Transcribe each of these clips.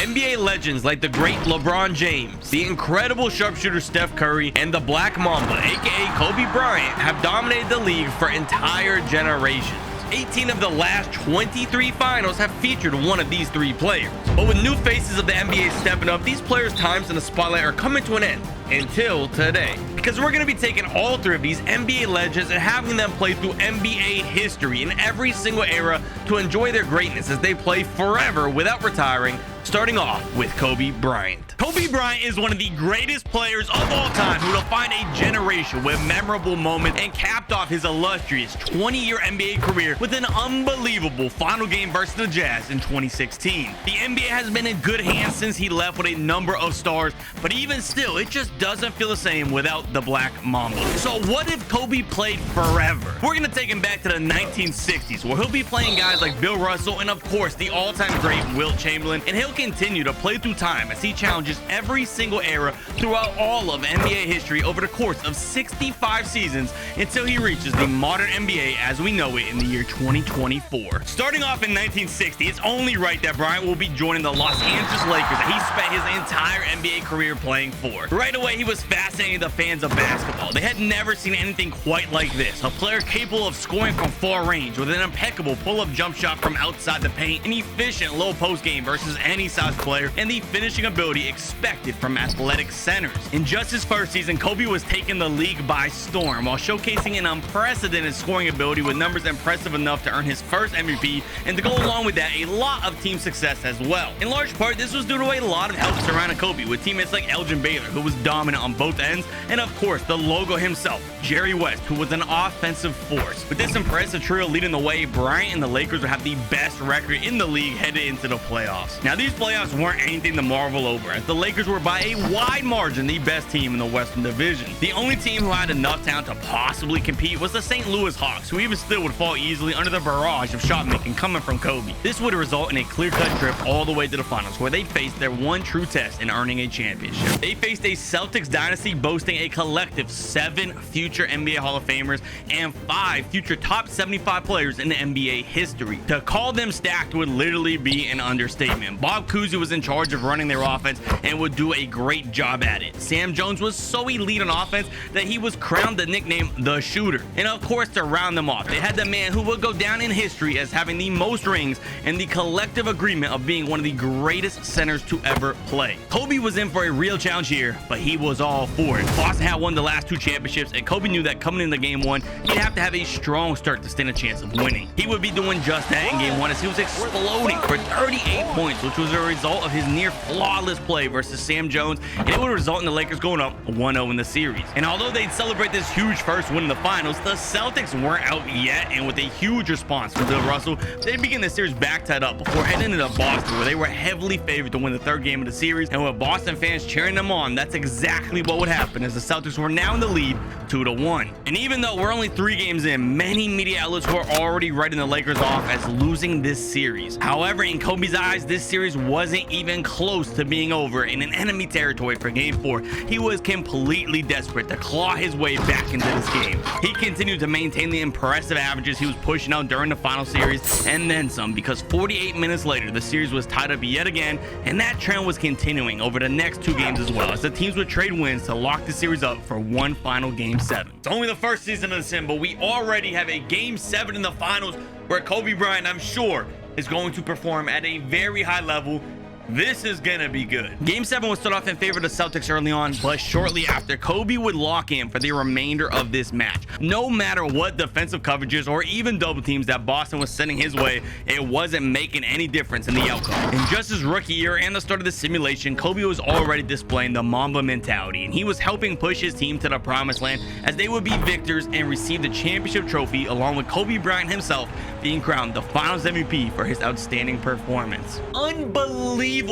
NBA legends like the great LeBron James, the incredible sharpshooter Steph Curry, and the Black Mamba, aka Kobe Bryant, have dominated the league for entire generations. 18 of the last 23 finals have featured one of these three players. But with new faces of the NBA stepping up, these players' times in the spotlight are coming to an end until today. Because we're going to be taking all three of these NBA legends and having them play through NBA history in every single era to enjoy their greatness as they play forever without retiring, starting off with Kobe Bryant. Kobe Bryant is one of the greatest players of all time who defined a generation with memorable moments and capped off his illustrious 20-year NBA career with an unbelievable final game versus the Jazz in 2016. The NBA has been in good hands since he left with a number of stars, but even still, it just doesn't feel the same without the Black Mamba. So what if Kobe played forever? We're going to take him back to the 1960s, where he'll be playing guys like Bill Russell and, of course, the all-time great Wilt Chamberlain, and he'll continue to play through time as he challenges every single era throughout all of NBA history over the course of 65 seasons until he reaches the modern NBA as we know it in the year 2024. Starting off in 1960, it's only right that Bryant will be joining the Los Angeles Lakers that he spent his entire NBA career playing for. Right away, he was fascinating the fans of basketball. They had never seen anything quite like this. A player capable of scoring from far range with an impeccable pull-up jump shot from outside the paint, an efficient low post game versus any size player, and the finishing ability expected from athletic centers. In just his first season, Kobe was taking the league by storm while showcasing an unprecedented scoring ability with numbers impressive enough to earn his first MVP, and to go along with that, a lot of team success as well. In large part, this was due to a lot of help surrounding Kobe with teammates like Elgin Baylor, who was dominant on both ends, and of course, the logo himself, Jerry West, who was an offensive force. With this impressive trio leading the way, Bryant and the Lakers would have the best record in the league headed into the playoffs. Now, these playoffs weren't anything to marvel over, as the Lakers were by a wide margin the best team in the Western Division. The only team who had enough talent to possibly compete was the St. Louis Hawks, who even still would fall easily under the barrage of shot making coming from Kobe. This would result in a clear-cut trip all the way to the finals, where they faced their one true test in earning a championship. They faced a Celtics dynasty boasting a collective 7 future NBA Hall of Famers and 5 future top 75 players in the NBA history. To call them stacked would literally be an understatement. Bob Cousy was in charge of running their offense and would do a great job at it. Sam Jones was so elite on offense that he was crowned the nickname The Shooter. And of course, to round them off, they had the man who would go down in history as having the most rings and the collective agreement of being one of the greatest centers to ever play. Kobe was in for a real challenge here, but he was all for it. Boston had won the last 2 championships, and Kobe knew that coming into game 1, he'd have to have a strong start to stand a chance of winning. He would be doing just that in game 1 as he was exploding for 38 points, which was a result of his near flawless play versus Sam Jones, and it would result in the Lakers going up 1-0 in the series. And although they'd celebrate this huge first win in the finals, the Celtics weren't out yet, and with a huge response from Bill Russell, they begin the series back tied up before heading into Boston, where they were heavily favored to win the 3rd game of the series. And with Boston fans cheering them on, that's exactly what would happen, as the Celtics were now in the lead 2-1. And even though we're only 3 games in, many media outlets were already writing the Lakers off as losing this series. However, in Kobe's eyes, this series wasn't even close to being over. In an enemy territory for game 4, he was completely desperate to claw his way back into this game. He continued to maintain the impressive averages he was pushing out during the final series, and then some, because 48 minutes later, the series was tied up yet again, and that trend was continuing over the next 2 games as well, as the teams would trade wins to lock the series up for one final game 7. It's only the first season of the sim, but we already have a game 7 in the finals where Kobe Bryant, I'm sure, is going to perform at a very high level. This is gonna be good. Game 7 would start off in favor of the Celtics early on, but shortly after, Kobe would lock in for the remainder of this match. No matter what defensive coverages or even double teams that Boston was sending his way, it wasn't making any difference in the outcome. In just his rookie year and the start of the simulation, Kobe was already displaying the Mamba mentality, and he was helping push his team to the promised land as they would be victors and receive the championship trophy, along with Kobe Bryant himself being crowned the Finals MVP for his outstanding performance. Unbelievable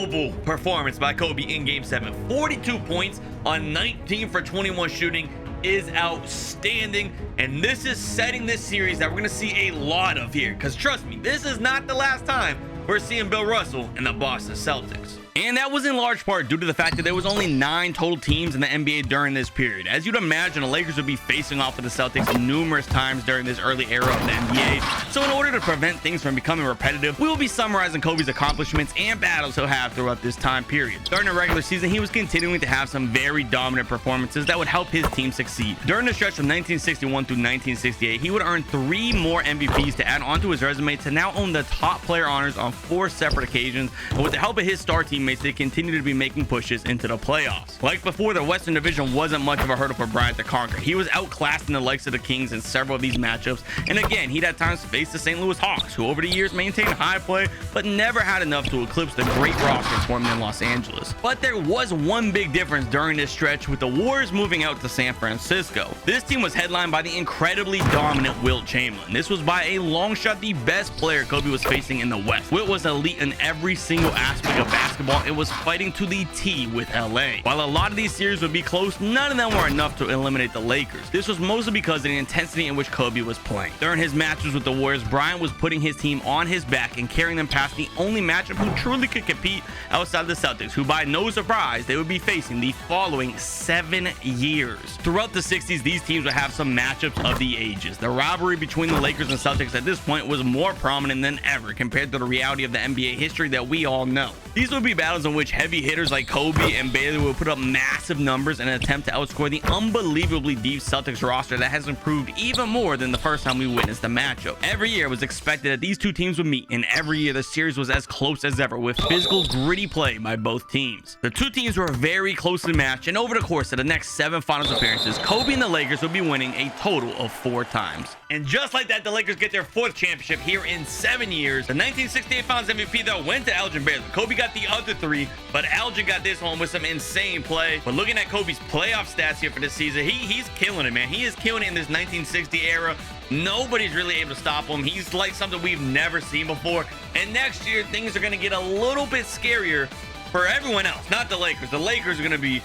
performance by Kobe in game 7. 42 points on 19 for 21 shooting is outstanding, and this is setting this series that we're going to see a lot of here, because trust me, this is not the last time we're seeing Bill Russell and the Boston Celtics. And that was in large part due to the fact that there was only 9 total teams in the NBA during this period. As you'd imagine, the Lakers would be facing off with the Celtics numerous times during this early era of the NBA. So in order to prevent things from becoming repetitive, we will be summarizing Kobe's accomplishments and battles he'll have throughout this time period. During the regular season, he was continuing to have some very dominant performances that would help his team succeed. During the stretch from 1961 through 1968, he would earn 3 more MVPs to add onto his resume to now own the top player honors on 4 separate occasions. And with the help of his star teammates, they continue to be making pushes into the playoffs. Like before, the Western Division wasn't much of a hurdle for Bryant to conquer. He was outclassed in the likes of the Kings in several of these matchups, and again, he'd at times face the St. Louis Hawks, who over the years maintained high play, but never had enough to eclipse the great roster formed in Los Angeles. But there was one big difference during this stretch, with the Warriors moving out to San Francisco. This team was headlined by the incredibly dominant Wilt Chamberlain. This was by a long shot the best player Kobe was facing in the West. Wilt was elite in every single aspect of basketball and was fighting to the T with LA. While a lot of these series would be close, none of them were enough to eliminate the Lakers. This was mostly because of the intensity in which Kobe was playing. During his matches with the Warriors, Bryant was putting his team on his back and carrying them past the only matchup who truly could compete outside the Celtics, who by no surprise they would be facing the following 7 years. Throughout the 60s, these teams would have some matchups of the ages. The rivalry between the Lakers and Celtics at this point was more prominent than ever compared to the reality of the NBA history that we all know. These would be battles in which heavy hitters like Kobe and Baylor would put up massive numbers in an attempt to outscore the unbelievably deep Celtics roster that has improved even more than the first time we witnessed the matchup. Every year it was expected that these two teams would meet, and every year the series was as close as ever, with physical, gritty play by both teams. The two teams were very closely matched, and over the course of the next 7 finals appearances, Kobe and the Lakers would be winning a total of 4 times. And just like that, the Lakers get their 4th championship here in 7 years. The 1968 Finals MVP though went to Elgin Baylor. Kobe got the other 3, but Elgin got this one with some insane play. But looking at Kobe's playoff stats here for this season, he's killing it, man. He is killing it in this 1960 era. Nobody's really able to stop him. He's like something we've never seen before. And next year, things are going to get a little bit scarier for everyone else, not the Lakers. The Lakers are going to be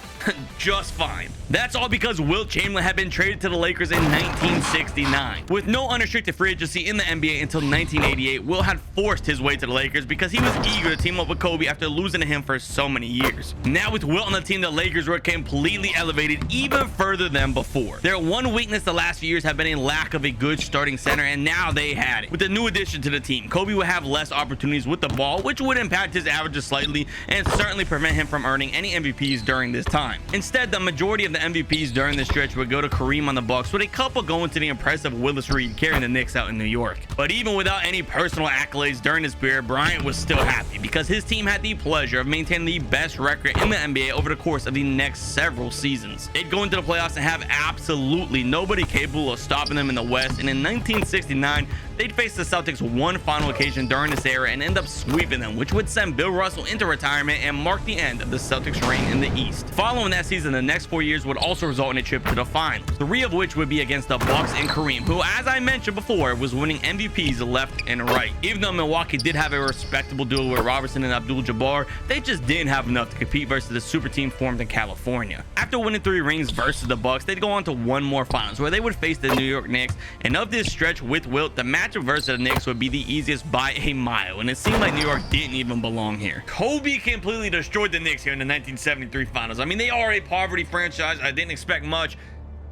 just fine. That's all because Wilt Chamberlain had been traded to the Lakers in 1969. With no unrestricted free agency in the NBA until 1988, Wilt had forced his way to the Lakers because he was eager to team up with Kobe after losing to him for so many years. Now with Wilt on the team, the Lakers were completely elevated even further than before. Their one weakness the last few years have been a lack of a good starting center, and now they had it. With the new addition to the team, Kobe would have less opportunities with the ball, which would impact his averages slightly and certainly prevent him from earning any MVPs during this time. Instead, the majority of the MVPs during this stretch would go to Kareem on the Bucks, with a couple going to the impressive Willis Reed carrying the Knicks out in New York. But even without any personal accolades during this period, Bryant was still happy because his team had the pleasure of maintaining the best record in the NBA over the course of the next several seasons. They'd go into the playoffs and have absolutely nobody capable of stopping them in the West, and in 1969, they'd face the Celtics one final occasion during this era and end up sweeping them, which would send Bill Russell into retirement and mark the end of the Celtics' reign in the East. Following that season, the next 4 years would also result in a trip to the finals, 3 of which would be against the Bucks and Kareem, who, as I mentioned before, was winning MVPs left and right. Even though Milwaukee did have a respectable duel with Robertson and Abdul-Jabbar, they just didn't have enough to compete versus the super team formed in California. After winning 3 rings versus the Bucks, they'd go on to one more finals where they would face the New York Knicks, and of this stretch with Wilt, the matchup versus the Knicks would be the easiest by a mile, and it seemed like New York didn't even belong here. Kobe completely destroyed the Knicks here in the 1973 finals. I mean, they are a poverty franchise. I didn't expect much,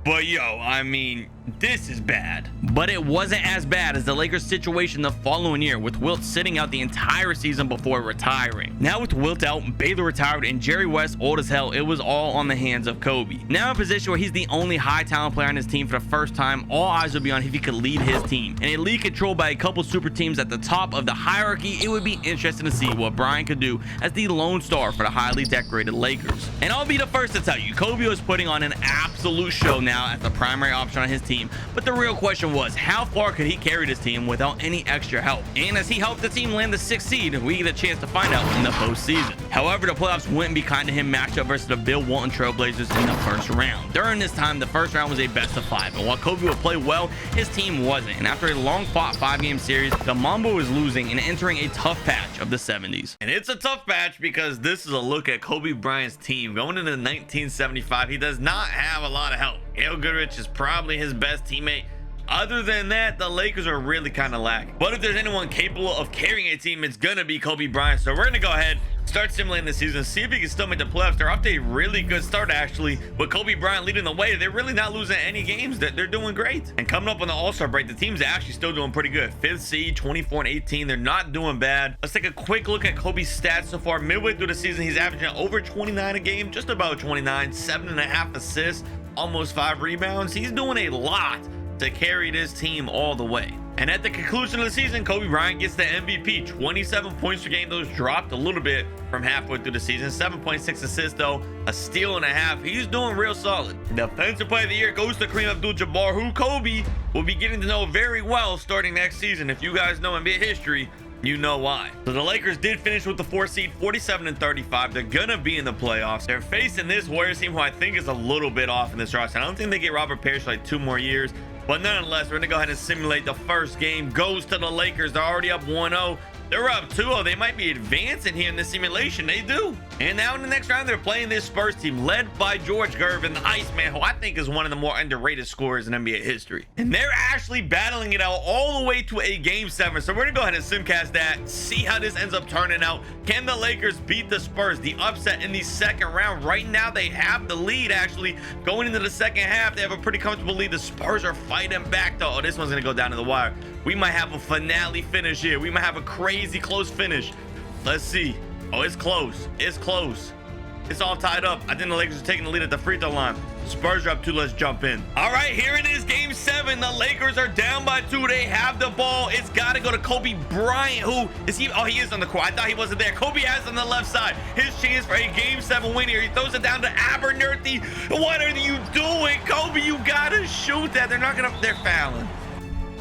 but yo, I mean, this is bad. But it wasn't as bad as the Lakers' situation the following year, with Wilt sitting out the entire season before retiring. Now with Wilt out, Baylor retired, and Jerry West old as hell, it was all on the hands of Kobe. Now in a position where he's the only high talent player on his team for the first time, all eyes would be on if he could lead his team. In a league controlled by a couple super teams at the top of the hierarchy, it would be interesting to see what Bryant could do as the lone star for the highly decorated Lakers. And I'll be the first to tell you, Kobe was putting on an absolute show now as the primary option on his team. But the real question was, how far could he carry this team without any extra help? And as he helped the team land the 6th seed, we get a chance to find out in the postseason. However, the playoffs wouldn't be kind to him matched up versus the Bill Walton Trailblazers in the first round. During this time, the first round was a best of 5, and while Kobe would play well, his team wasn't. And after a long fought 5-game series, the Mamba was losing and entering a tough patch of the 70s. And it's a tough patch because this is a look at Kobe Bryant's team. Going into 1975, he does not have a lot of help. Gail Goodrich is probably his best teammate, Other than that, the Lakers are really kind of lacking. But if there's anyone capable of carrying a team, it's gonna be Kobe Bryant. So we're gonna go ahead, start simulating the season, see if he can still make the playoffs. They're off to a really good start, actually, with Kobe Bryant leading the way. They're really not losing any games. They're doing great. And coming up on the All-Star break, the team's actually still doing pretty good. 5th seed, 24-18. They're not doing bad. Let's take a quick look at Kobe's stats so far. Midway through the season, he's averaging over 29 a game, just about 29, 7.5 assists, almost 5 rebounds. He's doing a lot to carry this team all the way. And at the conclusion of the season, Kobe Bryant gets the MVP. 27 points per game. Those dropped a little bit from halfway through the season. 7.6 assists though, a steal and a half. He's doing real solid. Defensive player of the year goes to Kareem Abdul-Jabbar, who Kobe will be getting to know very well starting next season. If you guys know NBA history, you know why. So the Lakers did finish with the 4th seed, 47-35. They're gonna be in the playoffs. They're facing this Warriors team, who I think is a little bit off in this roster. I don't think they get Robert Parrish for like 2 more years. But nonetheless, we're gonna go ahead and simulate the first game. Goes to the Lakers. They're already up 1-0. They're up 2-0. They might be advancing here in this simulation. They do. And now in the next round, they're playing this Spurs team led by George Gervin, the Iceman, who I think is one of the more underrated scorers in NBA history. And they're actually battling it out all the way to a game 7. So we're gonna go ahead and simcast that, see how this ends up turning out. Can the Lakers beat the Spurs? The upset in the second round. Right now, they have the lead, actually. Going into the second half, they have a pretty comfortable lead. The Spurs are fighting back, though. Oh, this one's gonna go down to the wire. We might have a finale finish here. We might have a crazy close finish. Let's see. Oh, it's close. It's close. It's all tied up. I think the Lakers are taking the lead at the free throw line. Spurs are up 2. Let's jump in. All right, here it is, game 7. The Lakers are down by 2. They have the ball. It's got to go to Kobe Bryant. Who is he? Oh, he is on the court. I thought he wasn't there. Kobe has on the left side. His chance for a game 7 win here. He throws it down to Abernathy. What are you doing, Kobe? You got to shoot that. They're not going to. They're fouling.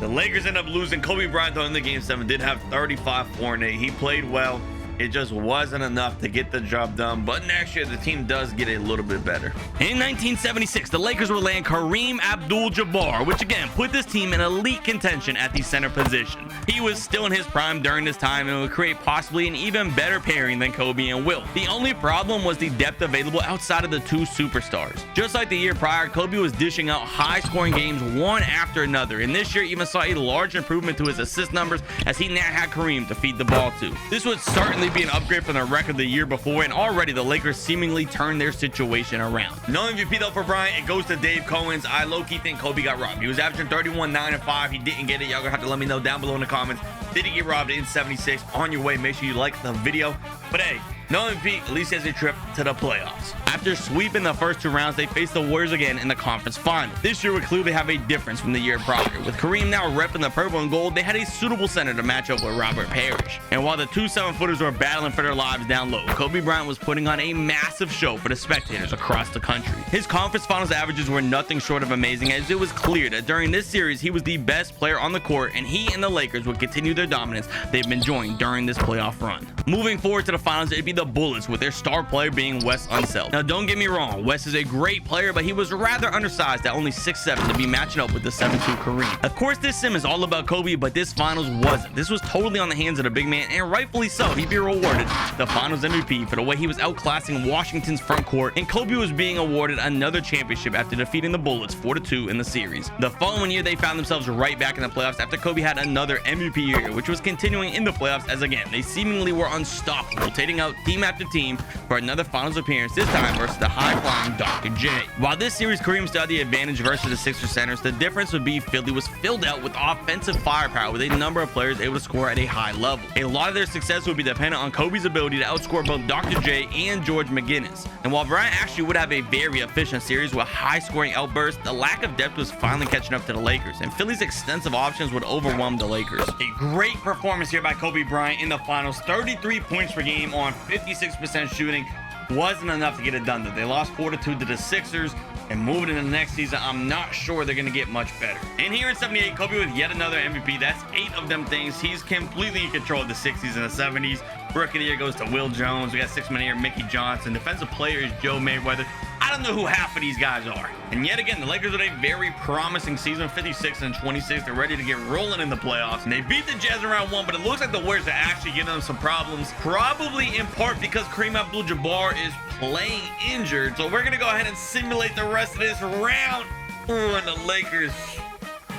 The Lakers end up losing. Kobe Bryant, though, in the game 7 did have 35, 4, and 8. He played well. It just wasn't enough to get the job done, but next year the team does get a little bit better. In 1976, the Lakers would land Kareem Abdul-Jabbar, which again put this team in elite contention at the center position. He was still in his prime during this time and would create possibly an even better pairing than Kobe and Wilt. The only problem was the depth available outside of the 2 superstars. Just like the year prior, Kobe was dishing out high-scoring games one after another, and this year even saw a large improvement to his assist numbers as he now had Kareem to feed the ball to. This would certainly be an upgrade from the record the year before, and already the Lakers seemingly turned their situation around. No MVP though for Bryant. It goes to Dave Cohen's. I low-key think Kobe got robbed. He was averaging 31, 9, and 5. He didn't get it. Y'all gonna have to let me know down below in the comments. Did he get robbed in 76? On your way, make sure you like the video. But hey, no MVP, at least he has a trip to the playoffs. After sweeping the first 2 rounds, they faced the Warriors again in the conference final. This year would clearly have a difference from the year prior. With Kareem now repping the purple and gold, they had a suitable center to match up with Robert Parrish. And while the 2 7-footers were battling for their lives down low, Kobe Bryant was putting on a massive show for the spectators across the country. His conference finals averages were nothing short of amazing, as it was clear that during this series he was the best player on the court, and he and the Lakers would continue their dominance they've been enjoying during this playoff run. Moving forward to the finals, it'd be the Bullets, with their star player being Wes Unseld. Now don't get me wrong, Wes is a great player, but he was rather undersized at only 6'7" to be matching up with the 7'2" Kareem. Of course, this sim is all about Kobe, but this finals wasn't. This was totally on the hands of the big man, and rightfully so. He'd be rewarded the finals MVP for the way he was outclassing Washington's front court, and Kobe was being awarded another championship after defeating the Bullets 4-2 in the series. The following year, they found themselves right back in the playoffs after Kobe had another MVP year, which was continuing in the playoffs as again, they seemingly were unstoppable, taking out team after team for another finals appearance, this time versus the high-flying Dr. J. While this series Kareem still had the advantage versus the Sixers centers, the difference would be Philly was filled out with offensive firepower with a number of players able to score at a high level. A lot of their success would be dependent on Kobe's ability to outscore both Dr. J and George McGinnis. And while Bryant actually would have a very efficient series with high-scoring outbursts, the lack of depth was finally catching up to the Lakers, and Philly's extensive options would overwhelm the Lakers. A great performance here by Kobe Bryant in the finals. 33 points per game on 56% shooting. Wasn't enough to get it done though. They lost 4-2 to the Sixers, and moving into the next season, I'm not sure they're going to get much better. And here in 78, Kobe with yet another MVP. That's 8 of them things. He's completely in control of the 60s and the 70s. Rookie of the year goes to Will Jones. We got 6-man here, Mickey Johnson. Defensive player is Joe Mayweather. I don't know who half of these guys are. And yet again, the Lakers with a very promising season, 56-26. They're ready to get rolling in the playoffs. And they beat the Jazz in round 1, but it looks like the Warriors are actually giving them some problems. Probably in part because Kareem Abdul-Jabbar is playing injured. So we're going to go ahead and simulate the rest of this round. Ooh, and the Lakers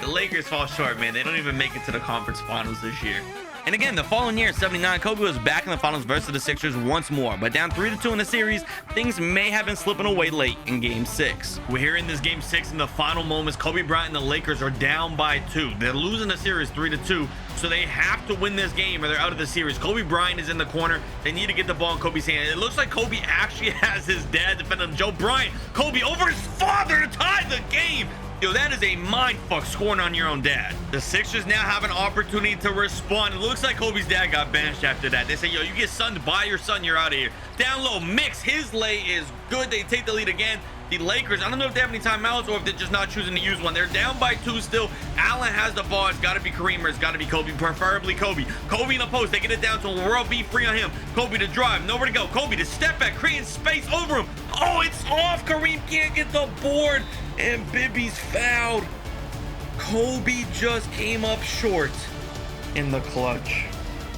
The Lakers fall short, man. They don't even make it to the conference finals this year. And again, the following year, in 79, Kobe was back in the finals versus the Sixers once more. But down 3-2 in the series, things may have been slipping away late in Game 6. We're here in this Game 6 in the final moments. Kobe Bryant and the Lakers are down by 2. They're losing the series 3-2, so they have to win this game or they're out of the series. Kobe Bryant is in the corner. They need to get the ball in Kobe's hand. It looks like Kobe actually has his dad defending him. Joe Bryant, Kobe over his father to tie the game. Yo, that is a mind fuck scoring on your own dad. The Sixers now have an opportunity to respond. It looks like Kobe's dad got benched after that. They say, yo, you get sunned by your son, you're out of here. Down low, Mix, his lay is good. They take the lead again. The Lakers, I don't know if they have any timeouts or if they're just not choosing to use one. They're down by 2 still. Allen has the ball. It's got to be Kareem or it's got to be Kobe, preferably Kobe. Kobe in the post. They get it down to him. World be free on him. Kobe to drive. Nowhere to go. Kobe to step back, creating space over him. Oh, it's off. Kareem can't get the board. And Bibby's fouled. Kobe just came up short in the clutch.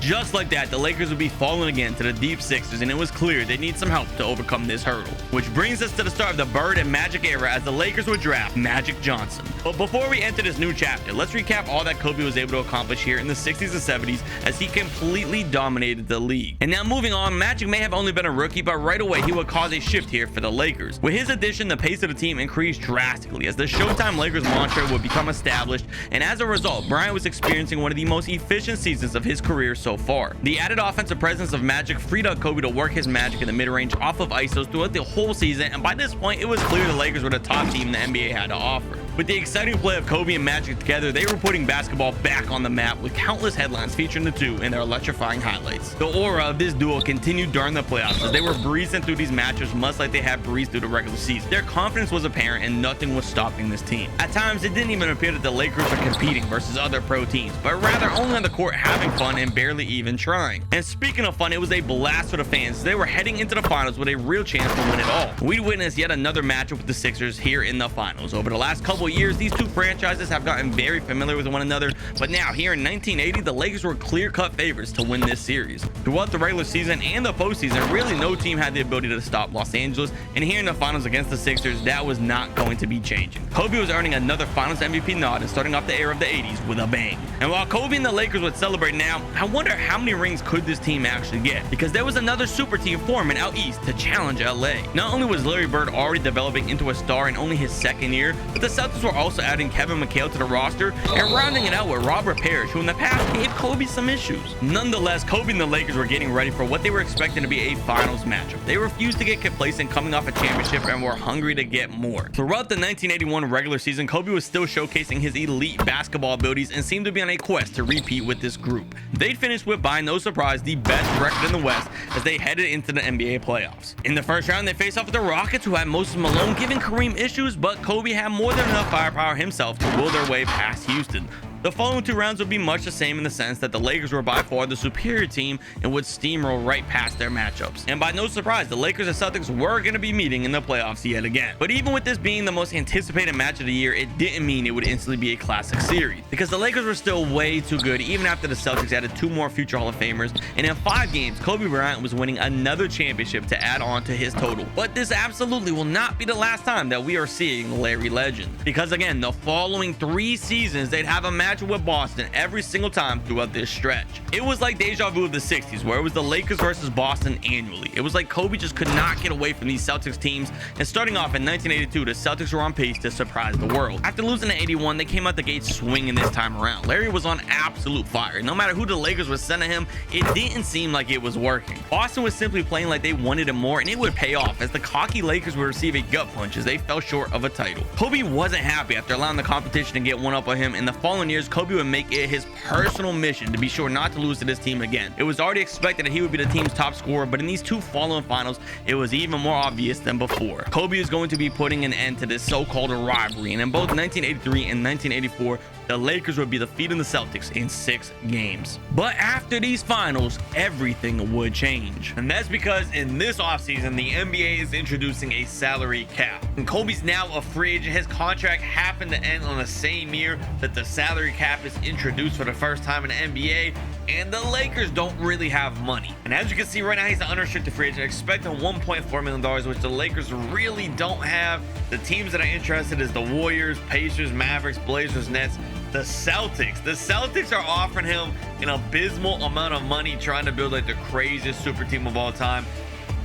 Just like that, the Lakers would be falling again to the deep sixes, and it was clear they need some help to overcome this hurdle. Which brings us to the start of the Bird and Magic era as the Lakers would draft Magic Johnson. But before we enter this new chapter, let's recap all that Kobe was able to accomplish here in the 60s and 70s as he completely dominated the league. And now moving on, Magic may have only been a rookie, but right away he would cause a shift here for the Lakers. With his addition, the pace of the team increased drastically as the Showtime Lakers mantra would become established, and as a result, Bryant was experiencing one of the most efficient seasons of his career so far. The added offensive presence of Magic freed up Kobe to work his magic in the mid-range off of ISOs throughout the whole season, and by this point it was clear the Lakers were the top team the NBA had to offer. With the exciting play of Kobe and Magic together, they were putting basketball back on the map with countless headlines featuring the two in their electrifying highlights. The aura of this duo continued during the playoffs as they were breezing through these matchups much like they had breezed through the regular season. Their confidence was apparent and nothing was stopping this team. At times, it didn't even appear that the Lakers were competing versus other pro teams, but rather only on the court having fun and barely even trying. And speaking of fun, it was a blast for the fans. They were heading into the finals with a real chance to win it all. We witnessed yet another matchup with the Sixers here in the finals. Over the last couple years, these two franchises have gotten very familiar with one another, but now here in 1980, the Lakers were clear-cut favorites to win this series. Throughout the regular season and the postseason, really no team had the ability to stop Los Angeles, and here in the finals against the Sixers, that was not going to be changing. Kobe was earning another finals MVP nod and starting off the era of the 80s with a bang. And while Kobe and the Lakers would celebrate now, I wonder how many rings could this team actually get, because there was another super team forming out east to challenge LA. Not only was Larry Bird already developing into a star in only his second year, but the Celtics were also adding Kevin McHale to the roster and rounding it out with Robert Parrish, who in the past gave Kobe some issues. Nonetheless, Kobe and the Lakers were getting ready for what they were expecting to be a finals matchup. They refused to get complacent coming off a championship and were hungry to get more. Throughout the 1981 regular season, Kobe was still showcasing his elite basketball abilities and seemed to be on a quest to repeat with this group. They'd finished with, by no surprise, the best record in the West as they headed into the NBA playoffs. In the first round, they faced off with the Rockets, who had Moses Malone giving Kareem issues, but Kobe had more than enough firepower himself to will their way past Houston. The following two rounds would be much the same in the sense that the Lakers were by far the superior team and would steamroll right past their matchups. And by no surprise, the Lakers and Celtics were going to be meeting in the playoffs yet again. But even with this being the most anticipated match of the year, it didn't mean it would instantly be a classic series, because the Lakers were still way too good even after the Celtics added 2 more future Hall of Famers, and in 5 games, Kobe Bryant was winning another championship to add on to his total. But this absolutely will not be the last time that we are seeing Larry Legend, because again, the following 3 seasons, they'd have a match with Boston every single time throughout this stretch. It was like deja vu of the 60s, where it was the Lakers versus Boston annually. It was like Kobe just could not get away from these Celtics teams, and starting off in 1982, the Celtics were on pace to surprise the world. After losing in 81, they came out the gate swinging this time around. Larry was on absolute fire. No matter who the Lakers were sending him, it didn't seem like it was working. Boston was simply playing like they wanted him more, and it would pay off as the cocky Lakers would receive a gut punch as they fell short of a title. Kobe wasn't happy after allowing the competition to get one up on him. In the following years, Kobe would make it his personal mission to be sure not to lose to this team again. It was already expected that he would be the team's top scorer, but in these 2 following finals, it was even more obvious than before. Kobe is going to be putting an end to this so-called rivalry, and in both 1983 and 1984, the Lakers would be defeating the Celtics in 6 games. But after these finals, everything would change. And that's because in this offseason, the NBA is introducing a salary cap. And Kobe's now a free agent. His contract happened to end on the same year that the salary cap is introduced for the first time in the NBA, and the Lakers don't really have money. And as you can see right now, he's an unrestricted free agent, expecting $1.4 million, which the Lakers really don't have. The teams that are interested is the Warriors, Pacers, Mavericks, Blazers, Nets, the Celtics. The Celtics are offering him an abysmal amount of money, trying to build like the craziest super team of all time.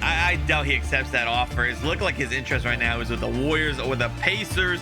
I doubt he accepts that offer. It's looking like his interest right now is with the Warriors or the Pacers.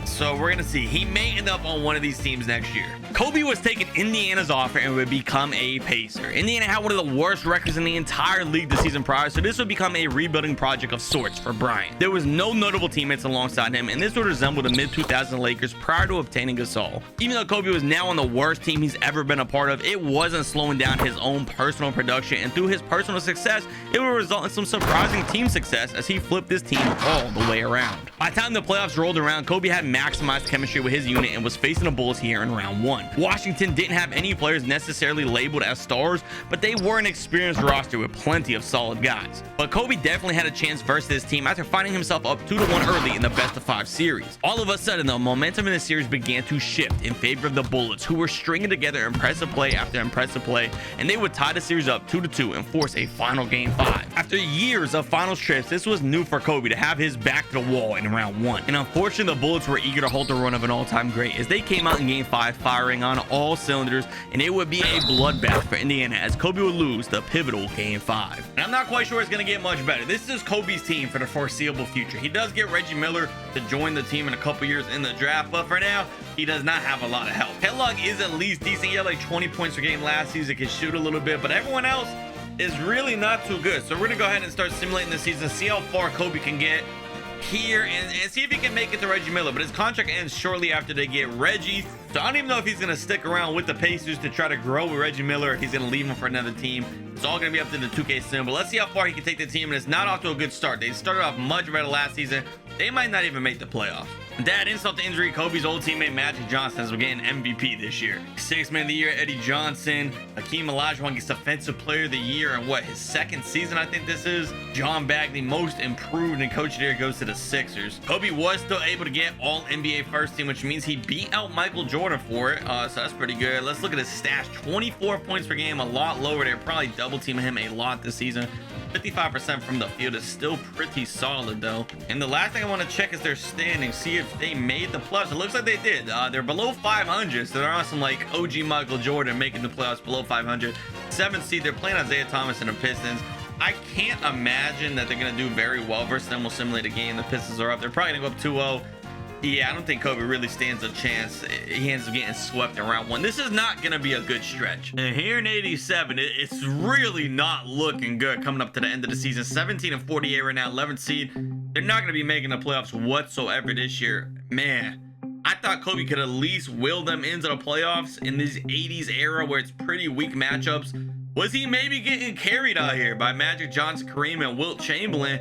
So we're gonna see. He may end up on one of these teams next year. Kobe was taking Indiana's offer and would become a Pacer. Indiana had one of the worst records in the entire league the season prior, so this would become a rebuilding project of sorts for Bryant. There was no notable teammates alongside him, and this would resemble the mid-2000s Lakers prior to obtaining Gasol. Even though Kobe was now on the worst team he's ever been a part of, it wasn't slowing down his own personal production, and through his personal success, it would result in some surprising team success as he flipped this team all the way around. By the time the playoffs rolled around, Kobe had maximized chemistry with his unit and was facing the Bulls here in round one. Washington didn't have any players necessarily labeled as stars, but they were an experienced roster with plenty of solid guys. But Kobe definitely had a chance versus this team after finding himself up 2-1 early in the best-of-5 series. All of a sudden, the momentum in the series began to shift in favor of the Bullets, who were stringing together impressive play after impressive play, and they would tie the series up 2-2 and force a final Game 5. After years of finals trips, this was new for Kobe to have his back to the wall in round one. And unfortunately, the Bullets were eager to hold the run of an all-time great as they came out in Game 5 firing on all cylinders, and it would be a bloodbath for Indiana as Kobe would lose the pivotal Game 5. And I'm not quite sure it's going to get much better. This is Kobe's team for the foreseeable future. He does get Reggie Miller to join the team in a couple years in the draft, but for now, he does not have a lot of help. Kellogg is at least decent. He had like 20 points per game last season, can shoot a little bit, but everyone else is really not too good. So we're going to go ahead and start simulating the season, see how far Kobe can get here and see if he can make it to Reggie Miller. But his contract ends shortly after they get Reggie, so I don't even know if he's going to stick around with the Pacers to try to grow with Reggie Miller, or he's going to leave him for another team. It's all going to be up to the 2K sim, but let's see how far he can take the team. And it's not off to a good start. They started off much better last season. They might not even make the playoffs. That insult to injury, Kobe's old teammate Magic Johnson is getting MVP this year. Sixth man of the year, Eddie Johnson. Hakeem Olajuwon gets Defensive Player of the Year in what, his second season, I think this is. John Bagley, most improved and coach of the year, goes to the Sixers. Kobe was still able to get all NBA first team, which means he beat out Michael Jordan for it. So that's pretty good. Let's look at his stats. 24 points per game, a lot lower. They're probably double teaming him a lot this season. 55% from the field is still pretty solid though. And the last thing I want to check is their standings, see if they made the playoffs. It looks like they did. They're below 500, so they're on some like OG Michael Jordan making the playoffs below 500. 7th seed, they're playing Isaiah Thomas and the Pistons. I can't imagine that they're going to do very well versus them. We'll simulate a game. The Pistons are up. They're probably going to go up 2-0. Yeah, I don't think Kobe really stands a chance. He ends up getting swept in round one. This is not going to be a good stretch. And here in 87, it's really not looking good coming up to the end of the season. 17-48 right now, 11th seed. They're not going to be making the playoffs whatsoever this year. Man, I thought Kobe could at least will them into the playoffs in this 80s era where it's pretty weak matchups. Was he maybe getting carried out here by Magic Johnson, Kareem, and Wilt Chamberlain?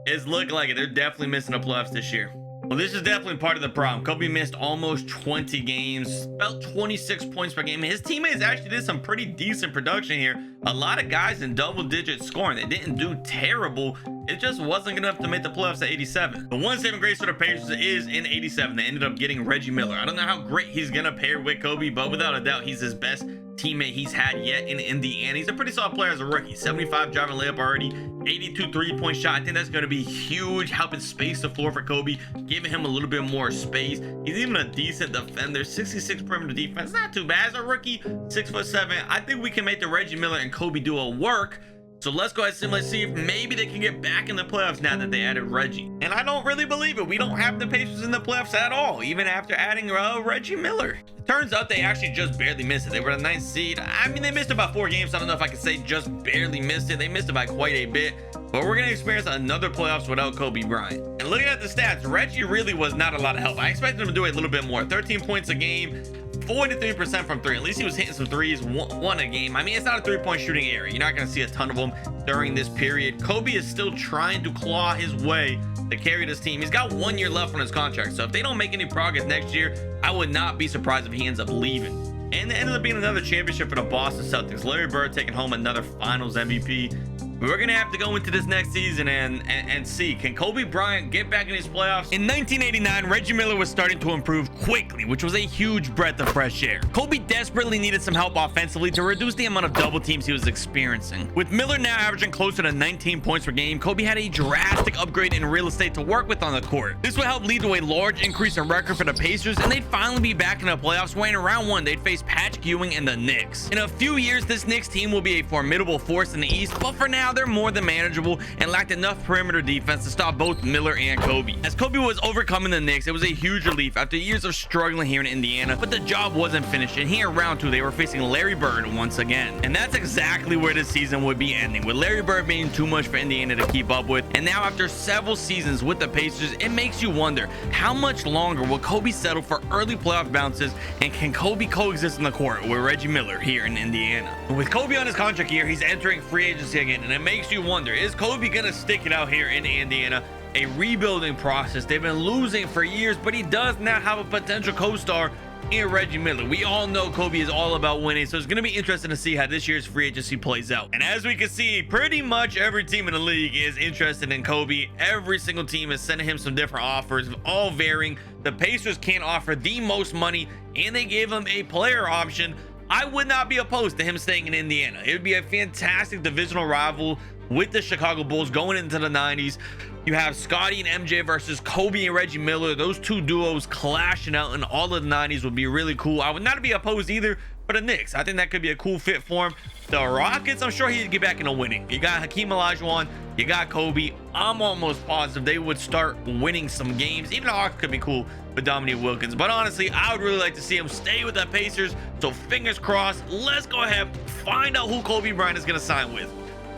It's looking like it. They're definitely missing the playoffs this year. Well, this is definitely part of the problem. Kobe missed almost 20 games, about 26 points per game. His teammates actually did some pretty decent production here. A lot of guys in double-digit scoring. They didn't do terrible. It just wasn't good enough to make the playoffs at 87. The one saving grace for the Pacers is in 87. They ended up getting Reggie Miller. I don't know how great he's going to pair with Kobe, but without a doubt, he's his best teammate he's had yet in Indiana. He's a pretty solid player as a rookie. 75 driving layup already, 82 three-point shot. I think that's going to be huge, helping space the floor for Kobe, giving him a little bit more space. He's even a decent defender. 66 perimeter defense, not too bad as a rookie. 6'7". I think we can make the Reggie Miller and Kobe duo work. So let's go ahead and simulate, see if maybe they can get back in the playoffs now that they added Reggie. And I don't really believe it. We don't have the Pacers in the playoffs at all, even after adding Reggie Miller. It turns out they actually just barely missed it. They were the 9th seed. I mean, they missed about 4 games. So I don't know if I can say just barely missed it. They missed it by quite a bit. But we're going to experience another playoffs without Kobe Bryant. And looking at the stats, Reggie really was not a lot of help. I expected him to do it a little bit more. 13 points a game. 43% from 3. At least he was hitting some threes, one a game. I mean, it's not a 3-point shooting area. You're not going to see a ton of them during this period. Kobe is still trying to claw his way to carry this team. He's got 1 year left on his contract. So if they don't make any progress next year, I would not be surprised if he ends up leaving. And it ended up being another championship for the Boston Celtics. Larry Bird taking home another finals MVP. We're gonna have to go into this next season and see, can Kobe Bryant get back in these playoffs? In 1989, Reggie Miller was starting to improve quickly, which was a huge breath of fresh air. Kobe desperately needed some help offensively to reduce the amount of double teams he was experiencing. With Miller now averaging closer to 19 points per game, Kobe had a drastic upgrade in real estate to work with on the court. This would help lead to a large increase in record for the Pacers, and they'd finally be back in the playoffs where in round one they'd face Patrick Ewing and the Knicks. In a few years, this Knicks team will be a formidable force in the East, but for now they're more than manageable and lacked enough perimeter defense to stop both Miller and Kobe. As Kobe was overcoming the Knicks, it was a huge relief after years of struggling here in Indiana, but the job wasn't finished, and here in round two they were facing Larry Bird once again. And that's exactly where this season would be ending, with Larry Bird being too much for Indiana to keep up with. And now after several seasons with the Pacers, it makes you wonder, how much longer will Kobe settle for early playoff bounces, and can Kobe coexist in the court with Reggie Miller here in Indiana? With Kobe on his contract year, he's entering free agency again, and it makes you wonder, is Kobe gonna stick it out here in Indiana? A rebuilding process. They've been losing for years, but he does now have a potential co-star in Reggie Miller. We all know Kobe is all about winning, so it's going to be interesting to see how this year's free agency plays out. And as we can see, pretty much every team in the league is interested in Kobe. Every single team is sending him some different offers, all varying. The Pacers can't offer the most money, and they gave him a player option. I would not be opposed to him staying in Indiana. It would be a fantastic divisional rival with the Chicago Bulls going into the 90s. You have Scottie and MJ versus Kobe and Reggie Miller. Those two duos clashing out in all of the 90s would be really cool. I would not be opposed either, but the Knicks, I think that could be a cool fit for him. The Rockets, I'm sure he'd get back into winning. You got Hakeem Olajuwon, you got Kobe. I'm almost positive they would start winning some games. Even the Hawks could be cool with Dominique Wilkins. But honestly, I would really like to see him stay with the Pacers. So fingers crossed. Let's go ahead, find out who Kobe Bryant is going to sign with.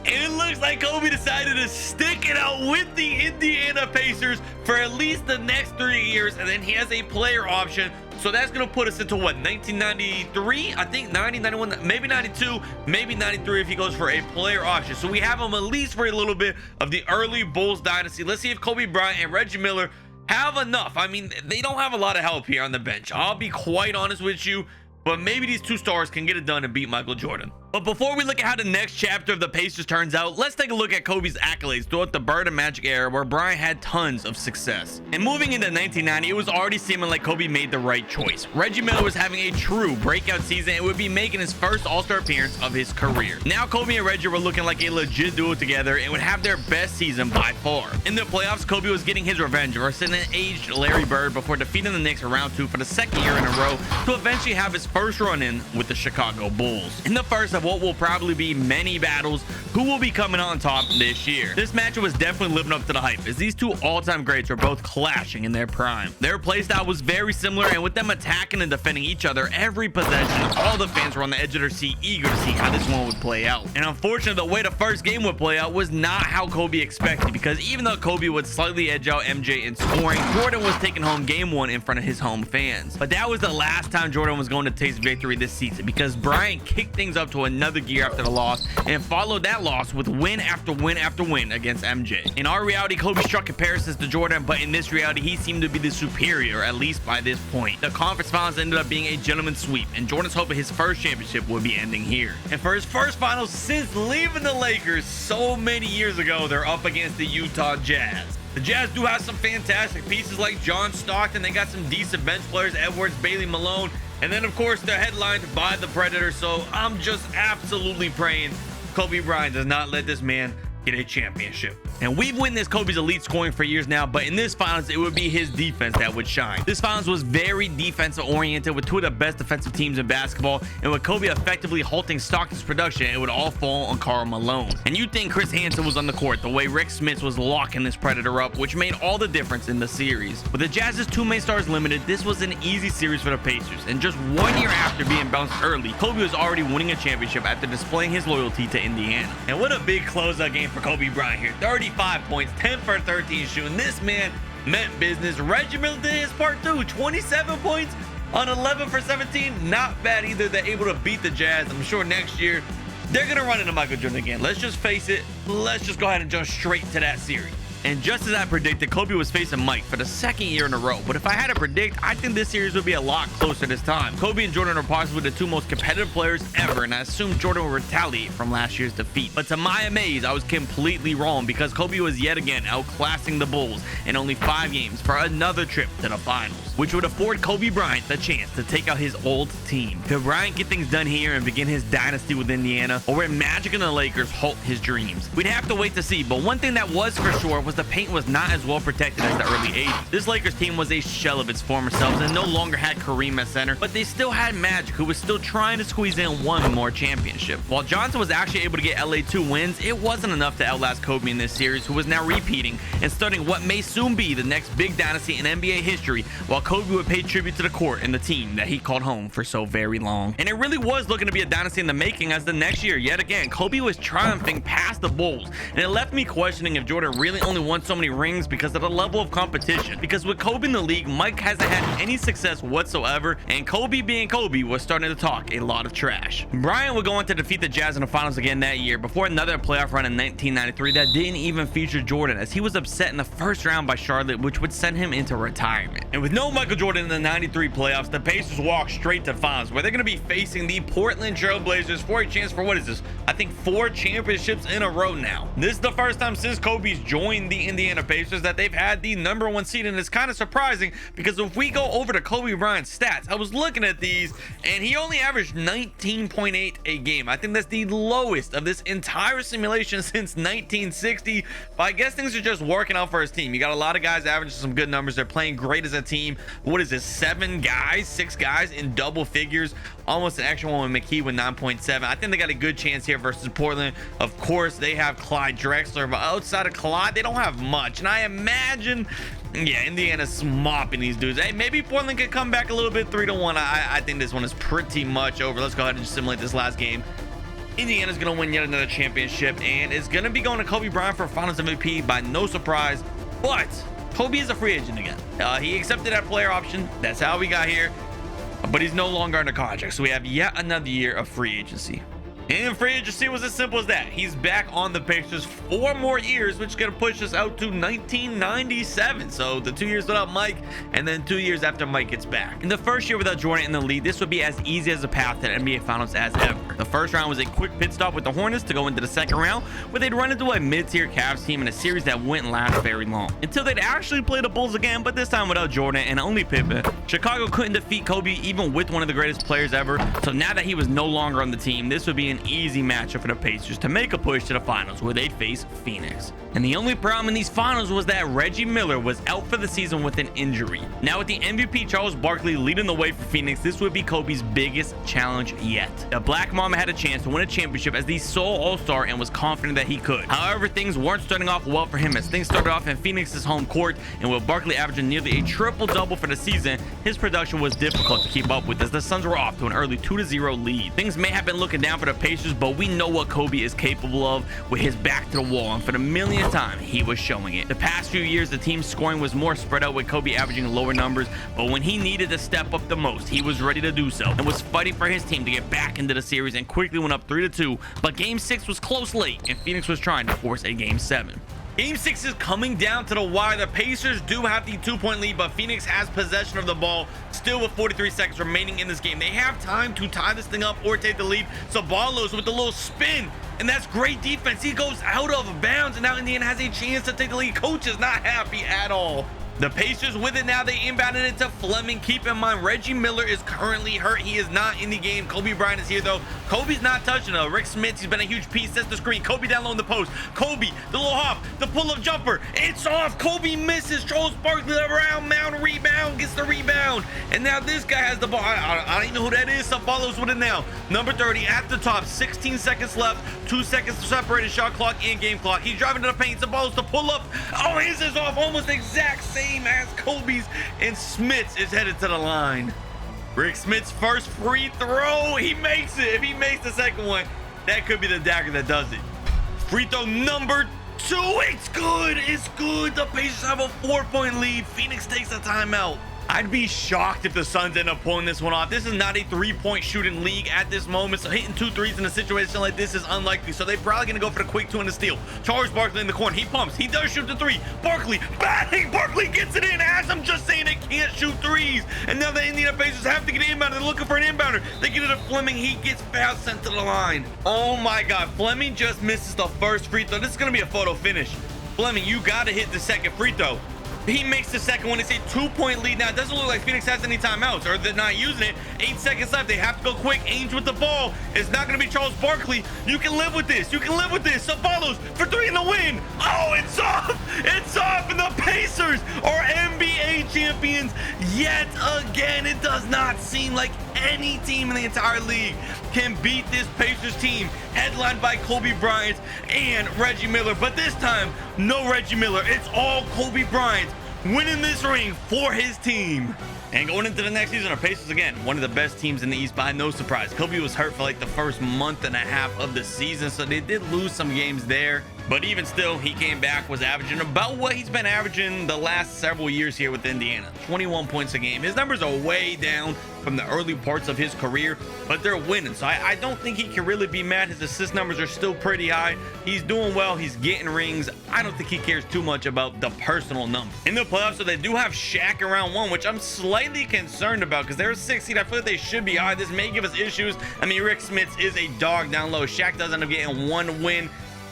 And it looks like Kobe decided to stick it out with the Indiana Pacers for at least the next 3 years, and then he has a player option. So that's going to put us into what, 1993? I think 90, 91, maybe 92, maybe 93 if he goes for a player option. So we have him at least for a little bit of the early Bulls dynasty. Let's see if Kobe Bryant and Reggie Miller have enough. I mean, they don't have a lot of help here on the bench. I'll be quite honest with you. But maybe these two stars can get it done and beat Michael Jordan. But before we look at how the next chapter of the Pacers turns out, let's take a look at Kobe's accolades throughout the Bird and Magic era, where Bryant had tons of success. And moving into 1990, it was already seeming like Kobe made the right choice. Reggie Miller was having a true breakout season and would be making his first All-Star appearance of his career. Now Kobe and Reggie were looking like a legit duo together and would have their best season by far. In the playoffs, Kobe was getting his revenge versus an aged Larry Bird before defeating the Knicks in round two for the second year in a row to eventually have his first run-in with the Chicago Bulls. In the first of what will probably be many battles, who will be coming on top this year? This matchup was definitely living up to the hype, as these two all-time greats were both clashing in their prime. Their playstyle was very similar, and with them attacking and defending each other every possession, all the fans were on the edge of their seat, eager to see how this one would play out. And unfortunately, the way the first game would play out was not how Kobe expected, because even though Kobe would slightly edge out MJ in scoring, Jordan was taking home game one in front of his home fans. But that was the last time Jordan was going to taste victory this season, because Bryant kicked things up to another gear after the loss and followed that loss with win after win after win against MJ. In our reality, Kobe struck comparisons to Jordan, but in this reality, he seemed to be the superior, at least by this point. The conference finals ended up being a gentleman's sweep, and Jordan's hope of his first championship would be ending here. And for his first finals since leaving the Lakers so many years ago, they're up against the Utah Jazz. The Jazz do have some fantastic pieces like John Stockton. They got some decent bench players, Edwards, Bailey, Malone. And then, of course, they're headlined by the Predator. So I'm just absolutely praying Kobe Bryant does not let this man get a championship. And we've witnessed Kobe's elite scoring for years now, but in this finals, it would be his defense that would shine. This finals was very defensive oriented, with two of the best defensive teams in basketball, and with Kobe effectively halting Stockton's production, it would all fall on Karl Malone. And you'd think Chris Hansen was on the court, the way Rick Smits was locking this Predator up, which made all the difference in the series. With the Jazz's two main stars limited, this was an easy series for the Pacers, and just 1 year after being bounced early, Kobe was already winning a championship after displaying his loyalty to Indiana. And what a big closeout game for Kobe Bryant here. 35 points, 10 for 13 shooting. This man meant business. Reggie Miller did his part too. 27 points on 11 for 17. Not bad either. They're able to beat the Jazz. I'm sure next year they're going to run into Michael Jordan again. Let's just face it. Let's just go ahead and jump straight to that series. And just as I predicted, Kobe was facing Mike for the second year in a row. But if I had to predict, I think this series would be a lot closer this time. Kobe and Jordan are possibly the two most competitive players ever, and I assumed Jordan would retaliate from last year's defeat. But to my amaze, I was completely wrong, because Kobe was yet again outclassing the Bulls in only 5 games for another trip to the finals, which would afford Kobe Bryant the chance to take out his old team. Could Bryant get things done here and begin his dynasty with Indiana, or would Magic and the Lakers halt his dreams? We'd have to wait to see, but one thing that was for sure was the paint was not as well protected as the early 80s. This Lakers team was a shell of its former selves and no longer had Kareem at center, but they still had Magic, who was still trying to squeeze in one more championship. While Johnson was actually able to get LA 2 wins, it wasn't enough to outlast Kobe in this series, who was now repeating and starting what may soon be the next big dynasty in NBA history, while Kobe would pay tribute to the court and the team that he called home for so very long. And it really was looking to be a dynasty in the making, as the next year, yet again, Kobe was triumphing past the Bulls, and it left me questioning if Jordan really only won so many rings because of the level of competition. Because with Kobe in the league, Mike hasn't had any success whatsoever, and Kobe being Kobe was starting to talk a lot of trash. Bryant would go on to defeat the Jazz in the finals again that year, before another playoff run in 1993 that didn't even feature Jordan, as he was upset in the first round by Charlotte, which would send him into retirement. And with no Michael Jordan in the 93 playoffs, the Pacers walked straight to finals, where they're going to be facing the Portland Trail Blazers for a chance for, what is this, I think 4 championships in a row now. This is the first time since Kobe's joined the Indiana Pacers that they've had the #1 seed, and it's kind of surprising, because if we go over to Kobe Bryant's stats, I was looking at these, and he only averaged 19.8 a game. I think that's the lowest of this entire simulation since 1960, but I guess things are just working out for his team. You got a lot of guys averaging some good numbers. They're playing great as a team. What is this, 6 guys in double figures, almost an extra one with McKee with 9.7. I think they got a good chance here versus Portland. Of course, they have Clyde Drexler, but outside of Clyde, they don't have much, and I imagine, yeah, Indiana's mopping these dudes. Hey, maybe Portland could come back a little bit, 3-1. I think this one is pretty much over. Let's go ahead and just simulate this last game. Indiana's gonna win yet another championship, and is gonna be going to Kobe Bryant for Finals MVP by no surprise. But Kobe is a free agent again. He accepted that player option. That's how we got here, but he's no longer under contract, so we have yet another year of free agency. And free agency was as simple as that. He's back on the Pacers 4 more years, which is going to push us out to 1997. So the 2 years without Mike, and then 2 years after Mike gets back. In the first year without Jordan in the league, this would be as easy as a path to the NBA Finals as ever. The first round was a quick pit stop with the Hornets to go into the second round, where they'd run into a mid-tier Cavs team in a series that wouldn't last very long, until they'd actually play the Bulls again, but this time without Jordan and only Pippen. Chicago couldn't defeat Kobe even with one of the greatest players ever, so now that he was no longer on the team, this would be an easy matchup for the Pacers to make a push to the finals, where they'd face Phoenix. And the only problem in these finals was that Reggie Miller was out for the season with an injury. Now with the MVP Charles Barkley leading the way for Phoenix, this would be Kobe's biggest challenge yet. The Black Mamba had a chance to win a championship as the sole All-Star and was confident that he could. However, things weren't starting off well for him, as things started off in Phoenix's home court, and with Barkley averaging nearly a triple-double for the season, his production was difficult to keep up with, as the Suns were off to an early 2-0 lead. Things may have been looking down for the Pacers, but we know what Kobe is capable of with his back to the wall, and for the millionth time, he was showing it. The past few years, the team's scoring was more spread out, with Kobe averaging lower numbers, but when he needed to step up the most, he was ready to do so, and was fighting for his team to get back into the series, and quickly went up 3-2, but Game 6 was close late, and Phoenix was trying to force a Game 7. Game 6 is coming down to the wire. The Pacers do have the 2-point lead, but Phoenix has possession of the ball still with 43 seconds remaining in this game. They have time to tie this thing up or take the lead. Sabalos with a little spin, and that's great defense. He goes out of bounds, and now Indiana has a chance to take the lead. Coach is not happy at all. The Pacers with it now. They inbounded it to Fleming. Keep in mind, Reggie Miller is currently hurt. He is not in the game. Kobe Bryant is here, though. Kobe's not touching it. Rick Smith, he's been a huge piece. Sets the screen. Kobe down low in the post. Kobe, the little hop, the pull-up jumper. It's off. Kobe misses. Charles Barkley around, mound, rebound, gets the rebound. And now this guy has the ball. I don't even know who that is. Sabalos with it now. Number 30 at the top. 16 seconds left. 2 seconds separated shot clock and game clock. He's driving to the paint. Sabalos to pull up. Oh, his is off. Almost exact same as Kobe's, and Smits is headed to the line. Rick Smith's first free throw, he makes it. If he makes the second one, that could be the dagger that does it. Free throw number 2, it's good. The Pacers have a 4-point lead. Phoenix takes a timeout. I'd be shocked if the Suns end up pulling this one off. This is not a three-point shooting league at this moment, so hitting 2 threes in a situation like this is unlikely. So they're probably going to go for the quick 2 and the steal. Charles Barkley in the corner. He pumps. He does shoot the 3. Barkley, bang! Barkley gets it in. As I'm just saying, they can't shoot threes. And now the Indiana Pacers have to get an inbounder. They're looking for an inbounder. They get it to Fleming. He gets foul, sent to the line. Oh my God. Fleming just misses the first free throw. This is going to be a photo finish. Fleming, you got to hit the second free throw. He makes the second one. It's a 2-point lead now. It doesn't look like Phoenix has any timeouts, or they're not using it. 8 seconds left. They have to go quick. Ainge with the ball. It's not going to be Charles Barkley. You can live with this. You can live with this. Sabalos for 3 in the win. Oh, it's off. It's off. And the Pacers are NBA champions yet again. It does not seem like any team in the entire league can beat this Pacers team, headlined by Kobe Bryant and Reggie Miller. But this time, no Reggie Miller. It's all Kobe Bryant winning this ring for his team. And going into the next season, our Pacers, again, one of the best teams in the East by no surprise. Kobe was hurt for like the first month and a half of the season, so they did lose some games there. But even still, he came back, was averaging about what he's been averaging the last several years here with Indiana. 21 points a game. His numbers are way down from the early parts of his career, but they're winning. So I don't think he can really be mad. His assist numbers are still pretty high. He's doing well. He's getting rings. I don't think he cares too much about the personal number. In the playoffs, so they do have Shaq in round 1, which I'm slightly concerned about because they're a 6 seed. I feel like they should be high. This may give us issues. I mean, Rick Smits is a dog down low. Shaq does end up getting 1 win.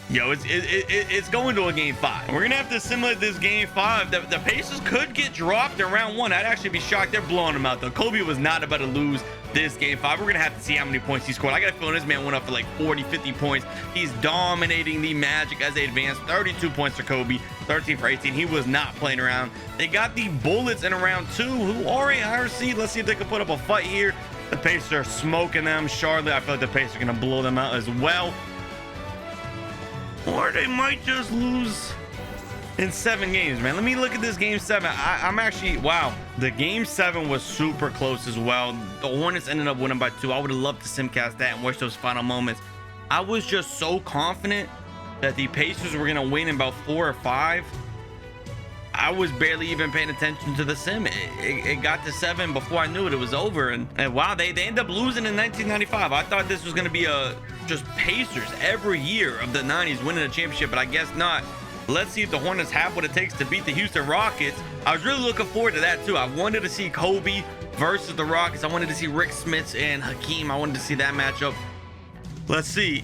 Yo, it's going to a game 5. We're gonna have to simulate this game 5. The Pacers could get dropped in round 1. I'd actually be shocked. They're blowing them out though. Kobe was not about to lose this game 5. We're gonna have to see how many points he scored. I got a feeling this man went up for like 40-50 points. He's dominating the Magic as they advance. 32 points for Kobe, 13 for 18. He was not playing around. They got the Bullets in round 2, who are a higher seed. Let's see if they can put up a fight here. The Pacers are smoking them. Charlotte, I feel like the Pacers are gonna blow them out as well. Or they might just lose in 7 games, man. Let me look at this game 7. I'm actually, wow. The game 7 was super close as well. The Hornets ended up winning by 2. I would have loved to simcast that and watch those final moments. I was just so confident that the Pacers were going to win in about 4 or 5. I was barely even paying attention to the sim. It got to 7 before I knew it. It was over. And wow, they ended up losing in 1995. I thought this was going to be just Pacers every year of the 90s winning a championship, but I guess not. Let's see if the Hornets have what it takes to beat the Houston Rockets. I was really looking forward to that too. I wanted to see Kobe versus the Rockets. I wanted to see Rick Smits and Hakeem. I wanted to see that matchup. Let's see.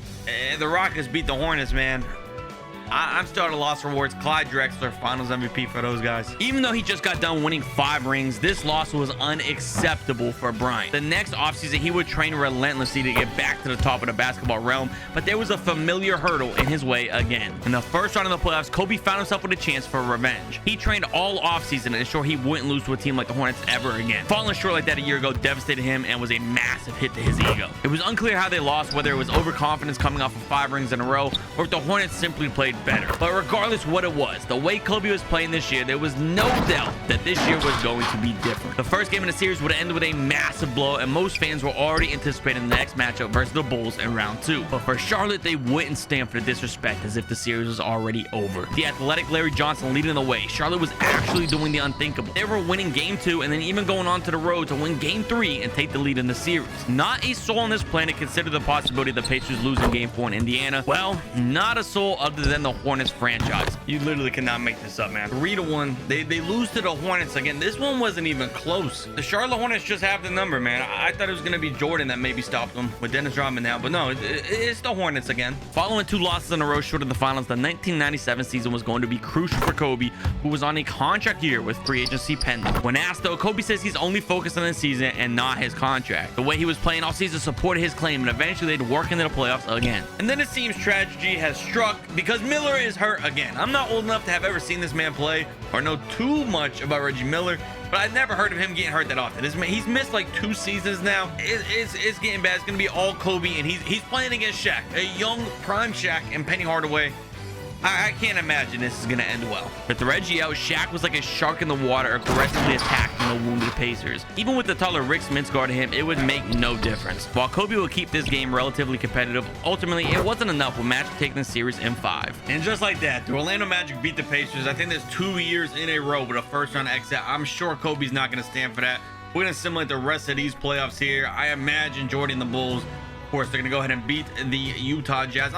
The Rockets beat the Hornets, man. I'm starting loss rewards. Clyde Drexler, finals MVP for those guys. Even though he just got done winning 5 rings, this loss was unacceptable for Bryant. The next offseason, he would train relentlessly to get back to the top of the basketball realm, but there was a familiar hurdle in his way again. In the first round of the playoffs, Kobe found himself with a chance for revenge. He trained all offseason to ensure he wouldn't lose to a team like the Hornets ever again. Falling short like that a year ago devastated him and was a massive hit to his ego. It was unclear how they lost, whether it was overconfidence coming off of 5 rings in a row, or if the Hornets simply played better. But regardless what it was, the way Kobe was playing this year, there was no doubt that this year was going to be different. The first game in the series would end with a massive blow, and most fans were already anticipating the next matchup versus the Bulls in round 2. But for Charlotte, they wouldn't stand for the disrespect as if the series was already over. The athletic Larry Johnson leading the way, Charlotte was actually doing the unthinkable. They were winning game 2 and then even going on to the road to win game 3 and take the lead in the series. Not a soul on this planet considered the possibility of the Pacers losing game 4 in Indiana. Well, not a soul other than the Hornets franchise. You literally cannot make this up, man. 3-1. They lose to the Hornets again. This one wasn't even close. The Charlotte Hornets just have the number, man. I thought it was going to be Jordan that maybe stopped them with Dennis Rodman now, but no, it's the Hornets again. Following 2 losses in a row short of the finals, the 1997 season was going to be crucial for Kobe, who was on a contract year with free agency pending. When asked though, Kobe says he's only focused on the season and not his contract. The way he was playing all season supported his claim, and eventually they'd work into the playoffs again. And then it seems tragedy has struck because Miller is hurt again. I'm not old enough to have ever seen this man play or know too much about Reggie Miller, but I've never heard of him getting hurt that often. He's missed like 2 seasons now. It's getting bad. It's gonna be all Kobe, and he's playing against Shaq, a young prime Shaq and Penny Hardaway. I can't imagine this is going to end well. With Reggie out, Shaq was like a shark in the water, aggressively attacking the wounded Pacers. Even with the taller Rick Smits guarding him, it would make no difference. While Kobe will keep this game relatively competitive, ultimately it wasn't enough with Magic taking the series in 5. And just like that, the Orlando Magic beat the Pacers. I think there's 2 years in a row with a first-round exit. I'm sure Kobe's not going to stand for that. We're going to simulate the rest of these playoffs here. I imagine Jordan and the Bulls, of course, they're going to go ahead and beat the Utah Jazz.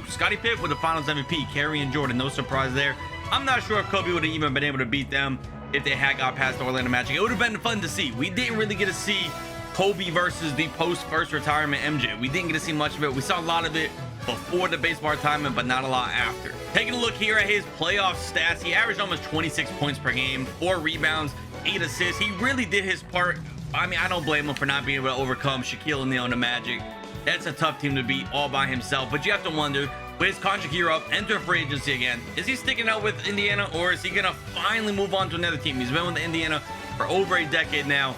Scottie Pippen with the Finals MVP, Curry and Jordan. No surprise there. I'm not sure if Kobe would have even been able to beat them if they had got past the Orlando Magic. It would have been fun to see. We didn't really get to see Kobe versus the post-first retirement MJ. We didn't get to see much of it. We saw a lot of it before the baseball retirement, but not a lot after. Taking a look here at his playoff stats, he averaged almost 26 points per game, 4 rebounds, 8 assists. He really did his part. I mean, I don't blame him for not being able to overcome Shaquille O'Neal and the Magic. That's a tough team to beat all by himself. But you have to wonder, with his contract year up, enter free agency again, is he sticking out with Indiana, or is he going to finally move on to another team? He's been with Indiana for over a decade now.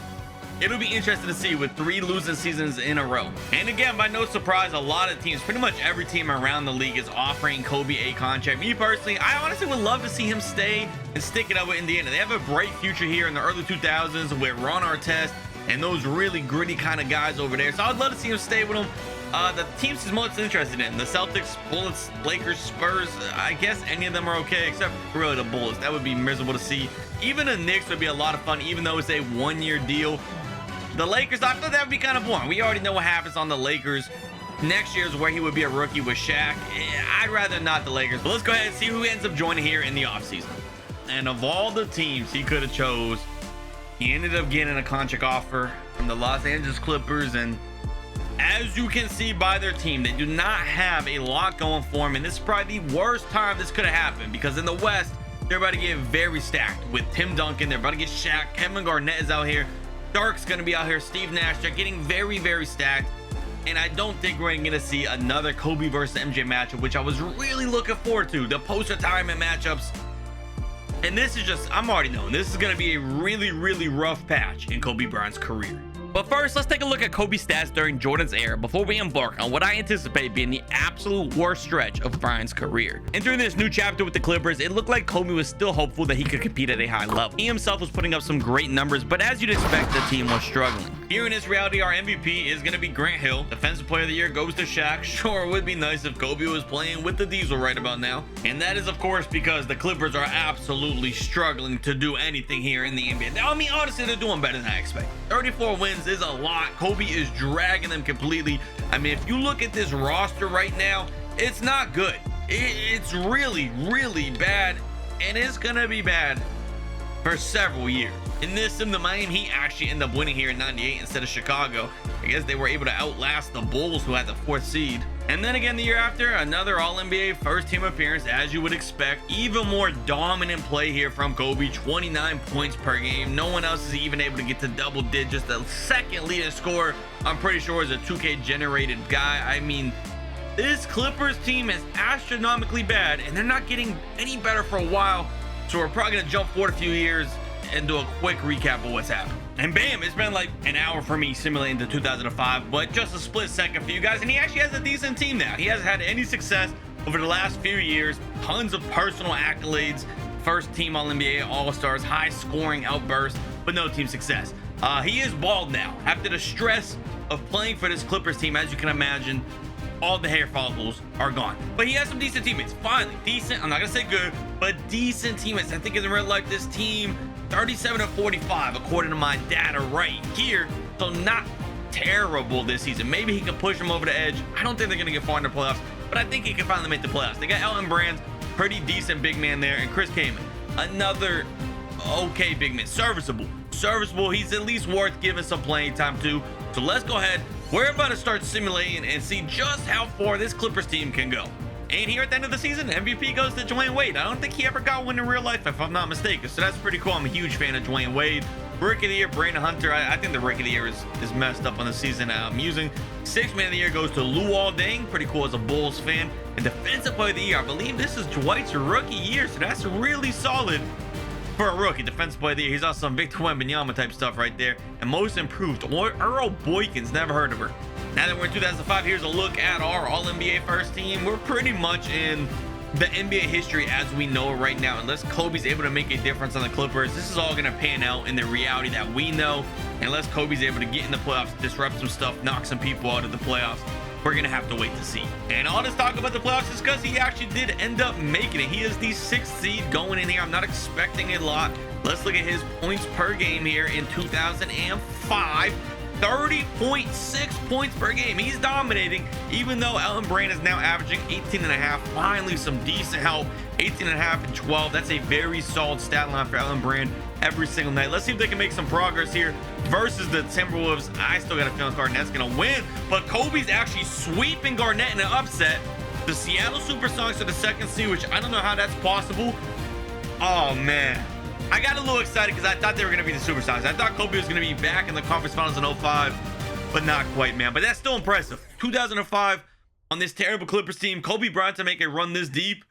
It'll be interesting to see with 3 losing seasons in a row. And again, by no surprise, a lot of teams, pretty much every team around the league is offering Kobe a contract. Me personally, I honestly would love to see him stay and stick it out with Indiana. They have a bright future here in the early 2000s with Ron Artest and those really gritty kind of guys over there. So I'd love to see him stay with them. The teams he's most interested in, the Celtics, Bullets, Lakers, Spurs, I guess any of them are okay, except really the Bullets. That would be miserable to see. Even the Knicks would be a lot of fun, even though it's a 1-year deal. The Lakers, I thought that would be kind of boring. We already know what happens on the Lakers. Next year is where he would be a rookie with Shaq. I'd rather not the Lakers, but let's go ahead and see who ends up joining here in the offseason. And of all the teams he could have chose, he ended up getting a contract offer from the Los Angeles Clippers. And as you can see by their team, they do not have a lot going for them. And this is probably the worst time this could have happened, because in the West, they're about to get very stacked with Tim Duncan. They're about to get Shaq. Kevin Garnett is out here. Dirk's going to be out here. Steve Nash. They're getting very, very stacked. And I don't think we're going to see another Kobe versus MJ matchup, which I was really looking forward to. The post-retirement matchups. And this is just, I'm already knowing, this is going to be a really, really rough patch in Kobe Bryant's career. But first, let's take a look at Kobe's stats during Jordan's era before we embark on what I anticipate being the absolute worst stretch of Bryant's career. Entering this new chapter with the Clippers, it looked like Kobe was still hopeful that he could compete at a high level. He himself was putting up some great numbers, but as you'd expect, the team was struggling. Here in this reality, our MVP is going to be Grant Hill. Defensive Player of the Year goes to Shaq. Sure, it would be nice if Kobe was playing with the Diesel right about now. And that is, of course, because the Clippers are absolutely struggling to do anything here in the NBA. I mean, honestly, they're doing better than I expect. 34 wins is a lot. Kobe is dragging them completely. I mean, if you look at this roster right now, it's not good. It's really, really bad, and it's gonna be bad for several years. In this sim, the Miami Heat actually ended up winning here in 98 instead of Chicago. I guess they were able to outlast the Bulls, who had the 4th seed. And then again, the year after, another All-NBA first-team appearance, as you would expect. Even more dominant play here from Kobe, 29 points per game. No one else is even able to get to double digits. The second leading scorer, I'm pretty sure, is a 2K-generated guy. I mean, this Clippers team is astronomically bad, and they're not getting any better for a while. So we're probably going to jump forward a few years and do a quick recap of what's happened. And bam, it's been like an hour for me simulating the 2005, but just a split second for you guys. And he actually has a decent team now. He hasn't had any success over the last few years. Tons of personal accolades. First team All-NBA, All-Stars, high scoring outbursts, but no team success. He is bald now. After the stress of playing for this Clippers team, as you can imagine, all the hair follicles are gone. But he has some decent teammates. Finally, decent. I'm not going to say good, but decent teammates. I think in real life, this team, 37-45, according to my data right here. So not terrible this season. Maybe he can push them over the edge. I don't think they're going to get far in the playoffs, but I think he can finally make the playoffs. They got Elton Brand, pretty decent big man there, and Chris Kaman, another okay big man. Serviceable. He's at least worth giving some playing time to. So let's go ahead. We're about to start simulating and see just how far this Clippers team can go. And here at the end of the season, MVP goes to Dwayne Wade. I don't think he ever got one in real life, if I'm not mistaken. So that's pretty cool. I'm a huge fan of Dwayne Wade. Rookie of the Year, Brandon Hunter. I think the Rookie of the Year is messed up on the season. I'm using. Sixth Man of the Year goes to Luol Deng. Pretty cool as a Bulls fan. And Defensive Player of the Year, I believe this is Dwight's rookie year. So that's really solid for a rookie. Defensive Player of the Year. He's on some Victor Wembanyama type stuff right there. And Most Improved, Earl Boykins. Never heard of her. Now that we're in 2005, here's a look at our All-NBA first team. We're pretty much in the NBA history as we know it right now, unless Kobe's able to make a difference on the Clippers, this is all going to pan out in the reality that we know. Unless Kobe's able to get in the playoffs, disrupt some stuff, knock some people out of the playoffs, we're going to have to wait to see. And all this talk about the playoffs is because he actually did end up making it. He is the 6th seed going in here. I'm not expecting a lot. Let's look at his points per game here in 2005. 30.6 points per game. He's dominating, even though Elton Brand is now averaging 18.5. Finally, some decent help. 18.5 and 12. That's a very solid stat line for Elton Brand every single night. Let's see if they can make some progress here versus the Timberwolves. I still got a feeling Garnett's going to win, but Kobe's actually sweeping Garnett in an upset. The Seattle Supersonics are the 2nd seed, which I don't know how that's possible. Oh, man. I got a little excited because I thought they were going to be the Supersonics. I thought Kobe was going to be back in the conference finals in 05, but not quite, man. But that's still impressive. 2005 on this terrible Clippers team, Kobe Bryant to make a run this deep.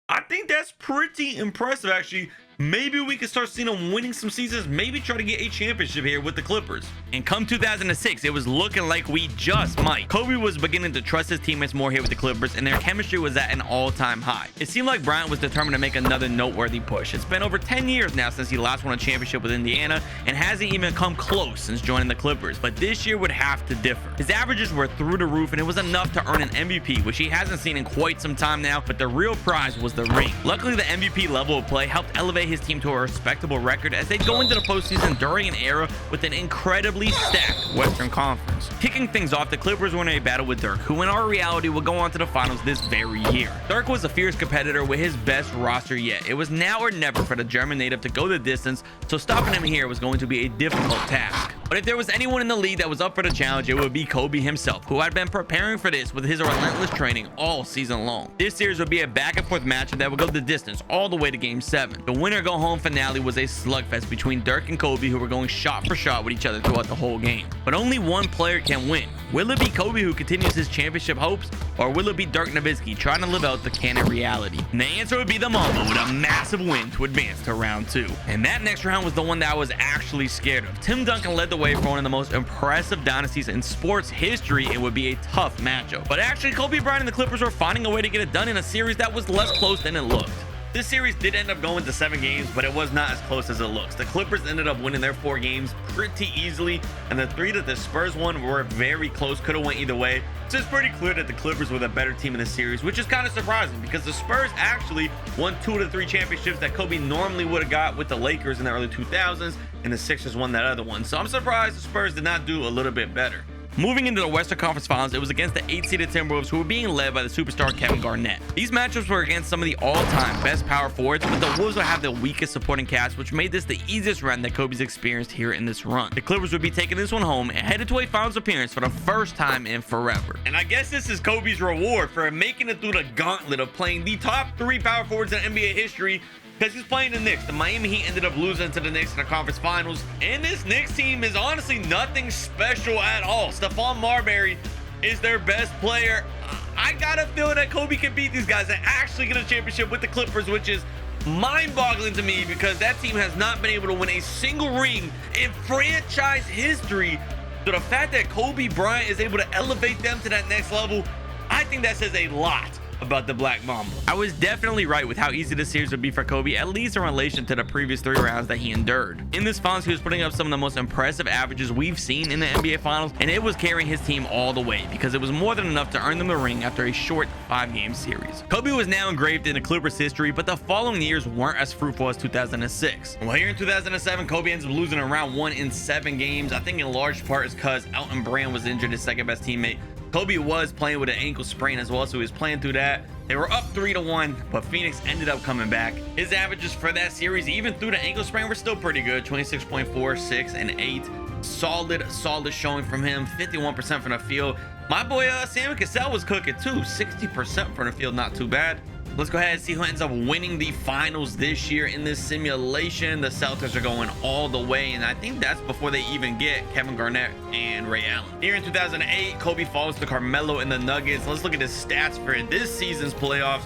I think that's pretty impressive, actually. Maybe we could start seeing them winning some seasons, maybe try to get a championship here with the Clippers. And come 2006, it was looking like we just might. Kobe was beginning to trust his teammates more here with the Clippers, and their chemistry was at an all-time high. It seemed like Bryant was determined to make another noteworthy push. It's been over 10 years now since he last won a championship with Indiana, and hasn't even come close since joining the Clippers, but this year would have to differ. His averages were through the roof, and it was enough to earn an MVP, which he hasn't seen in quite some time now, but the real prize was the ring. Luckily, the MVP level of play helped elevate his team to a respectable record as they go into the postseason during an era with an incredibly stacked Western Conference. Kicking things off, the Clippers were in a battle with Dirk, who in our reality will go on to the finals this very year. Dirk was a fierce competitor with his best roster yet. It was now or never for the German native to go the distance, so stopping him here was going to be a difficult task. But if there was anyone in the league that was up for the challenge, it would be Kobe himself, who had been preparing for this with his relentless training all season long. This series would be a back-and-forth matchup that would go the distance all the way to Game 7. The winner-go-home finale was a slugfest between Dirk and Kobe, who were going shot for shot with each other throughout the whole game. But only one player can win. Will it be Kobe, who continues his championship hopes, or will it be Dirk Nowitzki trying to live out the canon reality? And the answer would be the Mamba with a massive win to advance to round 2. And that next round was the one that I was actually scared of. Tim Duncan led the way for one of the most impressive dynasties in sports history. It would be a tough matchup. But actually, Kobe Bryant and the Clippers were finding a way to get it done in a series that was less close than it looked. This series did end up going to 7 games, but it was not as close as it looks. The Clippers ended up winning their 4 games pretty easily, and the 3 that the Spurs won were very close, could have went either way. So it's pretty clear that the Clippers were the better team in this series, which is kind of surprising because the Spurs actually won 2 of the 3 championships that Kobe normally would have got with the Lakers in the early 2000s, and the Sixers won that other one. So I'm surprised the Spurs did not do a little bit better. Moving into the Western Conference Finals, it was against the 8-seeded Timberwolves, who were being led by the superstar Kevin Garnett. These matchups were against some of the all-time best power forwards, but the Wolves would have the weakest supporting cast, which made this the easiest run that Kobe's experienced here in this run. The Clippers would be taking this one home and headed to a finals appearance for the first time in forever. And I guess this is Kobe's reward for making it through the gauntlet of playing the top 3 power forwards in NBA history, because he's playing the Knicks. The Miami Heat ended up losing to the Knicks in the conference finals, and this Knicks team is honestly nothing special at all. Stephon Marbury is their best player. I got a feeling that Kobe can beat these guys and actually get a championship with the Clippers, which is mind-boggling to me because that team has not been able to win a single ring in franchise history. So the fact that Kobe Bryant is able to elevate them to that next level, I think that says a lot about the Black Mamba. I was definitely right with how easy this series would be for Kobe, at least in relation to the previous 3 rounds that he endured. In this finals, he was putting up some of the most impressive averages we've seen in the NBA finals, and it was carrying his team all the way because it was more than enough to earn them the ring after a short 5-game series. Kobe was now engraved in the Clippers history, but the following years weren't as fruitful as 2006. Well, here in 2007, Kobe ends up losing in round 1 in 7 games. I think in large part is because Elton Brand was injured, his second best teammate. Kobe was playing with an ankle sprain as well, so he was playing through that. They were up 3-1, but Phoenix ended up coming back. His averages for that series, even through the ankle sprain, were still pretty good. 26.4, 6, and 8. Solid showing from him. 51% from the field. My boy Sam Cassell was cooking too. 60% from the field, not too bad. Let's go ahead and see who ends up winning the finals this year in this simulation. The Celtics are going all the way, and I think that's before they even get Kevin Garnett and Ray Allen. Here in 2008, Kobe falls to Carmelo in the Nuggets. Let's look at his stats for this season's playoffs.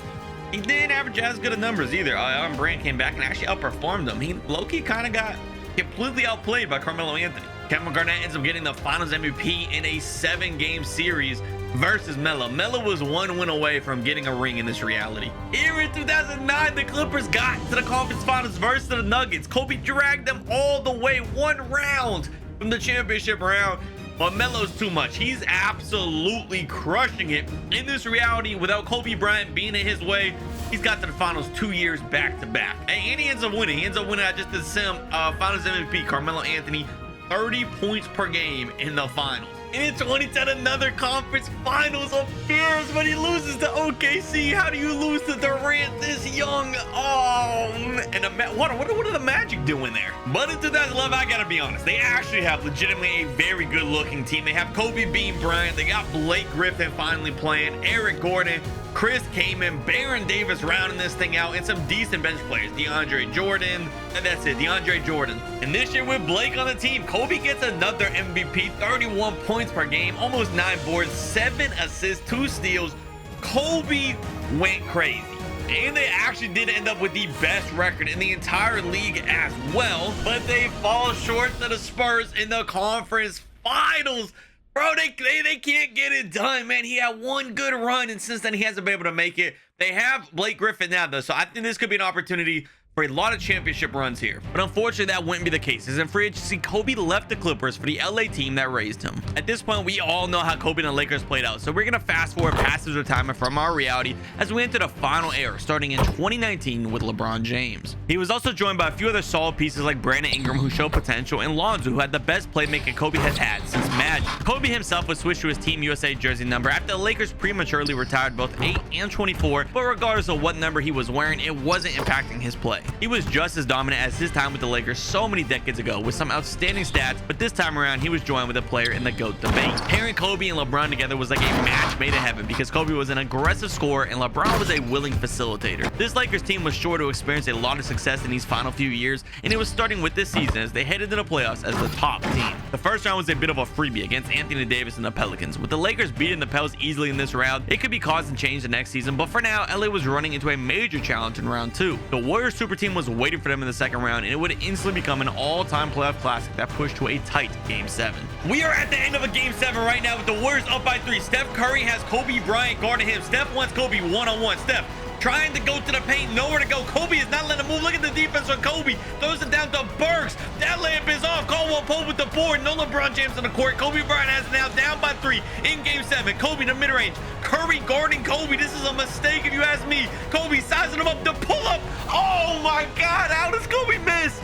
He didn't average as good of numbers either. Elton Brand came back and actually outperformed him. He low-key kind of got completely outplayed by Carmelo Anthony. Kevin Garnett ends up getting the finals MVP in a 7-game series. versus Melo. Melo was one win away from getting a ring in this reality. Here in 2009, the Clippers got to the conference finals versus the Nuggets. Kobe dragged them all the way, one round from the championship round. But Melo's too much. He's absolutely crushing it in this reality without Kobe Bryant being in his way. He's got to the finals 2 years back to back. And he ends up winning. He ends up winning at just the sim finals MVP, Carmelo Anthony, 30 points per game in the finals. In 2010, another conference finals appearance, but he loses to OKC. How do you lose to Durant this young? Oh, and what are the Magic doing there? But in 2011, I gotta be honest, they actually have legitimately a very good looking team. They have Kobe beating Bryant. They got Blake Griffin finally playing, Eric Gordon, Chris Kaman, Baron Davis rounding this thing out, and some decent bench players. DeAndre Jordan, and that's it, DeAndre Jordan. And this year with Blake on the team, Kobe gets another MVP, 31 points per game, almost 9 boards, 7 assists, 2 steals. Kobe went crazy. And they actually did end up with the best record in the entire league as well, but they fall short to the Spurs in the conference finals. Bro, they can't get it done, man. He had one good run, and since then he hasn't been able to make it. They have Blake Griffin now, though, so I think this could be an opportunity for a lot of championship runs here. But unfortunately, that wouldn't be the case, as in free agency, Kobe left the Clippers for the LA team that raised him. At this point, we all know how Kobe and the Lakers played out, so we're gonna fast forward past his retirement from our reality as we enter the final era, starting in 2019 with LeBron James. He was also joined by a few other solid pieces like Brandon Ingram, who showed potential, and Lonzo, who had the best playmaking Kobe has had since Magic. Kobe himself was switched to his Team USA jersey number after the Lakers prematurely retired both 8 and 24, but regardless of what number he was wearing, it wasn't impacting his play. He was just as dominant as his time with the Lakers so many decades ago, with some outstanding stats, but this time around he was joined with a player in the GOAT debate. Pairing Kobe and LeBron together was like a match made in heaven, because Kobe was an aggressive scorer and LeBron was a willing facilitator. This Lakers team was sure to experience a lot of success in these final few years, and it was starting with this season as they headed to the playoffs as the top team. The first round was a bit of a freebie against Anthony Davis and the Pelicans. With the Lakers beating the Pels easily in this round, it could be cause and change the next season, but for now, LA was running into a major challenge in round 2. The Warriors super team was waiting for them in the second round, and it would instantly become an all-time playoff classic that pushed to a tight Game 7. We are at the end of a Game 7 right now with the Warriors up by 3. Steph Curry has Kobe Bryant guarding him. Steph wants Kobe one-on-one. Steph trying to go to the paint, nowhere to go. Kobe is not letting him move. Look at the defense on Kobe. Throws it down to Burks. That layup is off. Caldwell Pope with the board. No LeBron James on the court. Kobe Bryant has it now down by 3 in Game 7. Kobe in the mid-range. Curry guarding Kobe. This is a mistake if you ask me. Kobe sizing him up to pull up. Oh my God, how does Kobe miss?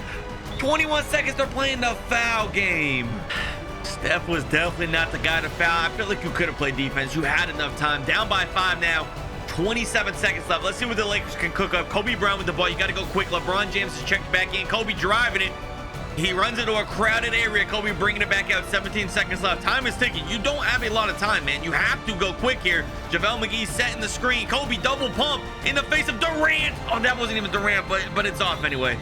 21 seconds, they're playing the foul game. Steph was definitely not the guy to foul. I feel like you could have played defense. You had enough time. Down by 5 now. 27 seconds left. Let's see what the Lakers can cook up. Kobe Bryant with the ball. You got to go quick. LeBron James is checked back in. Kobe driving it. He runs into a crowded area. Kobe bringing it back out. 17 seconds left. Time is ticking. You don't have a lot of time, man. You have to go quick here. JaVale McGee setting the screen. Kobe double pump in the face of Durant. Oh, that wasn't even Durant, but it's off anyway.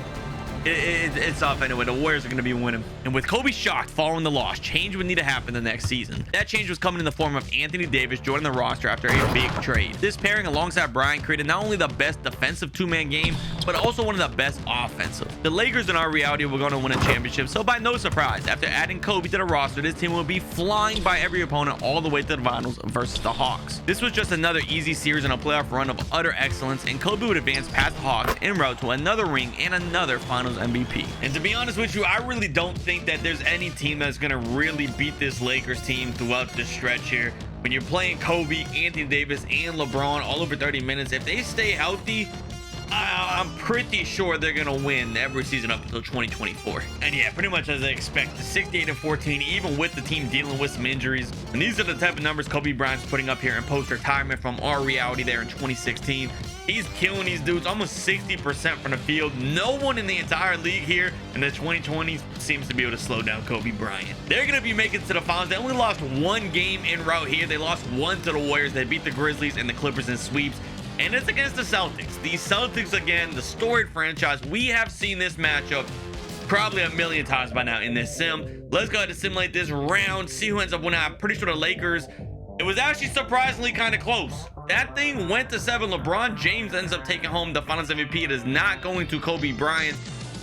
It's off anyway. The Warriors are going to be winning. And with Kobe shocked following the loss, change would need to happen the next season. That change was coming in the form of Anthony Davis joining the roster after a big trade. This pairing alongside Bryant created not only the best defensive two-man game, but also one of the best offensive. The Lakers in our reality were going to win a championship, so by no surprise, after adding Kobe to the roster, this team will be flying by every opponent all the way to the finals versus the Hawks. This was just another easy series and a playoff run of utter excellence, and Kobe would advance past the Hawks en route to another ring and another finals MVP. And to be honest with you, I really don't think that there's any team that's going to really beat this Lakers team throughout the stretch here. When you're playing Kobe, Anthony Davis, and LeBron all over 30 minutes, if they stay healthy, I'm pretty sure they're gonna win every season up until 2024. And yeah, pretty much as I expected, 68-14, even with the team dealing with some injuries. And these are the type of numbers Kobe Bryant's putting up here in post-retirement from our reality there in 2016. He's killing these dudes, almost 60% from the field. No one in the entire league here in the 2020s seems to be able to slow down Kobe Bryant. They're gonna be making it to the finals. They only lost one game en route here. They lost one to the Warriors. They beat the Grizzlies and the Clippers in sweeps. And it's against the Celtics. The Celtics, again, the storied franchise. We have seen this matchup probably a million times by now in this sim. Let's go ahead and simulate this round, see who ends up winning. I'm pretty sure the Lakers. It was actually surprisingly kind of close. That thing went to 7. LeBron James ends up taking home the finals MVP. It is not going to Kobe Bryant.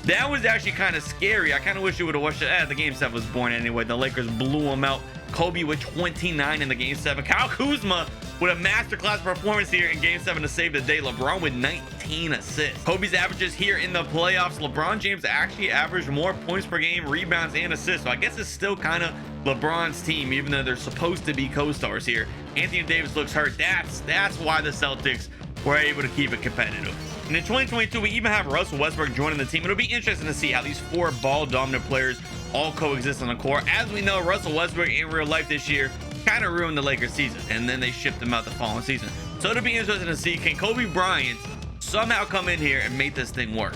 That was actually kind of scary. I kind of wish you would have watched it. The Game 7 was born anyway. The Lakers blew them out Kobe with 29 in the game 7. Kyle Kuzma with a masterclass performance here in game 7 to save the day. LeBron with 19 assists. Kobe's averages here in the playoffs. LeBron James actually averaged more points per game, rebounds, and assists. So I guess it's still kind of LeBron's team, even though they're supposed to be co-stars here. Anthony Davis looks hurt. That's why the Celtics were able to keep it competitive. And in 2022, we even have Russell Westbrook joining the team. It'll be interesting to see how these 4 ball-dominant players all coexist on the court. As we know, Russell Westbrook in real life this year kind of ruined the Lakers season, and then they shipped him out the following season. So it'll be interesting to see, can Kobe Bryant somehow come in here and make this thing work?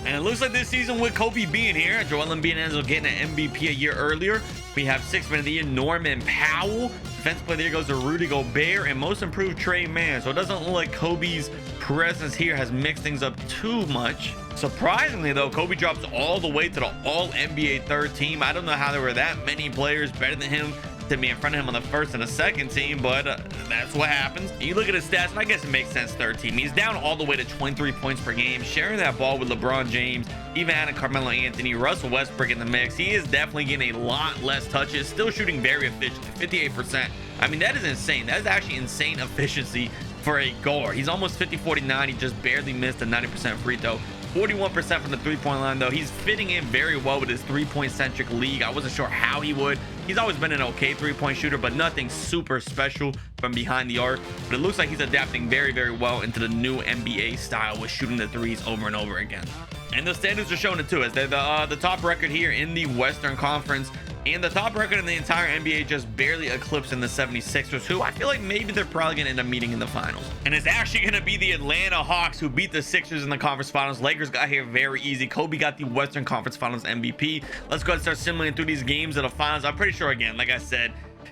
And it looks like this season with Kobe being here, Joel Embiid and Enzo getting an MVP a year earlier. We have 6th man of the year, Norman Powell. Defensive player of the year goes to Rudy Gobert, and most improved Trey Mann. So it doesn't look like Kobe's presence here has mixed things up too much. Surprisingly though, Kobe drops all the way to the all NBA 3rd team. I don't know how there were that many players better than him to be in front of him on the 1st and the 2nd team, but that's what happens. You look at his stats, and I guess it makes sense. 3rd team. He's down all the way to 23 points per game, sharing that ball with LeBron James, even adding Carmelo Anthony, Russell Westbrook in the mix. He is definitely getting a lot less touches, still shooting very efficient, 58%. I mean, that is insane. That is actually insane efficiency for a guard. He's almost 50-49. He just barely missed a 90% free throw. 41% from the 3-point line though. He's fitting in very well with his 3-point centric league. I wasn't sure how he would. He's always been an okay 3-point shooter, but nothing super special from behind the arc. But it looks like he's adapting very, very well into the new NBA style with shooting the threes over and over again. And the standards are showing it too, as they're the top record here in the Western Conference, and the top record in the entire NBA, just barely eclipsing the 76ers, who I feel like maybe they're probably going to end up meeting in the finals. And it's actually going to be the Atlanta Hawks who beat the Sixers in the conference finals. Lakers got here very easy. Kobe got the Western Conference Finals MVP. Let's go ahead and start simulating through these games of the finals. I'm pretty sure, again, like I said,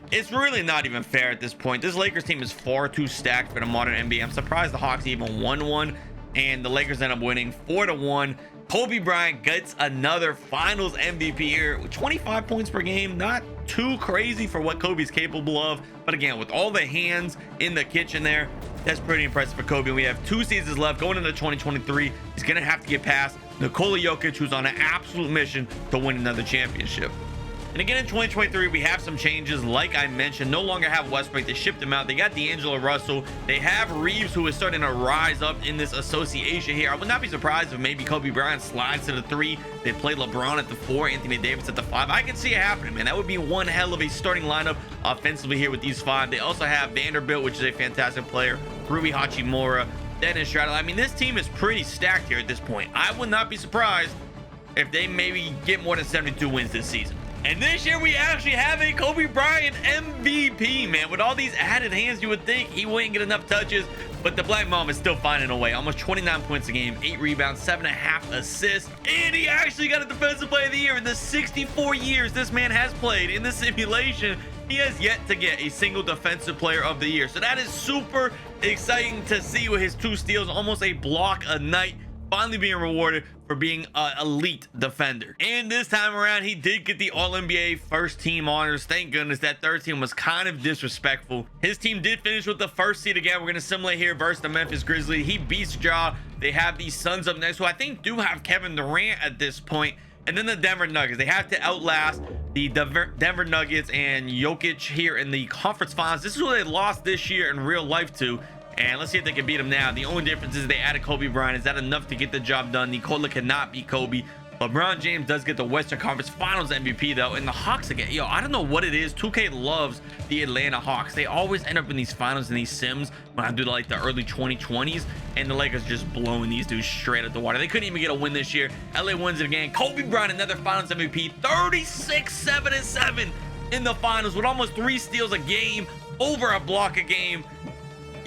it's really not even fair at this point. This Lakers team is far too stacked for the modern NBA. I'm surprised the Hawks even won one, and the Lakers end up winning 4-1. Kobe Bryant gets another finals MVP here with 25 points per game. Not too crazy for what Kobe's capable of, but again, with all the hands in the kitchen there, that's pretty impressive for Kobe. We have 2 seasons left going into 2023. He's gonna have to get past Nikola Jokic, who's on an absolute mission to win another championship. And again, in 2023, we have some changes. Like I mentioned, no longer have Westbrook. They shipped him out. They got D'Angelo Russell. They have Reeves, who is starting to rise up in this association here. I would not be surprised if maybe Kobe Bryant slides to the 3. They play LeBron at the 4, Anthony Davis at the 5. I can see it happening, man. That would be one hell of a starting lineup offensively here with these 5. They also have Vanderbilt, which is a fantastic player, Rui Hachimura, Dennis Schroeder. I mean, this team is pretty stacked here at this point. I would not be surprised if they maybe get more than 72 wins this season. And this year we actually have a Kobe Bryant MVP, man. With all these added hands, you would think he wouldn't get enough touches, but the Black Mamba is still finding a way. Almost 29 points a game, 8 rebounds, 7.5 assists, and he actually got a Defensive Player of the Year. In the 64 years this man has played in the simulation, he has yet to get a single Defensive Player of the Year. So that is super exciting to see with his 2 steals, almost a block a night, finally being rewarded for being an elite defender. And this time around, he did get the All-NBA first team honors. Thank goodness. That 3rd team was kind of disrespectful. His team did finish with the 1st seed again. We're going to simulate here versus the Memphis Grizzlies. He beats Ja. They have the Suns up next, who I think do have Kevin Durant at this point. And then the Denver Nuggets. They have to outlast the Denver Nuggets and Jokic here in the conference finals. This is who they lost this year in real life to. And let's see if they can beat him now. The only difference is they added Kobe Bryant. Is that enough to get the job done? Nikola cannot beat Kobe. LeBron James does get the Western Conference Finals MVP though, and the Hawks again. Yo, I don't know what it is. 2K loves the Atlanta Hawks. They always end up in these finals in these sims when I do like the early 2020s, and the Lakers just blowing these dudes straight out the water. They couldn't even get a win this year. LA wins it again. Kobe Bryant, another Finals MVP, 36-7-7 in the finals with almost 3 steals a game, over a block a game.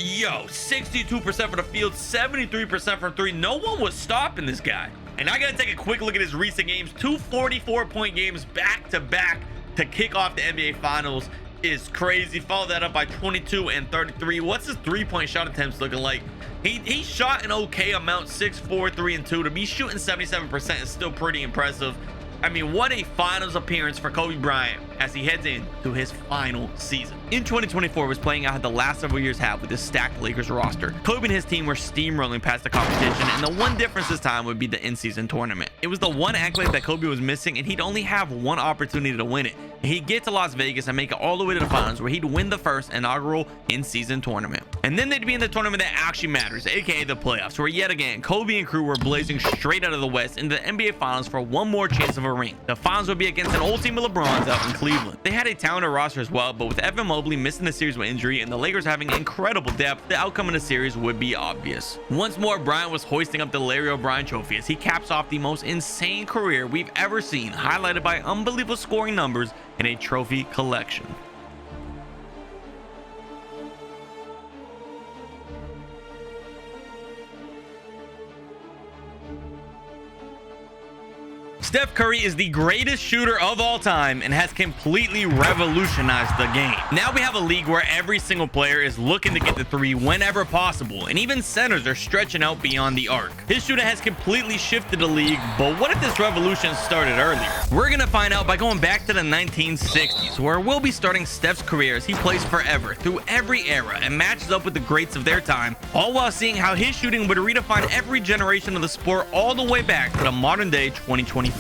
Yo, 62% for the field, 73% from 3. No one was stopping this guy. And I gotta take a quick look at his recent games. 2 44-point games back to back to kick off the NBA Finals is crazy. Follow that up by 22 and 33. What's his 3-point shot attempts looking like? He shot an okay amount, 6, 4, 3, and 2. To be shooting 77% is still pretty impressive. I mean, what a finals appearance for Kobe Bryant. as he heads into his final season. In 2024 was playing out how the last several years have with this stacked Lakers roster. Kobe and his team were steamrolling past the competition, and the one difference this time would be the in-season tournament. It was the one accolade that Kobe was missing, and he'd only have one opportunity to win it. And he'd get to Las Vegas and make it all the way to the finals, where he'd win the first inaugural in-season tournament. And then they'd be in the tournament that actually matters, aka the playoffs, where yet again Kobe and crew were blazing straight out of the West into the NBA Finals for one more chance of a ring. The finals would be against an old team of LeBron's out in Cleveland. They had a talented roster as well, but with Evan Mobley missing the series with injury and the Lakers having incredible depth, the outcome of the series would be obvious. Once more, Bryant was hoisting up the Larry O'Brien trophy as he caps off the most insane career we've ever seen, highlighted by unbelievable scoring numbers and a trophy collection. Steph Curry is the greatest shooter of all time and has completely revolutionized the game. Now we have a league where every single player is looking to get the three whenever possible, and even centers are stretching out beyond the arc. His shooting has completely shifted the league, but what if this revolution started earlier? We're gonna find out by going back to the 1960s, where we'll be starting Steph's career as he plays forever through every era and matches up with the greats of their time, all while seeing how his shooting would redefine every generation of the sport all the way back to the modern day 2024.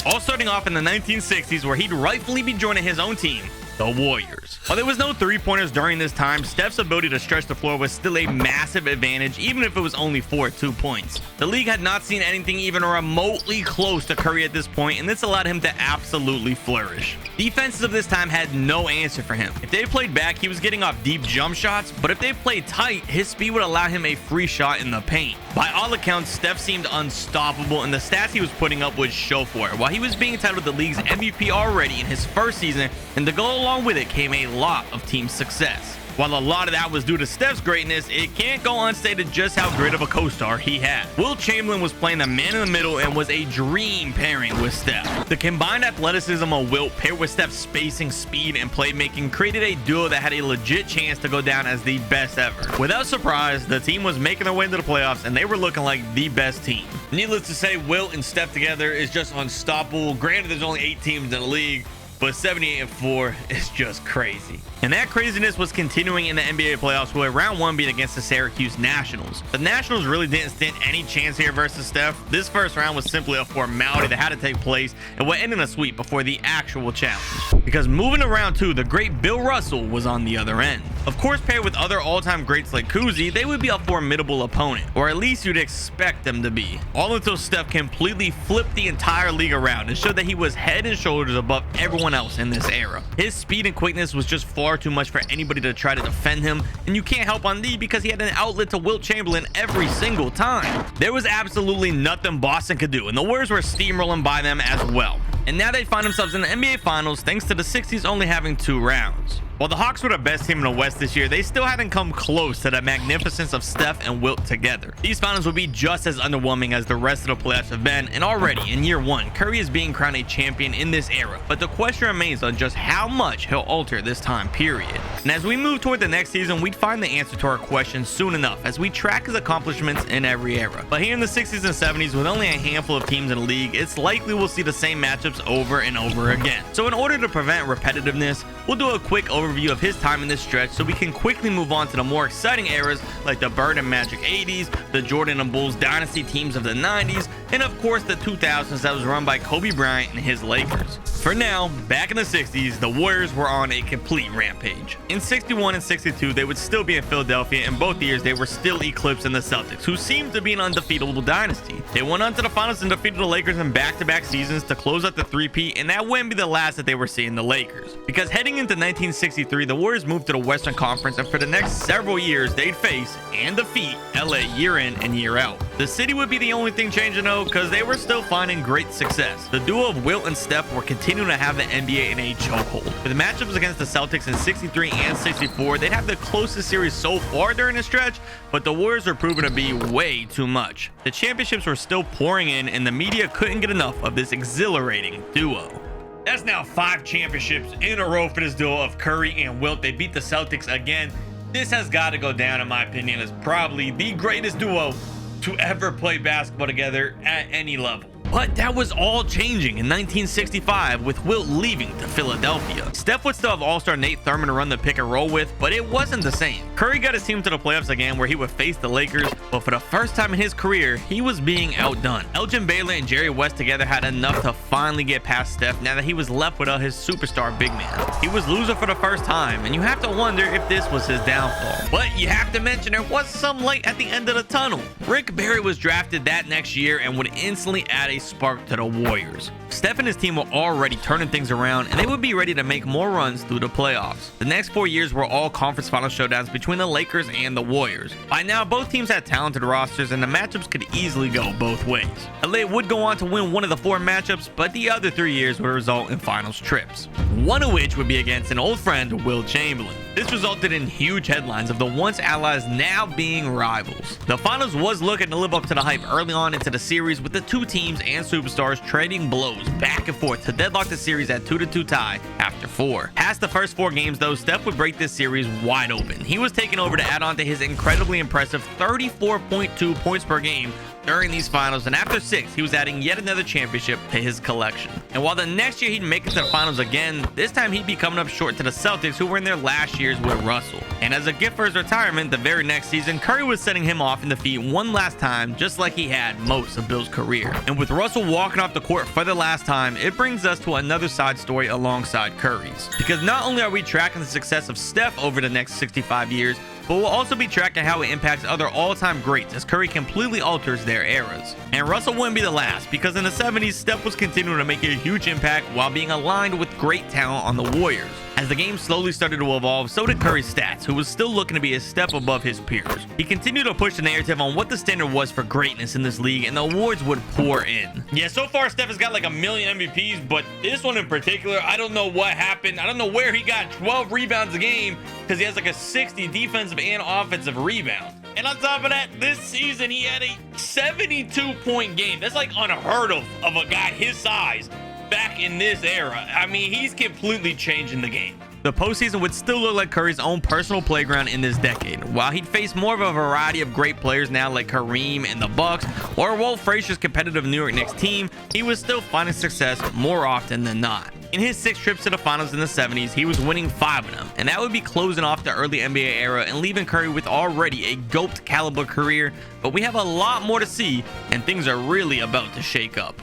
All starting off in the 1960s, where he'd rightfully be joining his own team, the Warriors. While there was no three-pointers during this time, Steph's ability to stretch the floor was still a massive advantage, even if it was only for 2 points. The league had not seen anything even remotely close to Curry at this point, and this allowed him to absolutely flourish. Defenses of this time had no answer for him. If they played back, he was getting off deep jump shots, but if they played tight, his speed would allow him a free shot in the paint. By all accounts, Steph seemed unstoppable, and the stats he was putting up would show for it. While he was being titled the league's MVP already in his first season, and to go along with it came a lot of team success. While a lot of that was due to Steph's greatness, it can't go unstated just how great of a co-star he had. Wilt Chamberlain was playing the man in the middle and was a dream pairing with Steph. The combined athleticism of Wilt paired with Steph's spacing, speed, and playmaking created a duo that had a legit chance to go down as the best ever. Without surprise, the team was making their way into the playoffs and they were looking like the best team. Needless to say, Wilt and Steph together is just unstoppable. Granted, there's only 8 teams in the league, but 78-4 is just crazy. And that craziness was continuing in the NBA playoffs, with round 1 being against the Syracuse Nationals. The Nationals really didn't stand any chance here versus Steph. This first round was simply a formality that had to take place and would end in a sweep before the actual challenge. Because moving to round 2, the great Bill Russell was on the other end. Of course, paired with other all-time greats like Kuzi, they would be a formidable opponent, or at least you'd expect them to be. All until Steph completely flipped the entire league around and showed that he was head and shoulders above everyone else in this era. His speed and quickness was just far too much for anybody to try to defend him, and you can't help on D because he had an outlet to Wilt Chamberlain every single time. There was absolutely nothing Boston could do, and the Warriors were steamrolling by them as well. And now they find themselves in the NBA Finals thanks to the 60s only having 2 rounds. While the Hawks were the best team in the West this year, they still hadn't come close to the magnificence of Steph and Wilt together. These finals would be just as underwhelming as the rest of the playoffs have been, and already in year 1, Curry is being crowned a champion in this era, but the question remains on just how much he'll alter this time period. And as we move toward the next season, we'd find the answer to our question soon enough as we track his accomplishments in every era. But here in the 60s and 70s, with only a handful of teams in the league, it's likely we'll see the same matchups over and over again. So in order to prevent repetitiveness, we'll do a quick overview of his time in this stretch so we can quickly move on to the more exciting eras like the Bird and Magic 80s, the Jordan and Bulls dynasty teams of the 90s, and of course the 2000s that was run by Kobe Bryant and his Lakers. For now, back in the 60s, the Warriors were on a complete rampage. In 61 and 62, they would still be in Philadelphia, and both years they were still eclipsing the Celtics, who seemed to be an undefeatable dynasty. They went on to the finals and defeated the Lakers in back-to-back seasons to close out the three-peat, and that wouldn't be the last that they were seeing the Lakers. Because heading into 1963, the Warriors moved to the Western Conference, and for the next several years, they'd face and defeat LA year in and year out. The city would be the only thing changing though, because they were still finding great success. The duo of Wilt and Steph were continuing to have the NBA in a chokehold. With matchups against the Celtics in 63 and 64, they'd have the closest series so far during the stretch, but the Warriors were proven to be way too much. The championships were still pouring in, and the media couldn't get enough of this exhilarating duo. That's now 5 championships in a row for this duo of Curry and Wilt. They beat the Celtics again. This has got to go down, in my opinion, as probably the greatest duo to ever play basketball together at any level. But that was all changing in 1965 with Wilt leaving to Philadelphia. Steph would still have all-star Nate Thurman to run the pick and roll with, but it wasn't the same. Curry got his team to the playoffs again where he would face the Lakers, but for the first time in his career, he was being outdone. Elgin Baylor and Jerry West together had enough to finally get past Steph now that he was left without his superstar big man. He was losing for the first time, and you have to wonder if this was his downfall. But you have to mention there was some light at the end of the tunnel. Rick Barry was drafted that next year and would instantly add a spark to the Warriors. Steph and his team were already turning things around, and they would be ready to make more runs through the playoffs. The next 4 years were all conference final showdowns between the Lakers and the Warriors. By now, both teams had talented rosters, and the matchups could easily go both ways. LA would go on to win one of the 4 matchups, but the other 3 years would result in finals trips, one of which would be against an old friend, Wilt Chamberlain. This resulted in huge headlines of the once allies now being rivals. The finals was looking to live up to the hype early on into the series, with the two teams and superstars trading blows back and forth to deadlock the series at 2-2 tie after 4. Past the first 4 games though, Steph would break this series wide open. He was taken over to add on to his incredibly impressive 34.2 points per game during these finals, and after 6 he was adding yet another championship to his collection. And while the next year he'd make it to the finals again, this time he'd be coming up short to the Celtics, who were in their last years with Russell. And as a gift for his retirement the very next season, Curry was sending him off in defeat one last time, just like he had most of Bill's career. And with Russell walking off the court for the last time, it brings us to another side story alongside Curry's, because not only are we tracking the success of Steph over the next 65 years, but we'll also be tracking how it impacts other all-time greats as Curry completely alters their eras. And Russell wouldn't be the last, because in the 70s, Steph was continuing to make a huge impact while being aligned with great talent on the Warriors. As the game slowly started to evolve, so did Curry's stats, who was still looking to be a step above his peers. He continued to push the narrative on what the standard was for greatness in this league, and the awards would pour in. Yeah, so far Steph has got like 1 million MVPs, but this one in particular, I don't know what happened. I don't know where he got 12 rebounds a game, because he has like a 60 defensive and offensive rebounds. And on top of that, this season he had a 72-point game. That's like unheard of a guy his size back in this era. I mean, he's completely changing the game. The postseason would still look like Curry's own personal playground in this decade. While he'd face more of a variety of great players now like Kareem and the Bucks, or Walt Frazier's competitive New York Knicks team, he was still finding success more often than not. In his 6 trips to the finals in the 70s, he was winning 5 of them, and that would be closing off the early NBA era and leaving Curry with already a GOAT caliber career. But we have a lot more to see, and things are really about to shake up.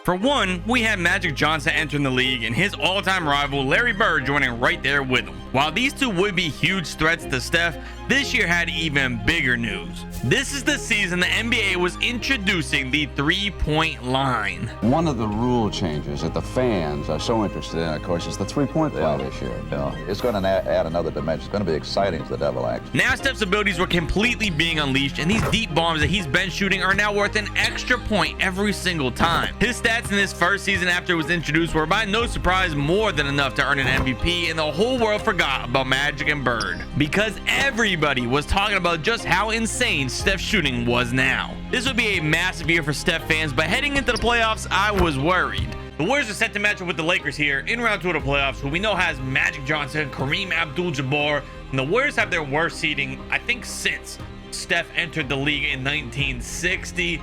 For one, we had Magic Johnson entering the league and his all-time rival Larry Bird joining right there with him. While these two would be huge threats to Steph, this year had even bigger news. This is the season the NBA was introducing the 3-point line. One of the rule changes that the fans are so interested in, of course, is the 3-point play this year. Yeah. It's going to add another dimension. It's going to be exciting as the devil acts. Now Steph's abilities were completely being unleashed, and these deep bombs that he's been shooting are now worth an extra point every single time. His stats in his first season after it was introduced were by no surprise more than enough to earn an MVP, and the whole world forgot about Magic and Bird, because everybody was talking about just how insane Steph's shooting was now. This would be a massive year for Steph fans, but heading into the playoffs, I was worried. The Warriors are set to match up with the Lakers here in round 2 of the playoffs, who we know has Magic Johnson, Kareem Abdul-Jabbar, and the Warriors have their worst seeding, I think, since Steph entered the league in 1960.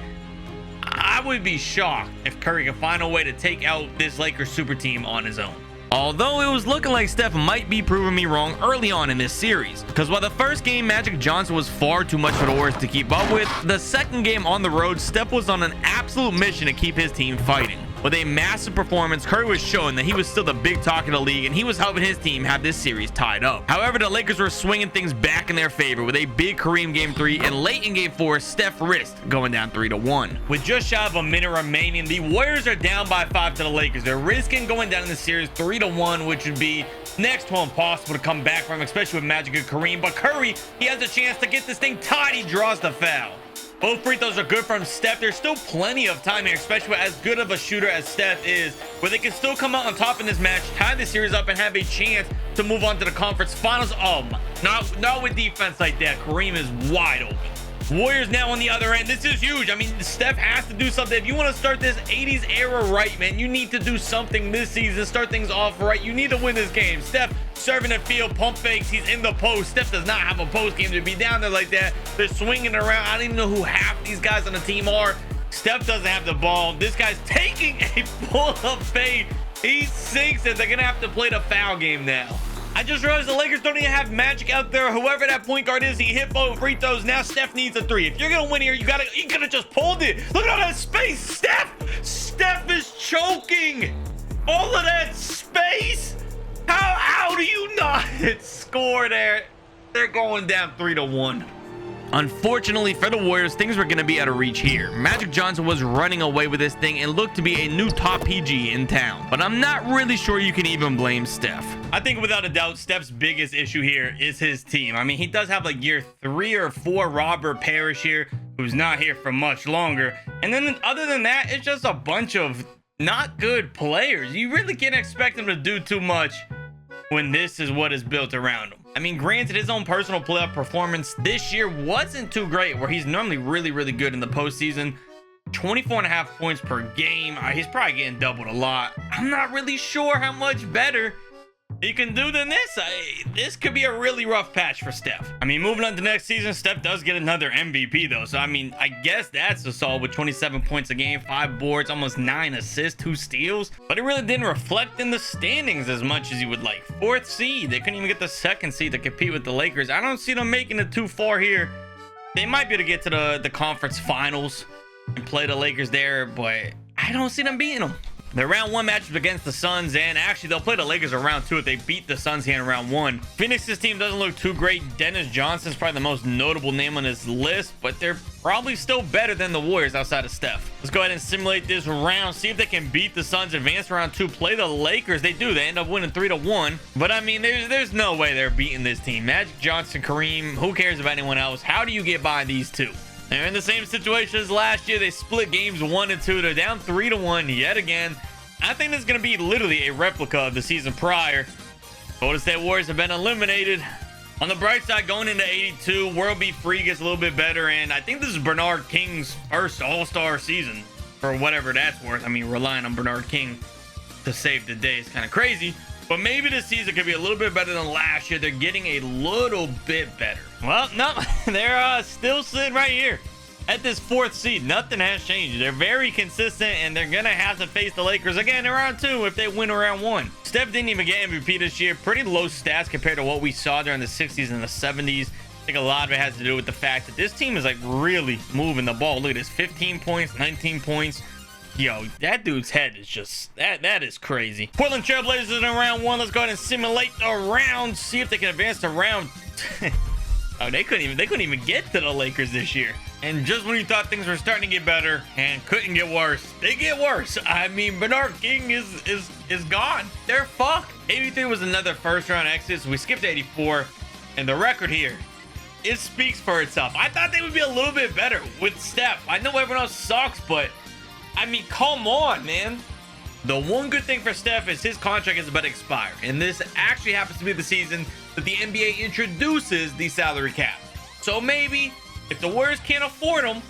I would be shocked if Curry could find a way to take out this Lakers super team on his own. Although it was looking like Steph might be proving me wrong early on in this series, because while the first game Magic Johnson was far too much for the Warriors to keep up with, the second game on the road, Steph was on an absolute mission to keep his team fighting. With a massive performance, Curry was showing that he was still the big talk of the league, and he was helping his team have this series tied up. However, the Lakers were swinging things back in their favor with a big Kareem game 3, and late in game 4, Steph risked going down 3-1. With just shy of a minute remaining, the Warriors are down by 5 to the Lakers. They're risking going down in the series 3-1, which would be next to impossible to come back from, especially with Magic and Kareem. But Curry, he has a chance to get this thing tied. He draws the foul. Both free throws are good from Steph. There's still plenty of time here, especially with as good of a shooter as Steph is, where they can still come out on top in this match, tie the series up, and have a chance to move on to the conference finals. Not with defense like that. Kareem is wide open. Warriors now on the other end. This is huge. I mean, Steph has to do something. If you want to start this 80s era right, man, you need to do something this season. Start things off right. You need to win this game. Steph serving the field, pump fakes. He's in the post. Steph does not have a post game to be down there like that. They're swinging around. I don't even know who half these guys on the team are. Steph doesn't have the ball. This guy's taking a pull-up fade. He sinks it. They're gonna have to play the foul game now. I just realized the Lakers don't even have Magic out there. Whoever that point guard is, he hit both free throws. Now Steph needs a three. If you're gonna win here, you could have just pulled it. Look at all that space. Steph is choking. All of that space. How do you not score there? They're going down 3-1. Unfortunately for the Warriors, things were going to be out of reach here. Magic Johnson was running away with this thing and looked to be a new top PG in town. But I'm not really sure you can even blame Steph. I think without a doubt, Steph's biggest issue here is his team. I mean, he does have like year 3 or 4 Robert Parrish here, who's not here for much longer. And then other than that, it's just a bunch of not good players. You really can't expect him to do too much when this is what is built around him. I mean, granted, his own personal playoff performance this year wasn't too great, where he's normally really good in the postseason. 24.5 points per game. He's probably getting doubled a lot. I'm not really sure how much better he can do than this. This could be a really rough patch for Steph. I mean, moving on to next season, Steph does get another MVP though. So, I mean, I guess that's a solid with 27 points a game, 5 boards, almost 9 assists, 2 steals. But it really didn't reflect in the standings as much as you would like. 4th seed. They couldn't even get the 2nd seed to compete with the Lakers. I don't see them making it too far here. They might be able to get to the conference finals and play the Lakers there, but I don't see them beating them. Their round 1 matchup against the Suns, and actually they'll play the Lakers in round 2 if they beat the Suns here in round 1. Phoenix's team doesn't look too great. Dennis Johnson's probably the most notable name on this list, but they're probably still better than the Warriors outside of Steph. Let's go ahead and simulate this round, see if they can beat the Suns, advance round 2, play the Lakers. They do. They end up winning 3-1. But I mean, there's no way they're beating this team. Magic Johnson, Kareem, who cares about anyone else? How do you get by these two? They're in the same situation as last year. They split games 1 and 2. They're down 3-1 yet again. I think this is going to be literally a replica of the season prior. Golden State Warriors have been eliminated. On the bright side, going into 82, World Beat Free gets a little bit better, and I think this is Bernard King's first All-Star season, for whatever that's worth. I mean, relying on Bernard King to save the day is kind of crazy, but maybe this season could be a little bit better than last year. They're getting a little bit better. Well, no, they're still sitting right here at this 4th seed. Nothing has changed. They're very consistent, and they're gonna have to face the Lakers again in round 2 if they win round 1. Steph didn't even get MVP this year. Pretty low stats compared to what we saw during the 60s and the 70s. I think a lot of it has to do with the fact that this team is like really moving the ball. Look at this, 15 points, 19 points. Yo, that dude's head is just, that is crazy. Portland Trailblazers in round 1. Let's go ahead and simulate the round, see if they can advance to round oh, they couldn't even get to the Lakers this year. And just when you thought things were starting to get better and couldn't get worse, they get worse. I mean, Bernard King is gone. They're fucked. 83 was another first round exit, so we skipped 84. And the record here, it speaks for itself. I thought they would be a little bit better with Steph. I know everyone else sucks, but I mean, come on, man. The one good thing for Steph is his contract is about to expire. And this actually happens to be the season that the NBA introduces the salary cap. So maybe if the Warriors can't afford him,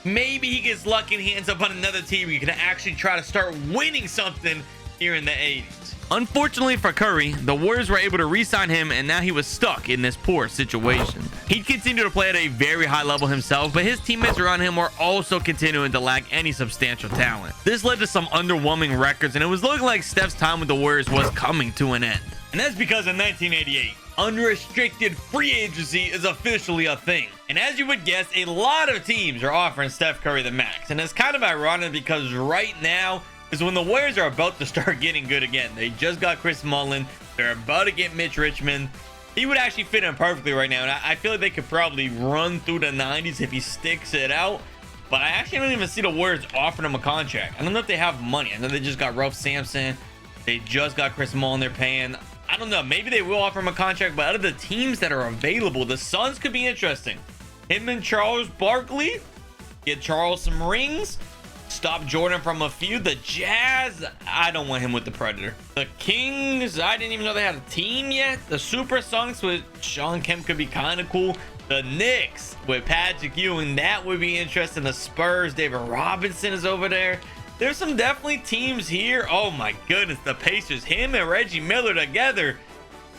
maybe he gets lucky and he ends up on another team. You can actually try to start winning something here in the 80s. Unfortunately for Curry, the Warriors were able to re-sign him, and now he was stuck in this poor situation. He continued to play at a very high level himself, but his teammates around him were also continuing to lack any substantial talent. This led to some underwhelming records, and it was looking like Steph's time with the Warriors was coming to an end. And that's because in 1988, unrestricted free agency is officially a thing. And as you would guess, a lot of teams are offering Steph Curry the max. And it's kind of ironic because right now is when the Warriors are about to start getting good again. They just got Chris Mullin. They're about to get Mitch Richmond. He would actually fit in perfectly right now. And I feel like they could probably run through the 90s if he sticks it out. But I actually don't even see the Warriors offering him a contract. I don't know if they have money. I know they just got Ralph Sampson. They just got Chris Mullin they're paying. I don't know. Maybe they will offer him a contract. But out of the teams that are available, the Suns could be interesting. Him and Charles Barkley. Get Charles some rings. Stop Jordan from a feud. The Jazz, I don't want him with the Predator. The Kings, I didn't even know they had a team yet. The Super Sunks with Sean Kemp could be kind of cool. The Knicks with Patrick Ewing, that would be interesting. The Spurs, David Robinson is over there. There's some definitely teams here. Oh my goodness, the Pacers, him and Reggie Miller together.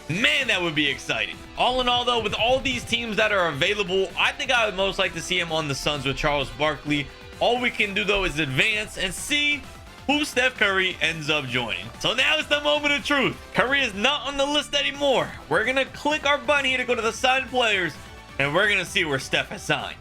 Man, that would be exciting. All in all, though, with all these teams that are available, I think I would most like to see him on the Suns with Charles Barkley All we can do though is advance and see who Steph Curry ends up joining. So now it's the moment of truth. Curry is not on the list anymore. We're gonna click our button here to go to the signed players, and we're gonna see where Steph has signed.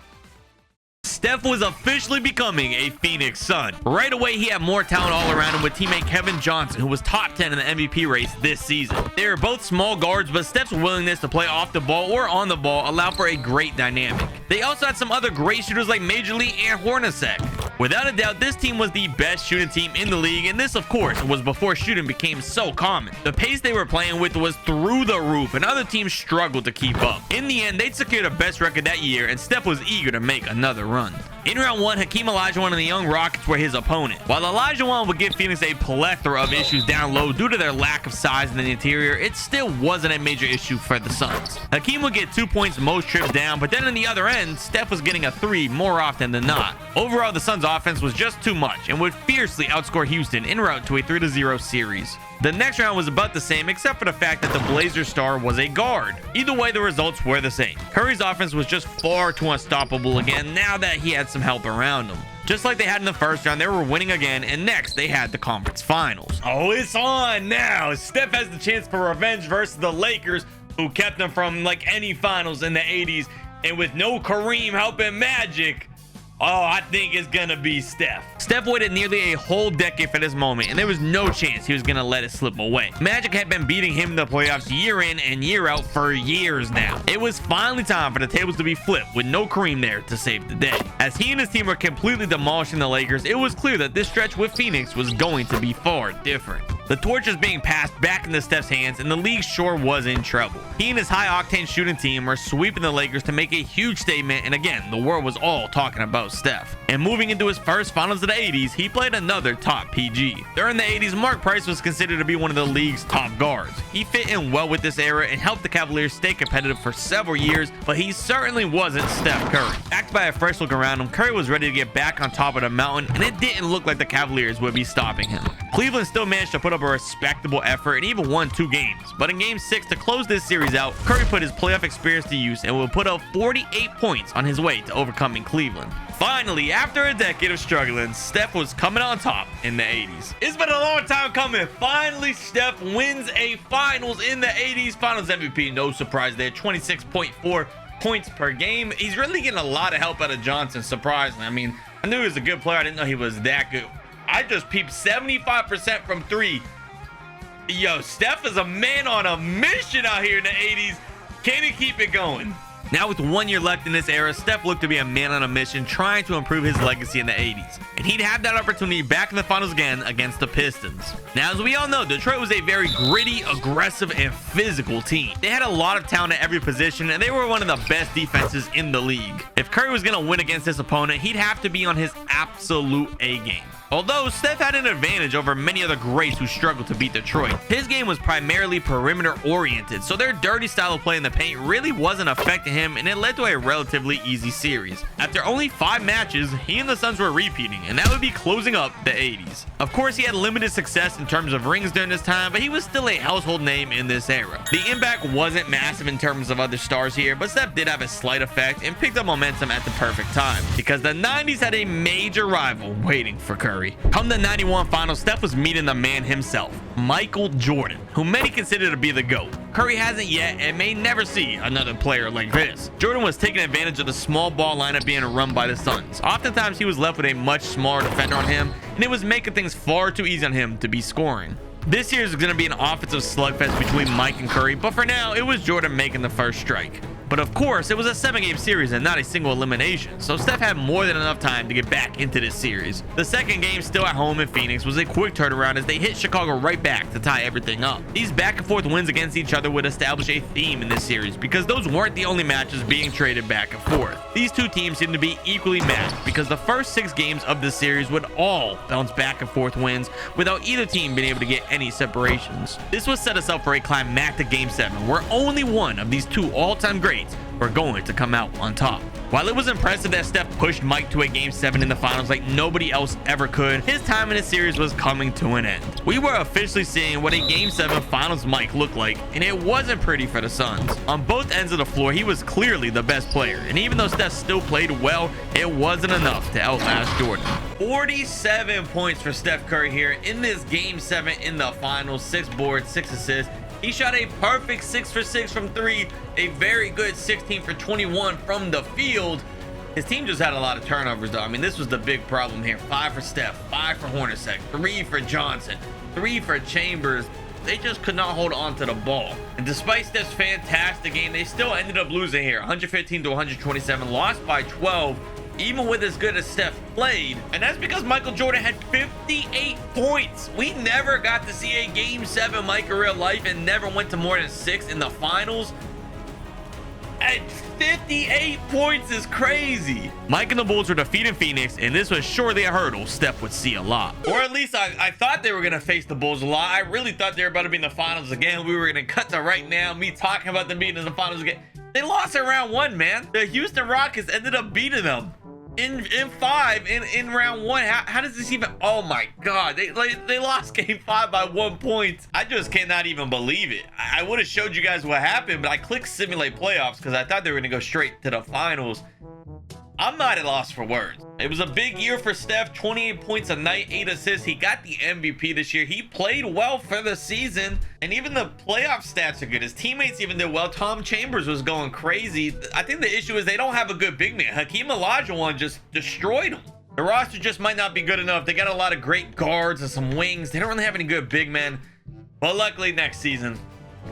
Steph was officially becoming a Phoenix Sun. Right away, he had more talent all around him with teammate Kevin Johnson, who was top 10 in the MVP race this season. They are both small guards, but Steph's willingness to play off the ball or on the ball allowed for a great dynamic. They also had some other great shooters like Major Lee and Hornacek. Without a doubt, this team was the best shooting team in the league, and this, of course, was before shooting became so common. The pace they were playing with was through the roof, and other teams struggled to keep up. In the end, they'd secure the best record that year, and Steph was eager to make another run. In round one, Hakeem Olajuwon and the young Rockets were his opponent. While Olajuwon would give Phoenix a plethora of issues down low due to their lack of size in the interior, it still wasn't a major issue for the Suns. Hakeem would get 2 points most trips down, but then on the other end, Steph was getting a 3 more often than not. Overall, the Suns' offense was just too much and would fiercely outscore Houston en route to a 3-0 series. The next round was about the same, except for the fact that the Blazers star was a guard. Either way, the results were the same. Curry's offense was just far too unstoppable again now that he had some help around him. Just like they had in the first round, they were winning again, and next they had the conference finals. Oh, it's on now. Steph has the chance for revenge versus the Lakers, who kept them from like any finals in the 80s, and with no Kareem helping Magic, oh, I think it's gonna be Steph. Steph waited nearly a whole decade for this moment, and there was no chance he was gonna let it slip away. Magic had been beating him in the playoffs year in and year out for years now. It was finally time for the tables to be flipped with no Kareem there to save the day. As he and his team were completely demolishing the Lakers, it was clear that this stretch with Phoenix was going to be far different. The torch is being passed back into Steph's hands, and the league sure was in trouble. He and his high-octane shooting team were sweeping the Lakers to make a huge statement, and again, the world was all talking about Steph. And moving into his first finals of the 80s, he played another top PG. During the 80s, Mark Price was considered to be one of the league's top guards. He fit in well with this era and helped the Cavaliers stay competitive for several years, but he certainly wasn't Steph Curry. Backed by a fresh look around him, Curry was ready to get back on top of the mountain, and it didn't look like the Cavaliers would be stopping him. Cleveland still managed to put up a respectable effort and even won 2 games, but in game 6 to close this series out, Curry put his playoff experience to use and would put up 48 points on his way to overcoming Cleveland. Finally, after a decade of struggling, Steph was coming on top in the 80s. It's been a long time coming. Finally, Steph wins a finals in the 80s. Finals MVP, no surprise there, 26.4 points per game. He's really getting a lot of help out of Johnson, surprisingly. I mean, I knew he was a good player. I didn't know he was that good. I just peeped 75% from 3. Yo, Steph is a man on a mission out here in the 80s. Can he keep it going? Now with 1 year left in this era, Steph looked to be a man on a mission trying to improve his legacy in the 80s. And he'd have that opportunity back in the finals again against the Pistons. Now, as we all know, Detroit was a very gritty, aggressive, and physical team. They had a lot of talent at every position, and they were one of the best defenses in the league. If Curry was going to win against this opponent, he'd have to be on his absolute A game. Although Steph had an advantage over many other greats who struggled to beat Detroit, his game was primarily perimeter oriented, so their dirty style of play in the paint really wasn't affecting him, and it led to a relatively easy series. After only 5 matches, he and the Suns were repeating, and that would be closing up the 80s. Of course, he had limited success in terms of rings during this time, but he was still a household name in this era. The impact wasn't massive in terms of other stars here, but Steph did have a slight effect and picked up momentum at the perfect time, because the 90s had a major rival waiting for Curry. Come the 91 finals, Steph was meeting the man himself, Michael Jordan, who many consider to be the GOAT. Curry hasn't yet and may never see another player like this. Jordan was taking advantage of the small ball lineup being run by the Suns. Oftentimes, he was left with a much smaller defender on him, and it was making things far too easy on him to be scoring. This year is going to be an offensive slugfest between Mike and Curry, but for now, it was Jordan making the first strike. But of course, it was a 7-game series and not a single elimination, so Steph had more than enough time to get back into this series. The second game, still at home in Phoenix, was a quick turnaround as they hit Chicago right back to tie everything up. These back and forth wins against each other would establish a theme in this series, because those weren't the only matches being traded back and forth. These two teams seemed to be equally matched, because the first 6 games of the series would all bounce back and forth wins without either team being able to get any separations. This would set us up for a climactic Game 7, where only one of these two all-time greats were going to come out on top. While it was impressive that Steph pushed Mike to a game 7 in the finals like nobody else ever could, his time in the series was coming to an end. We were officially seeing what a game 7 finals Mike looked like, and it wasn't pretty for the Suns. On both ends of the floor, he was clearly the best player, and even though Steph still played well, it wasn't enough to outlast Jordan. 47 points for Steph Curry here in this game 7 in the finals. 6 boards, 6 assists. He shot a perfect 6 for 6 from 3, a very good 16 for 21 from the field. His team just had a lot of turnovers though. I mean, this was the big problem here. 5 for Steph, 5 for Hornacek, 3 for Johnson, 3 for Chambers. They just could not hold on to the ball. And despite Steph's fantastic game, they still ended up losing here. 115 to 127, lost by 12. Even with as good as Steph played. And that's because Michael Jordan had 58 points. We never got to see a game 7 Mike in real life and never went to more than 6 in the finals. At 58 points is crazy. Mike and the Bulls were defeating Phoenix, and this was surely a hurdle Steph would see a lot. Or at least I thought they were going to face the Bulls a lot. I really thought they were about to be in the finals again. We were going to cut to right now, me talking about them being in the finals again. They lost in round 1, man. The Houston Rockets ended up beating them in 5 in round 1. How does this even? Oh my god, they lost game 5 by 1 point. I just cannot even believe it. I would have showed you guys what happened, but I clicked simulate playoffs because I thought they were gonna go straight to the finals. I'm not at loss for words. It was a big year for Steph. 28 points a night, 8 assists. He got the MVP this year. He played well for the season, and even the playoff stats are good. His teammates even did well. Tom Chambers was going crazy. I think the issue is they don't have a good big man. Hakeem Olajuwon just destroyed him. The roster just might not be good enough. They got a lot of great guards and some wings. They don't really have any good big men, but luckily next season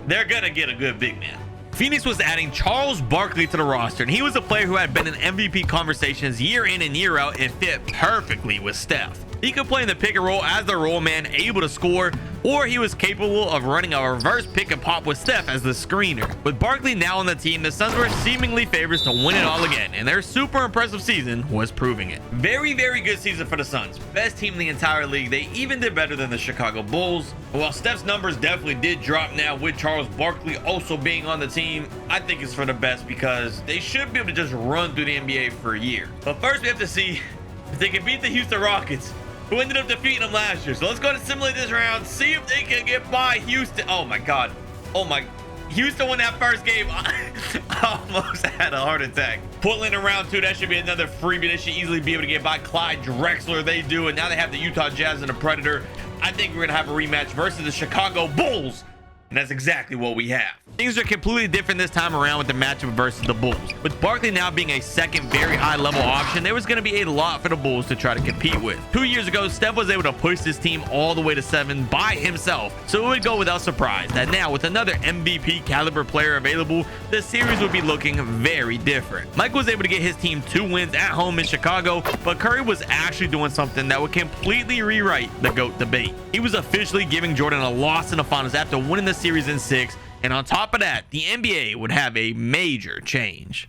they're gonna get a good big man. Phoenix was adding Charles Barkley to the roster, and he was a player who had been in MVP conversations year in and year out and fit perfectly with Steph. He could play in the pick and roll as the roll man, able to score, or he was capable of running a reverse pick and pop with Steph as the screener. With Barkley now on the team, the Suns were seemingly favorites to win it all again, and their super impressive season was proving it. Very, very good season for the Suns. Best team in the entire league. They even did better than the Chicago Bulls. While Steph's numbers definitely did drop now with Charles Barkley also being on the team, I think it's for the best because they should be able to just run through the NBA for a year. But first we have to see if they can beat the Houston Rockets, who ended up defeating them last year. So let's go to simulate this round, see if they can get by Houston. Oh my god. Oh my. Houston won that first game. I almost had a heart attack. Portland in round 2, that should be another freebie. They should easily be able to get by Clyde Drexler. They do, and now they have the Utah Jazz and the Predator. I think we're gonna have a rematch versus the Chicago Bulls, and that's exactly what we have. Things are completely different this time around with the matchup versus the Bulls. With Barkley now being a second very high level option, there was going to be a lot for the Bulls to try to compete with. 2 years ago, Steph was able to push this team all the way to 7 by himself, so it would go without surprise that now with another MVP caliber player available, the series would be looking very different. Mike was able to get his team 2 wins at home in Chicago, but Curry was actually doing something that would completely rewrite the GOAT debate. He was officially giving Jordan a loss in the finals after winning the series in 6. And on top of that, the NBA would have a major change.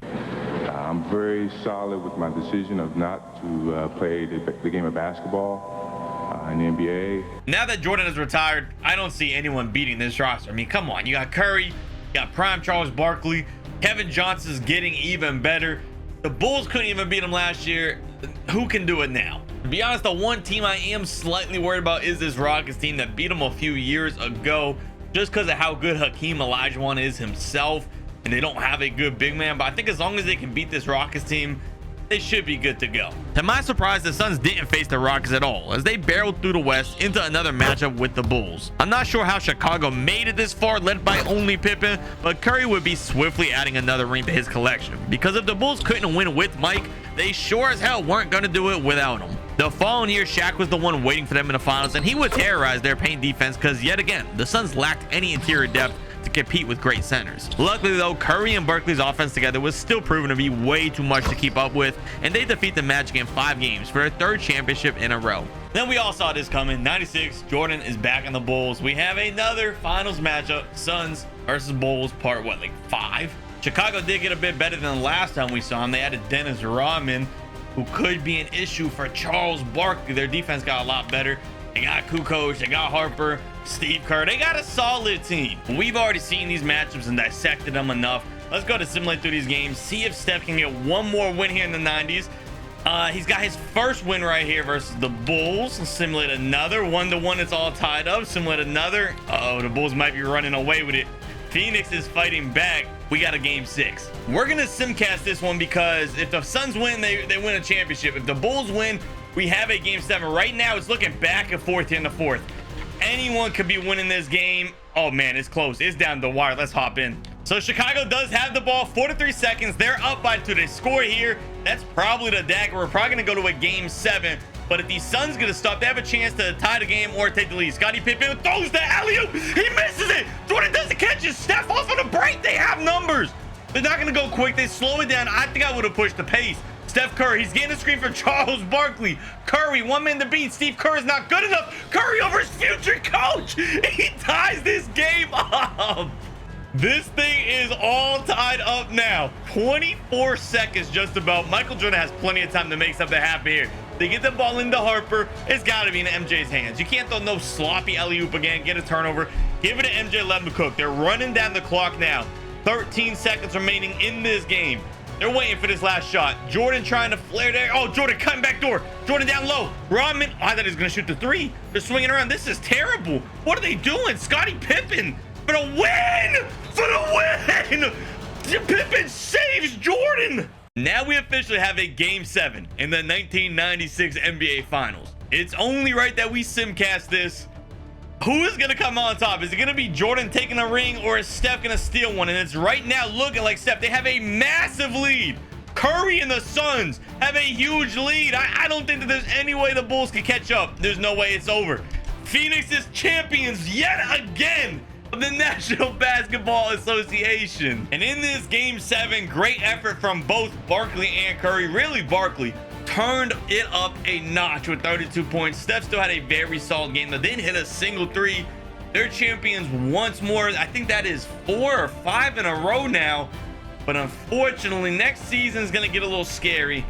I'm very solid with my decision of not to play the game of basketball in the NBA. Now that Jordan is retired, I don't see anyone beating this roster. I mean, come on. You got Curry, you got prime Charles Barkley, Kevin Johnson's getting even better. The Bulls couldn't even beat him last year. Who can do it now? To be honest, the one team I am slightly worried about is this Rockets team that beat them a few years ago, just because of how good Hakeem Olajuwon is himself, and they don't have a good big man. But I think as long as they can beat this Rockets team, they should be good to go. To my surprise, the Suns didn't face the Rockets at all, as they barreled through the West into another matchup with the Bulls. I'm not sure how Chicago made it this far, led by only Pippen, but Curry would be swiftly adding another ring to his collection, because if the Bulls couldn't win with Mike, they sure as hell weren't going to do it without him. The following year, Shaq was the one waiting for them in the finals, and he would terrorize their paint defense because, yet again, the Suns lacked any interior depth to compete with great centers. Luckily, though, Curry and Barkley's offense together was still proven to be way too much to keep up with, and they defeat the Magic in 5 games for their 3rd championship in a row. Then we all saw this coming. 96, Jordan is back in the Bulls. We have another finals matchup, Suns versus Bulls, part what, like 5? Chicago did get a bit better than the last time we saw him. They added Dennis Rodman, who could be an issue for Charles Barkley. Their defense got a lot better. They got Kukoc, they got Harper, Steve Kerr. They got a solid team. We've already seen these matchups and dissected them enough Let's go to simulate through these games, see if Steph can get one more win here in the 90s. He's got his first win right here versus the Bulls. Simulate another 1-1. It's all tied up. Simulate another. Uh-oh, the Bulls might be running away with it. Phoenix is fighting back. We got a game 6. We're gonna simcast this one because if the Suns win, they win a championship. If the Bulls win, we have a game 7. Right now, it's looking back and forth here in the 4th. Anyone could be winning this game. Oh man, it's close. It's down the wire. Let's hop in. So Chicago does have the ball. 4 to 3 seconds. They're up by 2. They score here. That's probably the dagger. We're probably gonna go to a game 7. But if the Suns gonna stop, they have a chance to tie the game or take the lead. Scottie Pippen throws the alley-oop. He misses it. Jordan doesn't catch it. Steph off on a break. They have numbers. They're not gonna go quick. They slow it down. I think I would have pushed the pace. Steph Curry, he's getting a screen for Charles Barkley. Curry, one man to beat. Steve Kerr is not good enough. Curry over his future coach. He ties this game up. This thing is all tied up now. 24 seconds just about. Michael Jordan has plenty of time to make something happen here. They get the ball into Harper. It's got to be in MJ's hands. You can't throw no sloppy alley-oop again. Get a turnover. Give it to MJ. Let him cook. They're running down the clock now. 13 seconds remaining in this game. They're waiting for this last shot. Jordan trying to flare there. Oh, Jordan cutting back door. Jordan down low. Rodman. I thought he was going to shoot the 3. They're swinging around. This is terrible. What are they doing? Scottie Pippen for the win. For the win. Pippen saves Jordan. Now we officially have a game 7 in the 1996 NBA Finals. It's only right that we simcast this. Who is going to come on top? Is it going to be Jordan taking a ring, or is Steph going to steal one? And it's right now looking like Steph. They have a massive lead. Curry and the Suns have a huge lead. I don't think that there's any way the Bulls can catch up. There's no way it's over. Phoenix is champions yet again of the National Basketball Association. And in this game 7, great effort from both Barkley and Curry. Really, Barkley turned it up a notch with 32 points. Steph still had a very solid game. They didn't hit a single 3. They're champions once more. I think that is 4 or 5 in a row now. But unfortunately, next season is going to get a little scary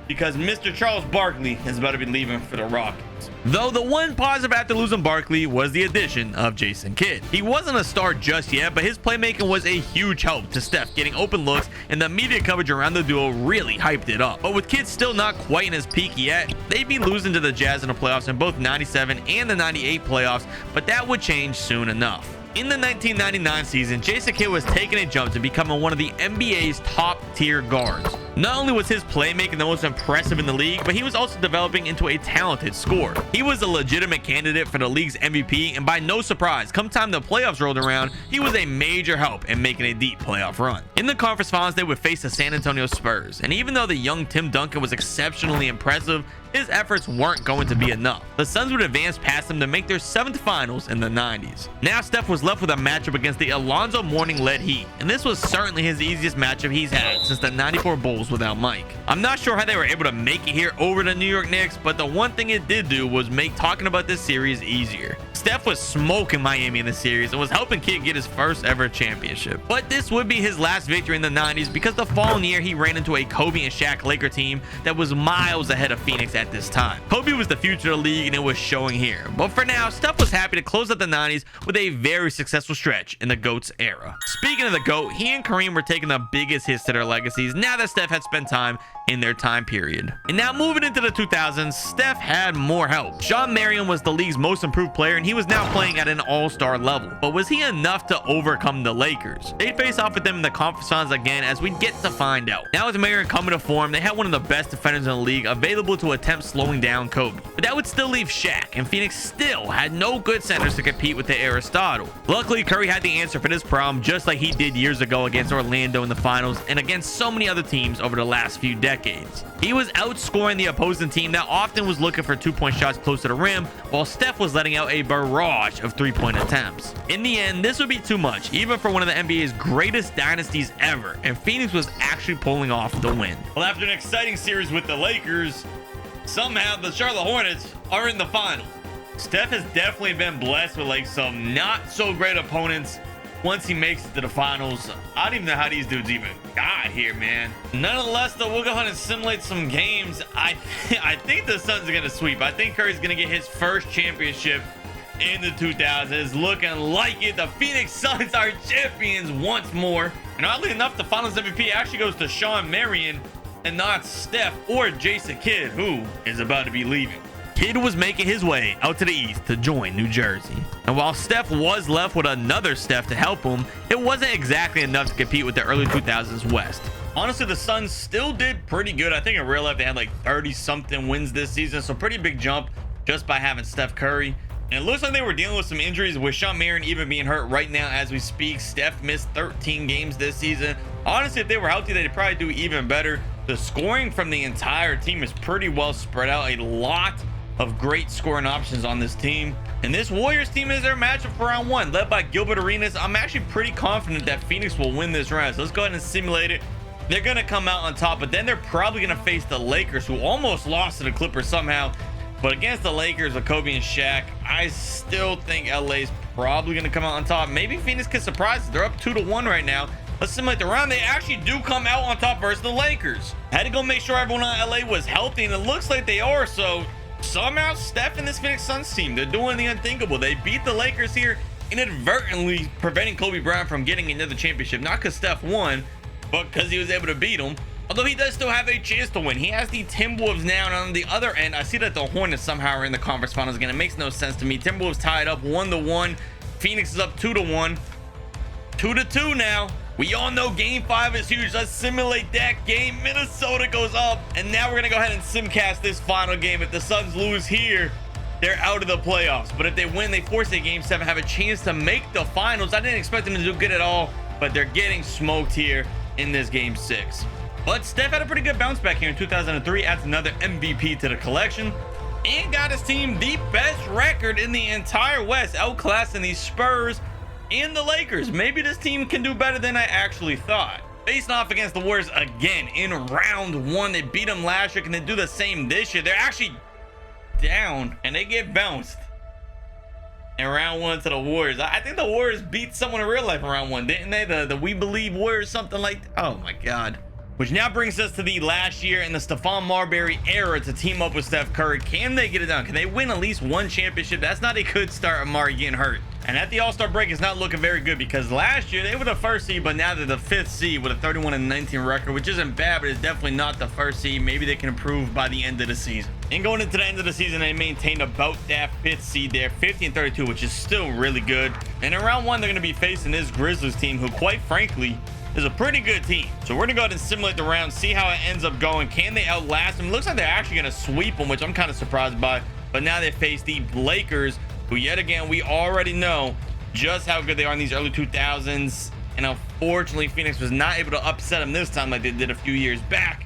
because Mr. Charles Barkley is about to be leaving for the Rockets. Though the one positive after losing Barkley was the addition of Jason Kidd. He wasn't a star just yet, but his playmaking was a huge help to Steph getting open looks, and the media coverage around the duo really hyped it up. But with Kidd still not quite in his peak yet, they'd be losing to the Jazz in the playoffs in both 97 and the 98 playoffs, but that would change soon enough. In the 1999 season, Jason Kidd was taking a jump to becoming one of the NBA's top tier guards. Not only was his playmaking the most impressive in the league, but he was also developing into a talented scorer. He was a legitimate candidate for the league's MVP, and by no surprise, come time the playoffs rolled around, he was a major help in making a deep playoff run. In the conference finals, they would face the San Antonio Spurs, and even though the young Tim Duncan was exceptionally impressive, his efforts weren't going to be enough. The Suns would advance past them to make their 7th finals in the 90s. Now Steph was left with a matchup against the Alonzo Mourning-led Heat, and this was certainly his easiest matchup he's had since the 94 Bulls without Mike. I'm not sure how they were able to make it here over the New York Knicks, but the one thing it did do was make talking about this series easier. Steph was smoking Miami in the series and was helping Kidd get his first ever championship. But this would be his last victory in the 90s because the following year he ran into a Kobe and Shaq Laker team that was miles ahead of Phoenix at this time. Kobe was the future of the league and it was showing here. But for now, Steph was happy to close out the 90s with a very successful stretch in the GOAT's era. Speaking of the GOAT, he and Kareem were taking the biggest hits to their legacies now that Steph had spent time in their time period. And now moving into the 2000s, Steph had more help. Shawn Marion was the league's most improved player and he was now playing at an all-star level. But was he enough to overcome the Lakers? They'd face off with them in the conference finals again, as we'd get to find out. Now with Marion coming to form, they had one of the best defenders in the league available to attempt slowing down Kobe. But that would still leave Shaq, and Phoenix still had no good centers to compete with the Aristotle. Luckily, Curry had the answer for this problem, just like he did years ago against Orlando in the finals and against so many other teams over the last few decades. He was outscoring the opposing team that often was looking for two-point shots close to the rim, while Steph was letting out a barrage of three-point attempts. In the end, this would be too much, even for one of the NBA's greatest dynasties ever, and Phoenix was actually pulling off the win. Well, after an exciting series with the Lakers, somehow the Charlotte Hornets are in the final. Steph has definitely been blessed with like some not so great opponents once he makes it to the finals. I don't even know how these dudes even got here, man. Nonetheless, though, we'll go ahead and simulate some games. I think the Suns are going to sweep. I think Curry's going to get his first championship in the 2000s. Looking like it. The Phoenix Suns are champions once more. And oddly enough, the Finals MVP actually goes to Shawn Marion and not Steph or Jason Kidd, who is about to be leaving. Kidd was making his way out to the east to join New Jersey. And while Steph was left with another Steph to help him, it wasn't exactly enough to compete with the early 2000s West. Honestly, the Suns still did pretty good. I think in real life they had like 30-something wins this season, so pretty big jump just by having Steph Curry. And it looks like they were dealing with some injuries, with Shawn Marion even being hurt right now as we speak. Steph missed 13 games this season. Honestly, if they were healthy, they'd probably do even better. The scoring from the entire team is pretty well spread out. A lot of great scoring options on this team. And this Warriors team is their matchup for round one, led by Gilbert Arenas. I'm actually pretty confident that Phoenix will win this round. So let's go ahead and simulate it. They're going to come out on top, but then they're probably going to face the Lakers, who almost lost to the Clippers somehow. But against the Lakers with Kobe and Shaq, I still think LA's probably going to come out on top. Maybe Phoenix can surprise us. They're up 2-1 right now. Let's simulate the round. They actually do come out on top versus the Lakers. Had to go make sure everyone on LA was healthy, and it looks like they are. So somehow Steph and this Phoenix Suns team, they're doing the unthinkable. They beat the Lakers here, inadvertently preventing Kobe Bryant from getting another championship. Not because Steph won, but because he was able to beat him. Although he does still have a chance to win. He has the Timberwolves now, and on the other end, I see that the Hornets somehow are in the conference finals again. It makes no sense to me. Timberwolves tied up 1-1. Phoenix is up 2-1. 2-2 now. We all know game 5 is huge. Let's simulate that game. Minnesota goes up, and now we're gonna go ahead and simcast this final game. If the Suns lose here, they're out of the playoffs. But if they win, they force a game 7, have a chance to make the finals. I didn't expect them to do good at all, but they're getting smoked here in this game 6. But Steph had a pretty good bounce back here in 2003, adds another MVP to the collection, and got his team the best record in the entire West, outclassing the Spurs and the Lakers. Maybe this team can do better than I actually thought. Facing off against the Warriors again in round 1. They beat them last year. Can they do the same this year? They're actually down, and they get bounced in round 1 to the Warriors. I think the Warriors beat someone in real life in round 1, didn't they? The We Believe Warriors, something like that. Oh my God. Which now brings us to the last year in the Stephon Marbury era to team up with Steph Curry. Can they get it done? Can they win at least one championship? That's not a good start. Amari getting hurt. And at the All-Star break, it's not looking very good, because last year they were the 1st seed, but now they're the 5th seed with a 31-19 record, which isn't bad, but it's definitely not the 1st seed. Maybe they can improve by the end of the season. And going into the end of the season, they maintained about that 5th seed there, 50-32, which is still really good. And in round 1, they're going to be facing this Grizzlies team, who quite frankly is a pretty good team. So we're gonna go ahead and simulate the round, see how it ends up going. Can they outlast them? Looks like they're actually gonna sweep them, which I'm kind of surprised by. But now they face the Lakers, who yet again we already know just how good they are in these early 2000s. And unfortunately, Phoenix was not able to upset them this time like they did a few years back.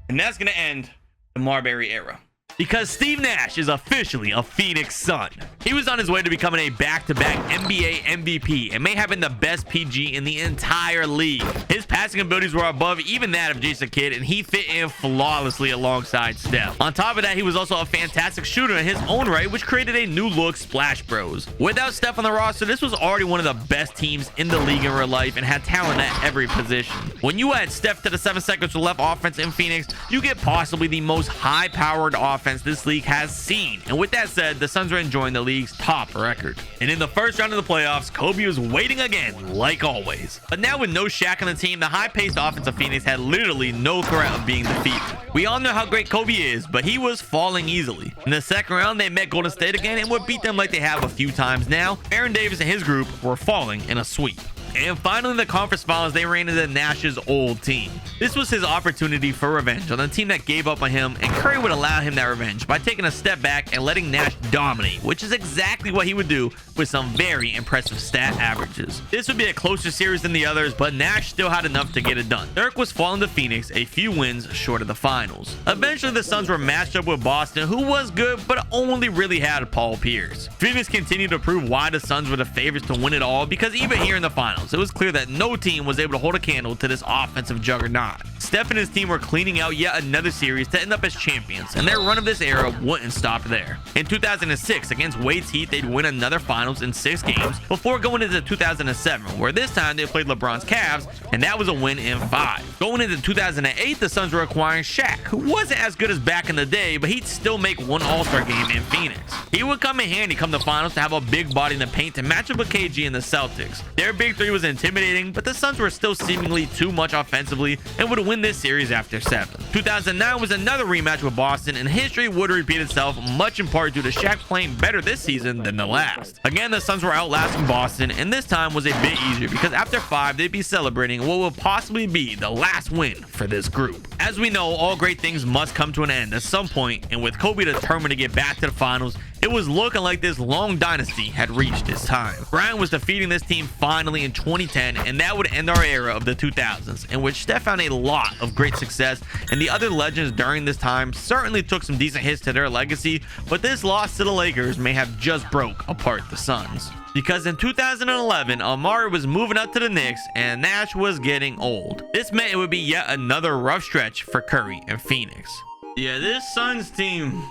And that's gonna end the Marbury era, because Steve Nash is officially a Phoenix Sun. He was on his way to becoming a back-to-back NBA MVP and may have been the best PG in the entire league. His passing abilities were above even that of Jason Kidd, and he fit in flawlessly alongside Steph. On top of that, he was also a fantastic shooter in his own right, which created a new look Splash Bros. Without Steph on the roster, this was already one of the best teams in the league in real life and had talent at every position. When you add Steph to the 7 seconds to left offense in Phoenix, you get possibly the most high-powered offense this league has seen. And with that said, the Suns are enjoying the league's top record. And in the first round of the playoffs, Kobe was waiting again, like always. But now with no Shaq on the team, the high-paced offense of Phoenix had literally no threat of being defeated. We all know how great Kobe is, but he was falling easily. In the second round, they met Golden State again and would beat them like they have a few times now. Aaron Davis and his group were falling in a sweep. And finally, in the conference finals, they ran into Nash's old team. This was his opportunity for revenge on the team that gave up on him, and Curry would allow him that revenge by taking a step back and letting Nash dominate, which is exactly what he would do with some very impressive stat averages. This would be a closer series than the others, but Nash still had enough to get it done. Dirk was falling to Phoenix a few wins short of the finals. Eventually, the Suns were matched up with Boston, who was good, but only really had Paul Pierce. Phoenix continued to prove why the Suns were the favorites to win it all, because even here in the finals, it was clear that no team was able to hold a candle to this offensive juggernaut. Steph and his team were cleaning out yet another series to end up as champions, and their run of this era wouldn't stop there. In 2006, against Wade's Heat, they'd win another finals in 6 games before going into 2007, where this time they played LeBron's Cavs, and that was a win in 5. Going into 2008, the Suns were acquiring Shaq, who wasn't as good as back in the day, but he'd still make one All-Star game in Phoenix. He would come in handy come the finals to have a big body in the paint to match up with KG and the Celtics. Their big three was intimidating, but the Suns were still seemingly too much offensively and would win this series after 7. 2009 was another rematch with Boston, and history would repeat itself, much in part due to Shaq playing better this season than the last. Again, the Suns were outlasting Boston, and this time was a bit easier because after 5, they'd be celebrating what will possibly be the last win for this group. As we know, all great things must come to an end at some point, and with Kobe determined to get back to the finals, it was looking like this long dynasty had reached its time. Bryant was defeating this team finally in 2010, and that would end our era of the 2000s, in which Steph found a lot of great success, and the other legends during this time certainly took some decent hits to their legacy, but this loss to the Lakers may have just broke apart the Suns. Because in 2011, Amari was moving up to the Knicks and Nash was getting old. This meant it would be yet another rough stretch for Curry and Phoenix. Yeah, this Suns team,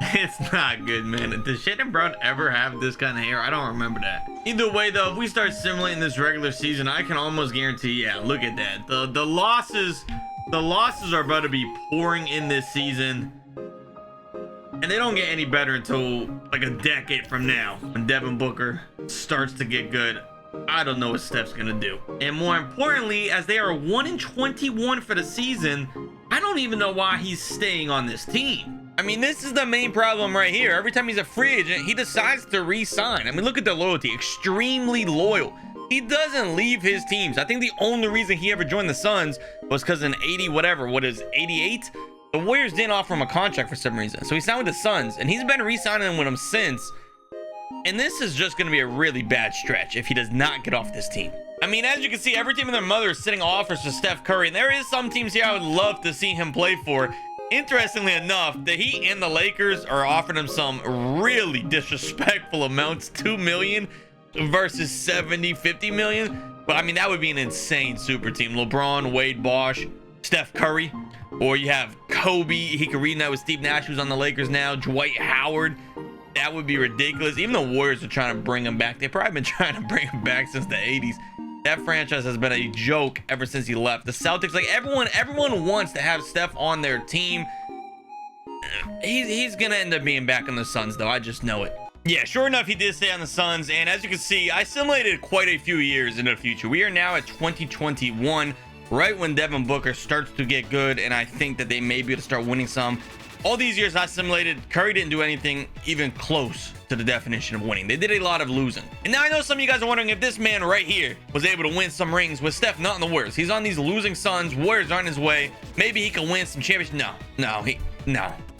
it's not good, man. Did Shannon Brown ever have this kind of hair? I don't remember that. Either way, though, if we start simulating this regular season, I can almost guarantee, yeah, look at that. The losses are about to be pouring in this season. And they don't get any better until like a decade from now, when Devin Booker starts to get good. I don't know what Steph's gonna do. And more importantly, as they are 1-21 for the season, I don't even know why he's staying on this team. I mean, this is the main problem right here. Every time he's a free agent, he decides to re-sign. I mean, look at the loyalty, extremely loyal. He doesn't leave his teams. I think the only reason he ever joined the Suns was because in 88, the Warriors didn't offer him a contract for some reason. So he signed with the Suns, and he's been re-signing with them since. And this is just going to be a really bad stretch if he does not get off this team. I mean, as you can see, every team and their mother is sitting offers for Steph Curry. And there is some teams here I would love to see him play for. Interestingly enough, the Heat and the Lakers are offering him some really disrespectful amounts, $2 million versus 50 million. But I mean, that would be an insane super team. LeBron, Wade, Bosh, Steph Curry. Or you have Kobe. He could reunite with Steve Nash, who's on the Lakers now. Dwight Howard. That would be ridiculous. Even the Warriors are trying to bring him back. They've probably been trying to bring him back since the 80s. That franchise has been a joke ever since he left. The Celtics, like everyone wants to have Steph on their team. He's gonna end up being back on the Suns, though. I just know it. Yeah, sure enough, he did stay on the Suns. And as you can see, I simulated quite a few years into the future. We are now at 2021. Right when Devin Booker starts to get good, and I think that they may be able to start winning some. All these years I simulated, Curry didn't do anything even close to the definition of winning. They did a lot of losing. And now I know some of you guys are wondering if this man right here was able to win some rings with Steph not in the Warriors. He's on these losing Suns. Warriors aren't his way. Maybe he can win some championships. No.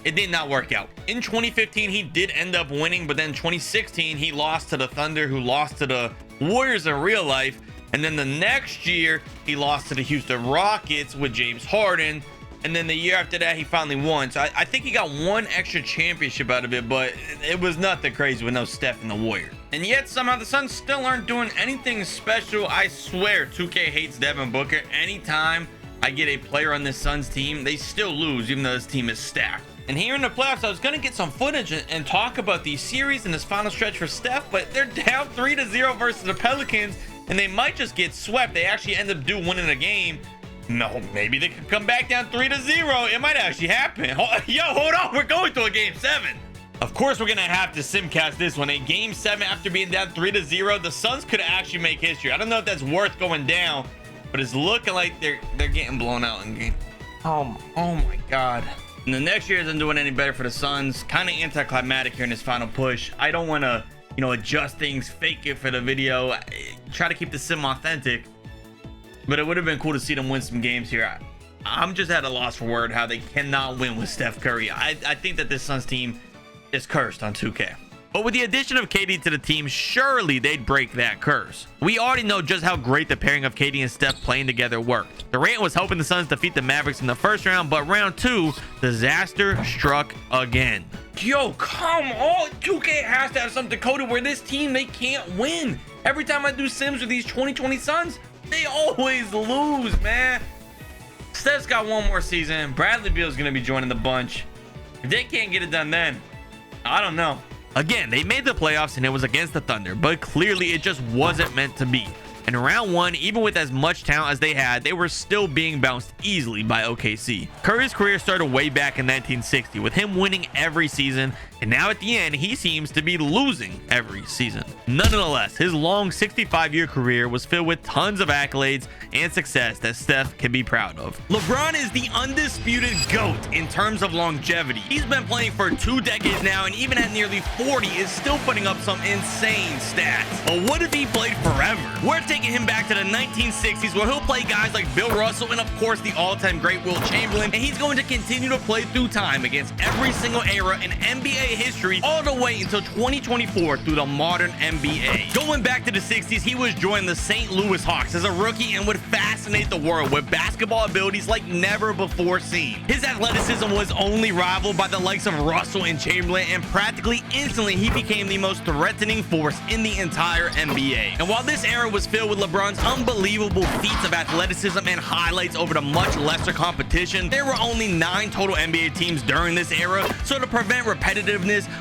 It did not work out. In 2015, he did end up winning, but then 2016, he lost to the Thunder, who lost to the Warriors in real life. And then the next year, he lost to the Houston Rockets with James Harden. And then the year after that, he finally won. So I think he got one extra championship out of it, but it was nothing crazy with no Steph and the Warriors. And yet somehow the Suns still aren't doing anything special. I swear 2K hates Devin Booker. Anytime I get a player on this Suns team, they still lose, even though this team is stacked. And here in the playoffs, I was going to get some footage and talk about the series and this final stretch for Steph, but they're down 3-0 versus the Pelicans. And they might just get swept. They actually end up winning a game. No, maybe they could come back down 3-0. It might actually happen. Yo, hold on. We're going to a game 7. Of course, we're going to have to simcast this one. A game 7 after being down 3-0. The Suns could actually make history. I don't know if that's worth going down, but it's looking like they're getting blown out in game. Oh my God. And the next year isn't doing any better for the Suns. Kind of anticlimactic here in this final push. I don't want to, adjust things, fake it for the video, try to keep the sim authentic, but it would have been cool to see them win some games here. I'm just at a loss for word how they cannot win with Steph Curry. I think that this Suns team is cursed on 2K. But with the addition of KD to the team, surely they'd break that curse. We already know just how great the pairing of KD and Steph playing together worked. Durant was hoping the Suns defeat the Mavericks in the first round, but round 2, disaster struck again. Yo, come on. 2K has to have something coded where this team, they can't win. Every time I do sims with these 2020 Suns, they always lose, man. Steph's got one more season. Bradley Beal's gonna be joining the bunch. If they can't get it done then, I don't know. Again, they made the playoffs and it was against the Thunder, but clearly it just wasn't meant to be. In round one, even with as much talent as they had, they were still being bounced easily by OKC. Curry's career started way back in 1960 with him winning every season, and now at the end, he seems to be losing every season. Nonetheless, his long 65-year career was filled with tons of accolades and success that Steph can be proud of. LeBron is the undisputed GOAT in terms of longevity. He's been playing for 2 decades now, and even at nearly 40 is still putting up some insane stats. But what if he played forever? We're taking him back to the 1960s where he'll play guys like Bill Russell and of course the all-time great Wilt Chamberlain, and he's going to continue to play through time against every single era in NBA history all the way until 2024 through the modern NBA. Going back to the 60s, he was joining the St. Louis Hawks as a rookie and would fascinate the world with basketball abilities like never before seen. His athleticism was only rivaled by the likes of Russell and Chamberlain, and practically instantly he became the most threatening force in the entire NBA. And while this era was filled with LeBron's unbelievable feats of athleticism and highlights over the much lesser competition, there were only 9 total NBA teams during this era, so to prevent repetitiveness,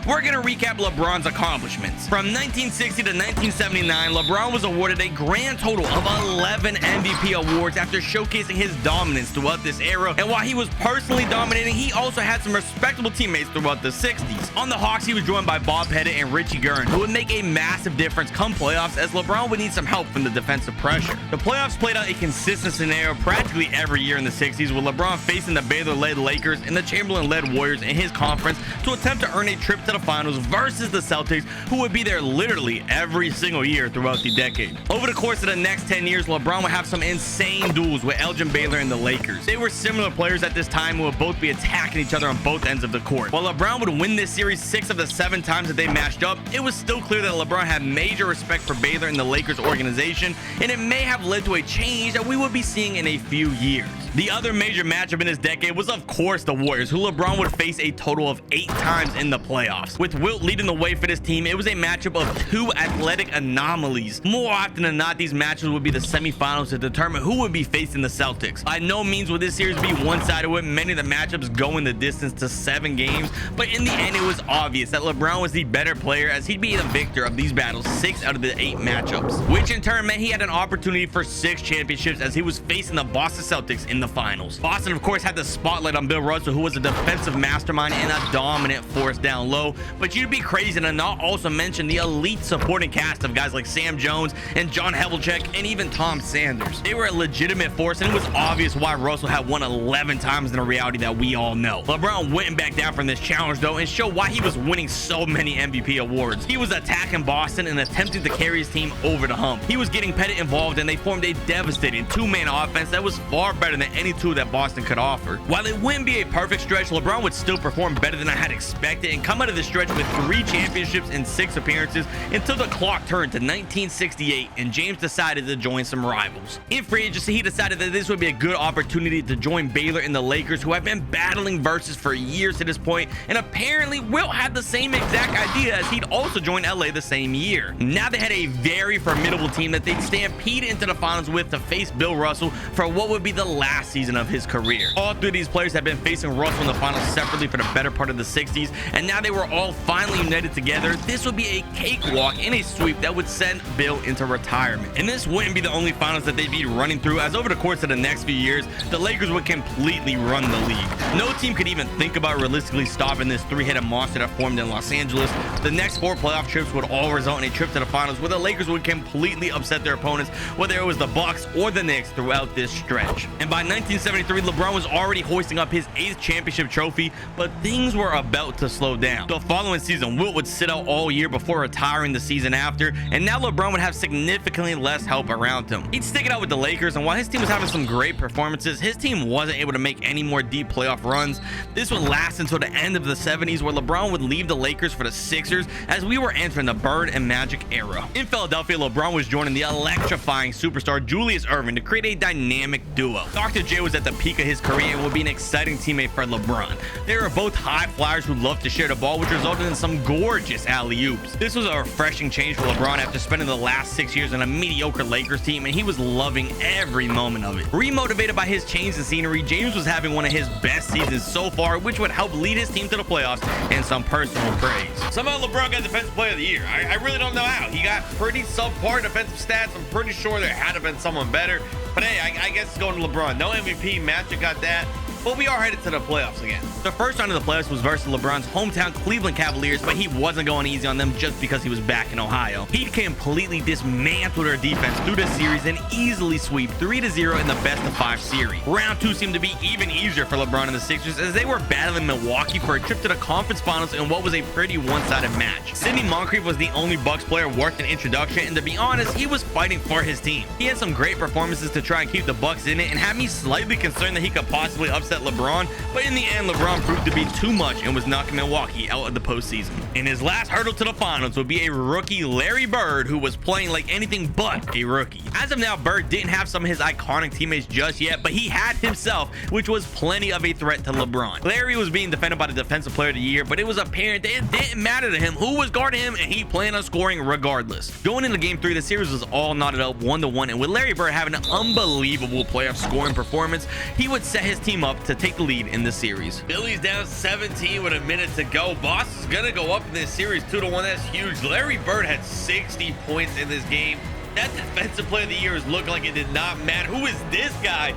we're going to recap LeBron's accomplishments. From 1960 to 1979, LeBron was awarded a grand total of 11 MVP awards after showcasing his dominance throughout this era, and while he was personally dominating, he also had some respectable teammates throughout the 60s. On the Hawks, he was joined by Bob Pettit and Richie Guerin, who would make a massive difference come playoffs as LeBron would need some help from the defensive pressure. The playoffs played out a consistent scenario practically every year in the 60s, with LeBron facing the Baylor-led Lakers and the Chamberlain-led Warriors in his conference to attempt to earn a trip to the finals versus the Celtics, who would be there literally every single year throughout the decade. Over the course of the next 10 years, LeBron would have some insane duels with Elgin Baylor and the Lakers. They were similar players at this time who would both be attacking each other on both ends of the court. While LeBron would win this series 6 of the 7 times that they matched up, it was still clear that LeBron had major respect for Baylor and the Lakers organization, and it may have led to a change that we would be seeing in a few years. The other major matchup in this decade was of course the Warriors, who LeBron would face a total of 8 times in the playoffs. With Wilt leading the way for this team, it was a matchup of 2 athletic anomalies. More often than not, these matches would be the semifinals to determine who would be facing the Celtics. By no means would this series be one-sided, with many of the matchups going the distance to 7 games, but in the end it was obvious that LeBron was the better player, as he'd be the victor of these battles 6 out of the 8 matchups, which in turn meant he had an opportunity for 6 championships as he was facing the Boston Celtics in the finals. Boston of course had the spotlight on Bill Russell, who was a defensive mastermind and a dominant force down low, but you'd be crazy to not also mention the elite supporting cast of guys like Sam Jones and John Havlicek and even Tom Sanders. They were a legitimate force, and it was obvious why Russell had won 11 times in a reality that we all know. LeBron went back down from this challenge though and showed why he was winning so many MVP awards. He was attacking Boston and attempting to carry his team over the hump. He was getting Pettit involved, and they formed a devastating 2-man offense that was far better than any 2 that Boston could offer. While it wouldn't be a perfect stretch, LeBron would still perform better than I had expected and come out of the stretch with 3 championships in 6 appearances until the clock turned to 1968 and James decided to join some rivals. In free agency, he decided that this would be a good opportunity to join Baylor and the Lakers, who have been battling versus for years to this point, and apparently Wilt had the same exact idea, as he'd also joined LA the same year. Now they had a very formidable team that they'd stampede into the finals with to face Bill Russell for what would be the last season of his career. All 3 of these players had been facing Russell in the finals separately for the better part of the 60s, and now they were all finally united together. This would be a cakewalk and a sweep that would send Bill into retirement. And this wouldn't be the only finals that they'd be running through, as over the course of the next few years, the Lakers would completely run the league. No team could even think about realistically stopping this 3-headed monster that formed in Los Angeles. The next 4 playoff trips would all result in a trip to the finals, where the Lakers would completely upset their opponents, whether it was the Bucks or the Knicks, throughout this stretch. And by 1973, LeBron was already hoisting up his 8th championship trophy, but things were about to slow down. The following season, Wilt would sit out all year before retiring the season after, and now LeBron would have significantly less help around him. He'd stick it out with the Lakers, and while his team was having some great performances, his team wasn't able to make any more deep playoff runs. This would last until the end of the 70s, where LeBron would leave the Lakers for the Sixers, as we were entering the Bird and Magic era. In Philadelphia, LeBron was joining the electrifying superstar Julius Erving to create a dynamic duo. Dr. J was at the peak of his career and would be an exciting teammate for LeBron. They were both high flyers who loved to share the ball, which resulted in some gorgeous alley-oops. This was a refreshing change for LeBron after spending the last 6 years on a mediocre Lakers team, and he was loving every moment of it. Remotivated by his change in scenery, James was having one of his best seasons so far, which would help lead his team to the playoffs and some personal praise. Somehow LeBron got Defensive Player of the Year. I really don't know how. He got pretty subpar defensive stats. I'm pretty sure there had to have been someone better. But hey, I guess it's going to LeBron. No MVP. Magic got that. But we are headed to the playoffs again. The first round of the playoffs was versus LeBron's hometown Cleveland Cavaliers, but he wasn't going easy on them just because he was back in Ohio. He completely dismantled their defense through the series and easily sweep 3-0 in the best-of-5 series. Round 2 seemed to be even easier for LeBron and the Sixers as they were battling Milwaukee for a trip to the conference finals in what was a pretty one-sided match. Sidney Moncrief was the only Bucks player worth an introduction, and to be honest, he was fighting for his team. He had some great performances to try and keep the Bucks in it and had me slightly concerned that he could possibly upset LeBron, but in the end, LeBron proved to be too much and was knocking Milwaukee out of the postseason. In his last hurdle to the finals would be a rookie Larry Bird, who was playing like anything but a rookie. As of now, Bird didn't have some of his iconic teammates just yet, but he had himself, which was plenty of a threat to LeBron. Larry was being defended by the Defensive Player of the Year, but it was apparent that it didn't matter to him who was guarding him, and he planned on scoring regardless. Going into Game 3, the series was all knotted up 1-1, and with Larry Bird having an unbelievable playoff scoring performance, he would set his team up to take the lead in the series. Philly's down 17 with a minute to go. Boston's gonna go up in this series 2-1. That's huge. Larry Bird had 60 points in this game. That Defensive Player of the Year is looking like it did not matter. Who is this guy?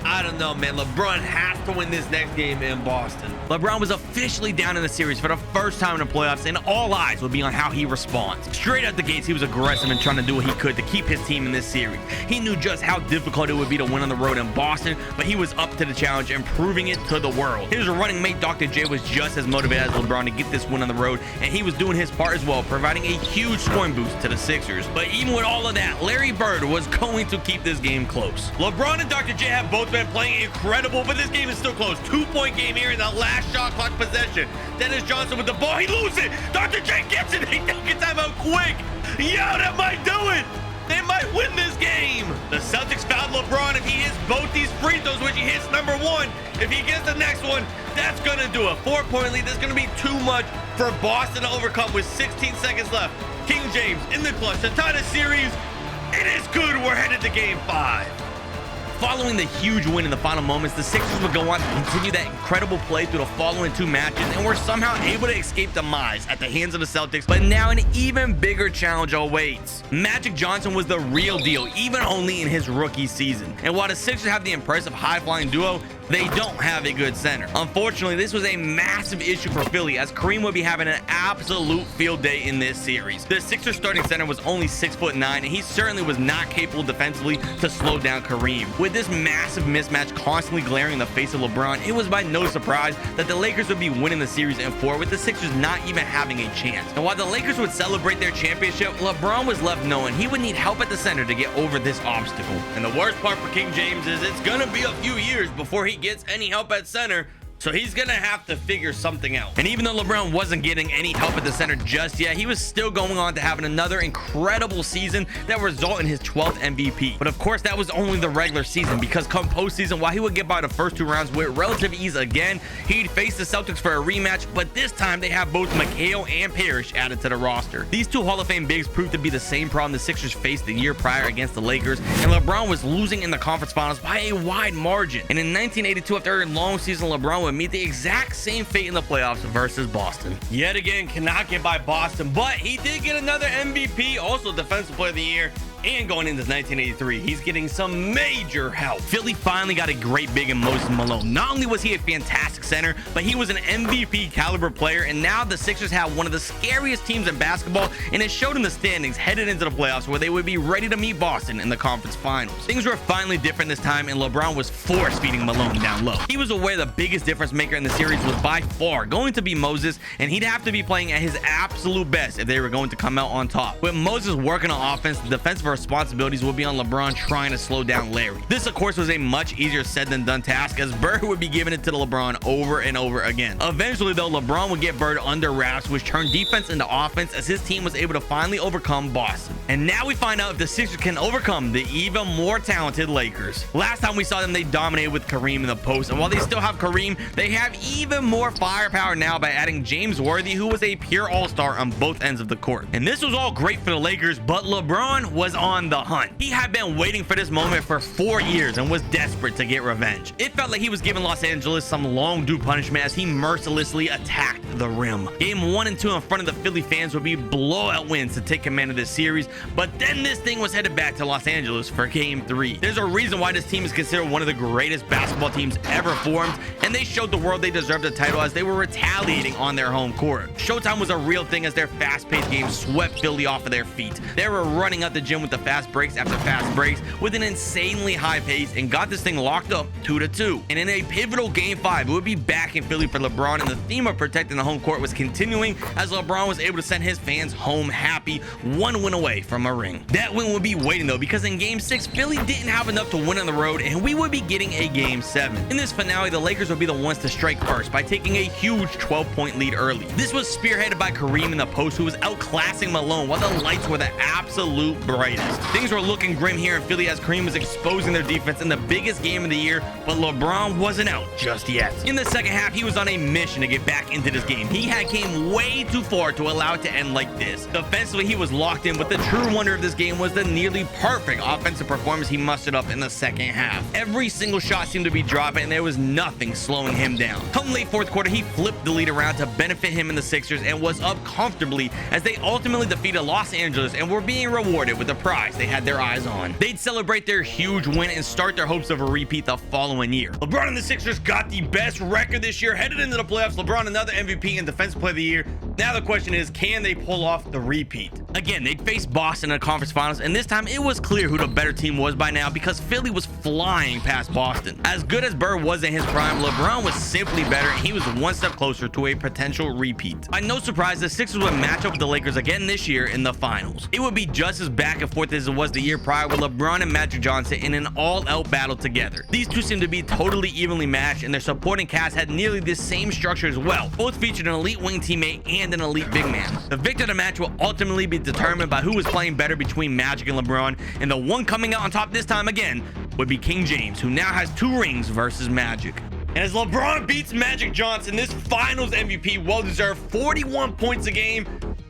I don't know, man. LeBron has to win this next game in Boston. LeBron was officially down in the series for the first time in the playoffs, and all eyes would be on how he responds. Straight out the gates, he was aggressive and trying to do what he could to keep his team in this series. He knew just how difficult it would be to win on the road in Boston, but he was up to the challenge and proving it to the world. His running mate, Dr. J, was just as motivated as LeBron to get this win on the road, and he was doing his part as well, providing a huge scoring boost to the Sixers. But even with all of that, Larry Bird was going to keep this game close. LeBron and Dr. J have both been playing incredible, but this game is still close. 2-point game here in the last shot clock possession. Dennis Johnson with the ball. He loses it. Dr. J gets it. He gets time out quick. Yo, that might do it. They might win this game. The Celtics fouled LeBron. If he hits both these free throws, which he hits number 1, if he gets the next one, that's going to do a 4-point lead. That's going to be too much for Boston to overcome with 16 seconds left. King James in the clutch to tie the series. It is good. We're headed to Game 5. Following the huge win in the final moments, the Sixers would go on to continue that incredible play through the following 2 matches and were somehow able to escape demise at the hands of the Celtics, but now an even bigger challenge awaits. Magic Johnson was the real deal, even only in his rookie season. And while the Sixers have the impressive high-flying duo, they don't have a good center. Unfortunately, this was a massive issue for Philly as Kareem would be having an absolute field day in this series. The Sixers starting center was only 6'9", and he certainly was not capable defensively to slow down Kareem. With this massive mismatch constantly glaring in the face of LeBron, it was by no surprise that the Lakers would be winning the series in 4, with the Sixers not even having a chance. And while the Lakers would celebrate their championship, LeBron was left knowing he would need help at the center to get over this obstacle. And the worst part for King James is it's gonna be a few years before he gets any help at center, so he's gonna have to figure something out. And even though LeBron wasn't getting any help at the center just yet, he was still going on to having another incredible season that resulted in his 12th MVP. But of course, that was only the regular season, because come postseason, while he would get by the first 2 rounds with relative ease again, he'd face the Celtics for a rematch, but this time they have both McHale and Parrish added to the roster. These 2 Hall of Fame bigs proved to be the same problem the Sixers faced the year prior against the Lakers, and LeBron was losing in the conference finals by a wide margin. And in 1982, after a long season, LeBron would meet the exact same fate in the playoffs versus Boston. Yet again, cannot get by Boston, but he did get another MVP, also Defensive Player of the Year. And going into 1983, he's getting some major help. Philly finally got a great big in Moses Malone. Not only was he a fantastic center, but he was an MVP caliber player, and now the Sixers have one of the scariest teams in basketball, and it showed in the standings headed into the playoffs where they would be ready to meet Boston in the conference finals. Things were finally different this time, and LeBron was force-feeding Malone down low. He was aware the biggest difference maker in the series was by far going to be Moses, and he'd have to be playing at his absolute best if they were going to come out on top. With Moses working on offense, the defensive responsibilities would be on LeBron trying to slow down Larry. This, of course, was a much easier said than done task, as Bird would be giving it to LeBron over and over again. Eventually, though, LeBron would get Bird under wraps, which turned defense into offense as his team was able to finally overcome Boston. And now we find out if the Sixers can overcome the even more talented Lakers. Last time we saw them, they dominated with Kareem in the post, and while they still have Kareem, they have even more firepower now by adding James Worthy, who was a pure all-star on both ends of the court. And this was all great for the Lakers, but LeBron was on the hunt. He had been waiting for this moment for 4 years and was desperate to get revenge. It felt like he was giving Los Angeles some long due punishment as he mercilessly attacked the rim. Game 1 and 2 in front of the Philly fans would be blowout wins to take command of this series, but then this thing was headed back to Los Angeles for Game 3. There's a reason why this team is considered one of the greatest basketball teams ever formed, and they showed the world they deserved a title as they were retaliating on their home court. Showtime was a real thing as their fast-paced game swept Philly off of their feet. They were running out the gym with the fast breaks after fast breaks with an insanely high pace and got this thing locked up 2-2. And in a pivotal Game 5, it would be back in Philly for LeBron, and the theme of protecting the home court was continuing as LeBron was able to send his fans home happy, one win away from a ring. That win would be waiting though, because in Game 6, Philly didn't have enough to win on the road, and we would be getting a Game 7. In this finale, the Lakers would be the ones to strike first by taking a huge 12-point lead early. This was spearheaded by Kareem in the post, who was outclassing Malone while the lights were the absolute brightest. Things were looking grim here in Philly as Kareem was exposing their defense in the biggest game of the year, but LeBron wasn't out just yet. In the second half, he was on a mission to get back into this game. He had came way too far to allow it to end like this. Defensively, he was locked in, but the true wonder of this game was the nearly perfect offensive performance he mustered up in the second half. Every single shot seemed to be dropping, and there was nothing slowing him down. Come late fourth quarter, he flipped the lead around to benefit him and the Sixers and was up comfortably as they ultimately defeated Los Angeles and were being rewarded with the prize they had their eyes on. They'd celebrate their huge win and start their hopes of a repeat the following year. LeBron and the Sixers got the best record this year, headed into the playoffs. LeBron another MVP and Defensive Player of the Year. Now the question is, can they pull off the repeat? Again, they'd face Boston in the conference finals, and this time it was clear who the better team was by now because Philly was flying past Boston. As good as Bird was in his prime, LeBron was simply better, and he was one step closer to a potential repeat. By no surprise, the Sixers would match up with the Lakers again this year in the finals. It would be just as back and forth as it was the year prior, with LeBron and Magic Johnson in an all-out battle together. These two seemed to be totally evenly matched, and their supporting cast had nearly the same structure as well. Both featured an elite wing teammate and an elite big man. The victor of the match will ultimately be determined by who was playing better between Magic and LeBron, and the one coming out on top this time again would be King James, who now has 2 rings versus Magic. And as LeBron beats Magic Johnson, this finals MVP, well-deserved, 41 points a game,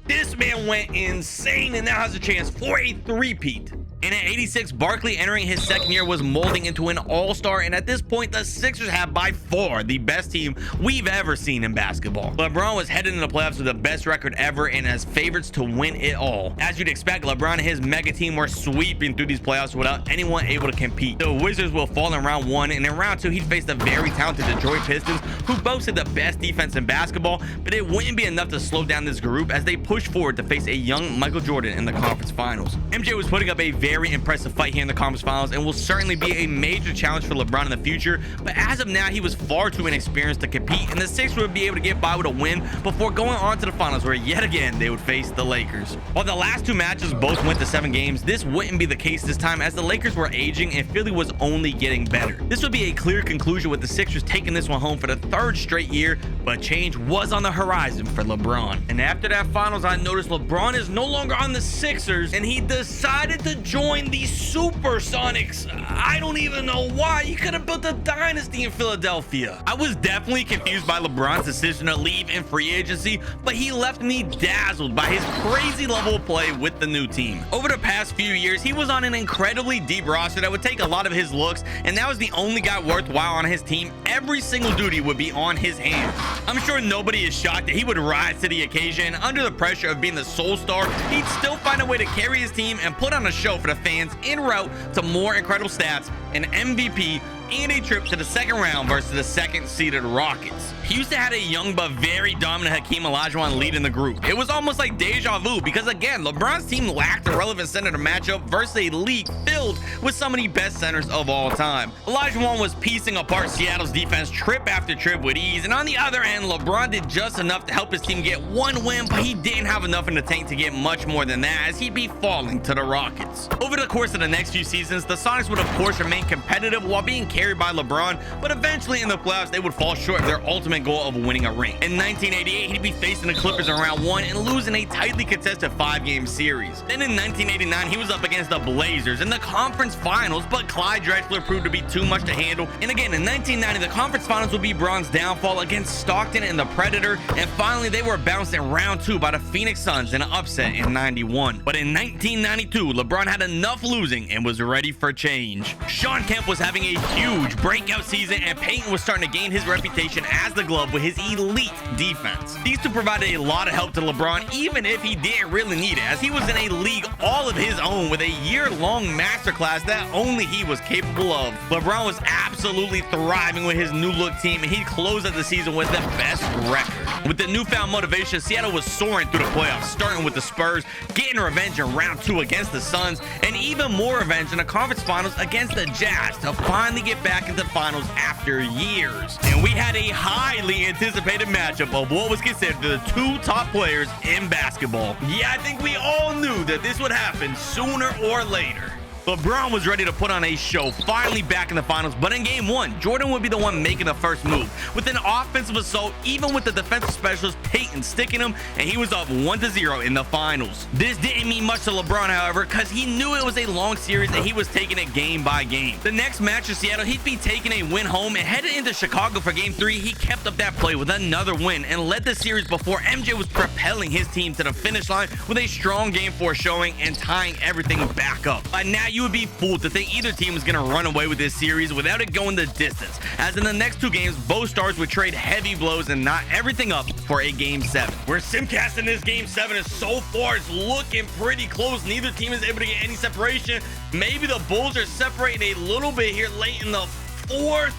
this man went insane and now has a chance for a three-peat. And at 86, Barkley, entering his second year, was molding into an all-star, and at this point, the Sixers have by far the best team we've ever seen in basketball. LeBron was headed into the playoffs with the best record ever and as favorites to win it all. As you'd expect, LeBron and his mega team were sweeping through these playoffs without anyone able to compete. The Wizards will fall in round 1, and in round 2, he'd face the very talented Detroit Pistons, who boasted the best defense in basketball, but it wouldn't be enough to slow down this group as they pushed forward to face a young Michael Jordan in the conference finals. MJ was putting up a very impressive fight here in the conference finals and will certainly be a major challenge for LeBron in the future, but as of now, he was far too inexperienced to compete, and the Sixers would be able to get by with a win before going on to the finals, where yet again they would face the Lakers. While the last 2 matches both went to 7 games, this wouldn't be the case this time as the Lakers were aging and Philly was only getting better. This would be a clear conclusion with the Sixers taking this one home for the 3rd straight year, but change was on the horizon for LeBron. And after that finals, I noticed LeBron is no longer on the Sixers and he decided to join the Supersonics. I don't even know why. You could have built a dynasty in Philadelphia. I was definitely confused by LeBron's decision to leave in free agency, but he left me dazzled by his crazy level of play with the new team. Over the past few years, he was on an incredibly deep roster that would take a lot of his looks, and now as the only guy worthwhile on his team, every single duty would be on his hands. I'm sure nobody is shocked that he would rise to the occasion, and under the pressure of being the sole star, he'd still find a way to carry his team and put on a show for the fans en route to more incredible stats, an MVP, and a trip to the second round versus the second-seeded Rockets. Houston had a young but very dominant Hakeem Olajuwon leading the group. It was almost like deja vu because, again, LeBron's team lacked a relevant center to match up versus a league filled with some of the best centers of all time. Olajuwon was piecing apart Seattle's defense trip after trip with ease, and on the other end, LeBron did just enough to help his team get one win, but he didn't have enough in the tank to get much more than that, as he'd be falling to the Rockets. Over the course of the next few seasons, the Sonics would of course remain competitive while being carried by LeBron, but eventually in the playoffs, they would fall short of their ultimate goal of winning a ring. In 1988, he'd be facing the Clippers in round 1 and losing a tightly contested 5-game series. Then in 1989, he was up against the Blazers in the conference finals, but Clyde Drexler proved to be too much to handle. And again, in 1990, the conference finals would be Bron's downfall against Stockton and the Predator, and finally they were bounced in round 2 by the Phoenix Suns in an upset in 91. But in 1992, LeBron had enough losing and was ready for change. Shawn Kemp was having a huge breakout season, and Payton was starting to gain his reputation as the glove with his elite defense. These two provided a lot of help to LeBron, even if he didn't really need it, as he was in a league all of his own with a year-long masterclass that only he was capable of. LeBron was absolutely thriving with his new look team, and he closed out the season with the best record. With the newfound motivation, Seattle was soaring through the playoffs, starting with the Spurs, getting revenge in round 2 against the Suns, and even more revenge in the conference finals against the Jazz to finally get back into the finals after years. And we had a highly anticipated matchup of what was considered the 2 top players in basketball. Yeah, I think we all knew that this would happen sooner or later. LeBron was ready to put on a show, finally back in the finals, but in game 1, Jordan would be the one making the first move with an offensive assault, even with the defensive specialist Payton sticking him, and he was up 1-0 in the finals. This didn't mean much to LeBron, however, because he knew it was a long series and he was taking it game by game. The next match in Seattle, he'd be taking a win home, and headed into Chicago for game 3, he kept up that play with another win and led the series before MJ was propelling his team to the finish line with a strong game 4 showing and tying everything back up. By now, you would be fooled to think either team was going to run away with this series without it going the distance, as in the next 2 games, both stars would trade heavy blows and knot everything up for a game 7. Where simcasting this game 7 is so far is looking pretty close. Neither team is able to get any separation. Maybe the Bulls are separating a little bit here late in the 4th.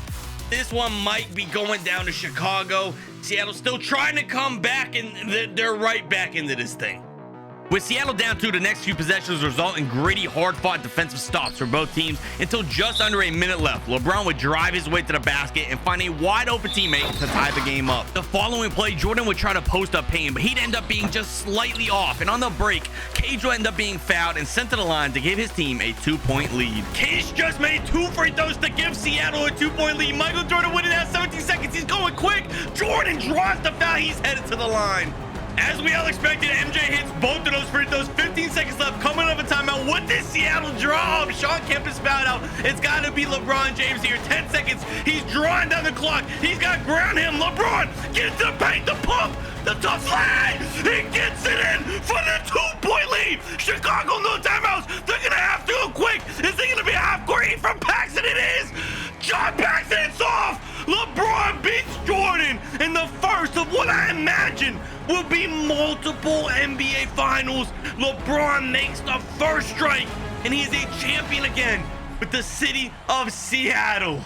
This one might be going down to Chicago. Seattle still trying to come back, and they're right back into this thing. With Seattle down 2, the next few possessions result in gritty, hard-fought defensive stops for both teams until just under a minute left. LeBron would drive his way to the basket and find a wide-open teammate to tie the game up. The following play, Jordan would try to post up Payton, but he'd end up being just slightly off, and on the break, Cage would end up being fouled and sent to the line to give his team a 2-point lead. Cage just made 2 free throws to give Seattle a 2-point lead. Michael Jordan with it at 17 seconds. He's going quick. Jordan draws the foul. He's headed to the line. As we all expected, MJ hits both of those free throws. 15 seconds left, coming up a timeout. What does Seattle draw? Shawn Kemp is fouled out. It's got to be LeBron James here. 10 seconds. He's drawing down the clock. He's got to ground him. LeBron, get to the paint, the pump, the tough slide. He gets it in for the 2-point lead. Chicago, no timeouts. They're going to have to go quick. Is it going to be a half-court heat from Paxson? It is. John Paxson, it's off. LeBron beats Jordan in the first of what I imagine will be multiple NBA Finals. LeBron makes the first strike, and he is a champion again with the city of Seattle.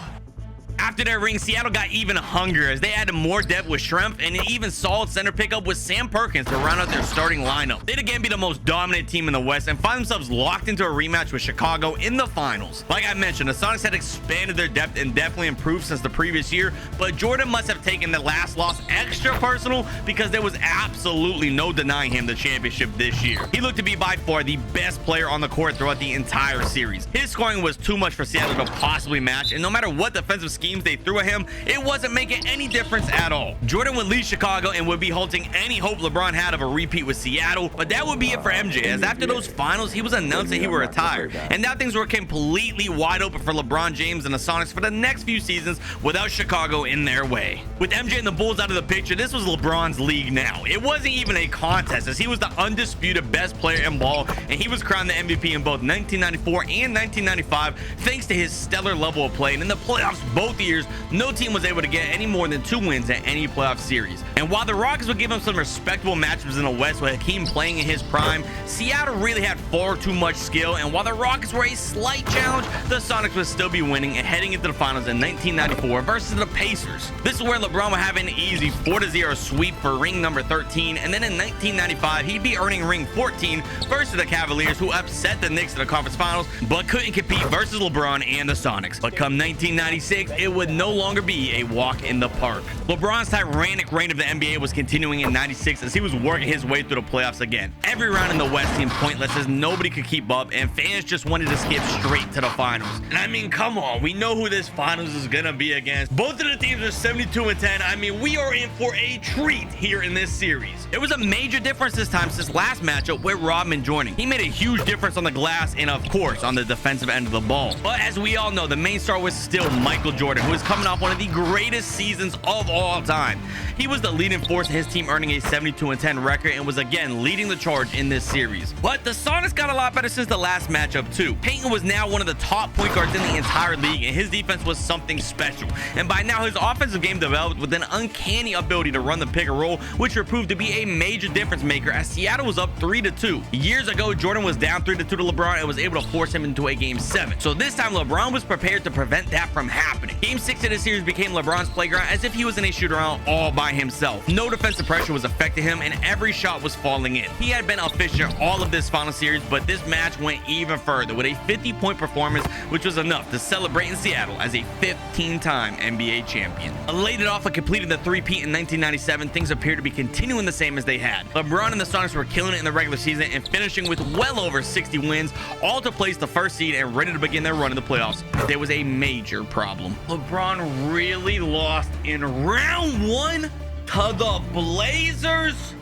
After their ring, Seattle got even hungrier as they added more depth with Schrempf and an even solid center pickup with Sam Perkins to round out their starting lineup. They'd again be the most dominant team in the West and find themselves locked into a rematch with Chicago in the finals. Like I mentioned, the Sonics had expanded their depth and definitely improved since the previous year, but Jordan must have taken the last loss extra personal because there was absolutely no denying him the championship this year. He looked to be by far the best player on the court throughout the entire series. His scoring was too much for Seattle to possibly match, and no matter what defensive schemes they threw at him, it wasn't making any difference at all. Jordan would leave Chicago and would be halting any hope LeBron had of a repeat with Seattle, but that would be it for MJ, as after those finals, he was announcing he would retire, and now things were completely wide open for LeBron James and the Sonics for the next few seasons without Chicago in their way. With MJ and the Bulls out of the picture, this was LeBron's league now. It wasn't even a contest, as he was the undisputed best player in ball, and he was crowned the MVP in both 1994 and 1995 thanks to his stellar level of play, and in the playoffs both years, no team was able to get any more than 2 wins at any playoff series. And while the Rockets would give him some respectable matchups in the West with Hakeem playing in his prime, Seattle really had far too much skill, and while the Rockets were a slight challenge, the Sonics would still be winning and heading into the finals in 1994 versus the Pacers. This is where LeBron would have an easy 4-0 sweep for ring number 13, and then in 1995 he'd be earning ring 14 versus the Cavaliers, who upset the Knicks in the conference finals but couldn't compete versus LeBron and the Sonics. But come 1996, it would no longer be a walk in the park. LeBron's tyrannic reign of the NBA was continuing in 96 as he was working his way through the playoffs again. Every round in the West seemed pointless as nobody could keep up and fans just wanted to skip straight to the finals. And I mean, come on, we know who this finals is gonna be against. Both of the teams are 72-10. I mean, we are in for a treat here in this series. There was a major difference this time since last matchup with Rodman joining. He made a huge difference on the glass and of course on the defensive end of the ball. But as we all know, the main star was still Michael Jordan, who is coming off one of the greatest seasons of all time. He was the leading force in his team, earning a 72-10 record and was again leading the charge in this series. But the Sonics got a lot better since the last matchup too. Peyton was now one of the top point guards in the entire league, and his defense was something special. And by now his offensive game developed with an uncanny ability to run the pick and roll, which would prove to be a major difference maker as Seattle was up 3-2. Years ago, Jordan was down 3-2 to LeBron and was able to force him into a game 7. So this time LeBron was prepared to prevent that from happening. Game 6 of the series became LeBron's playground as if he was in a shoot-around all by himself. No defensive pressure was affecting him and every shot was falling in. He had been efficient all of this final series, but this match went even further with a 50-point performance, which was enough to celebrate in Seattle as a 15-time NBA champion. Elated off of completing the three-peat in 1997, things appear to be continuing the same as they had. LeBron and the Sonics were killing it in the regular season and finishing with well over 60 wins, all to place the first seed and ready to begin their run in the playoffs. There was a major problem. LeBron really lost in round 1 to the Blazers.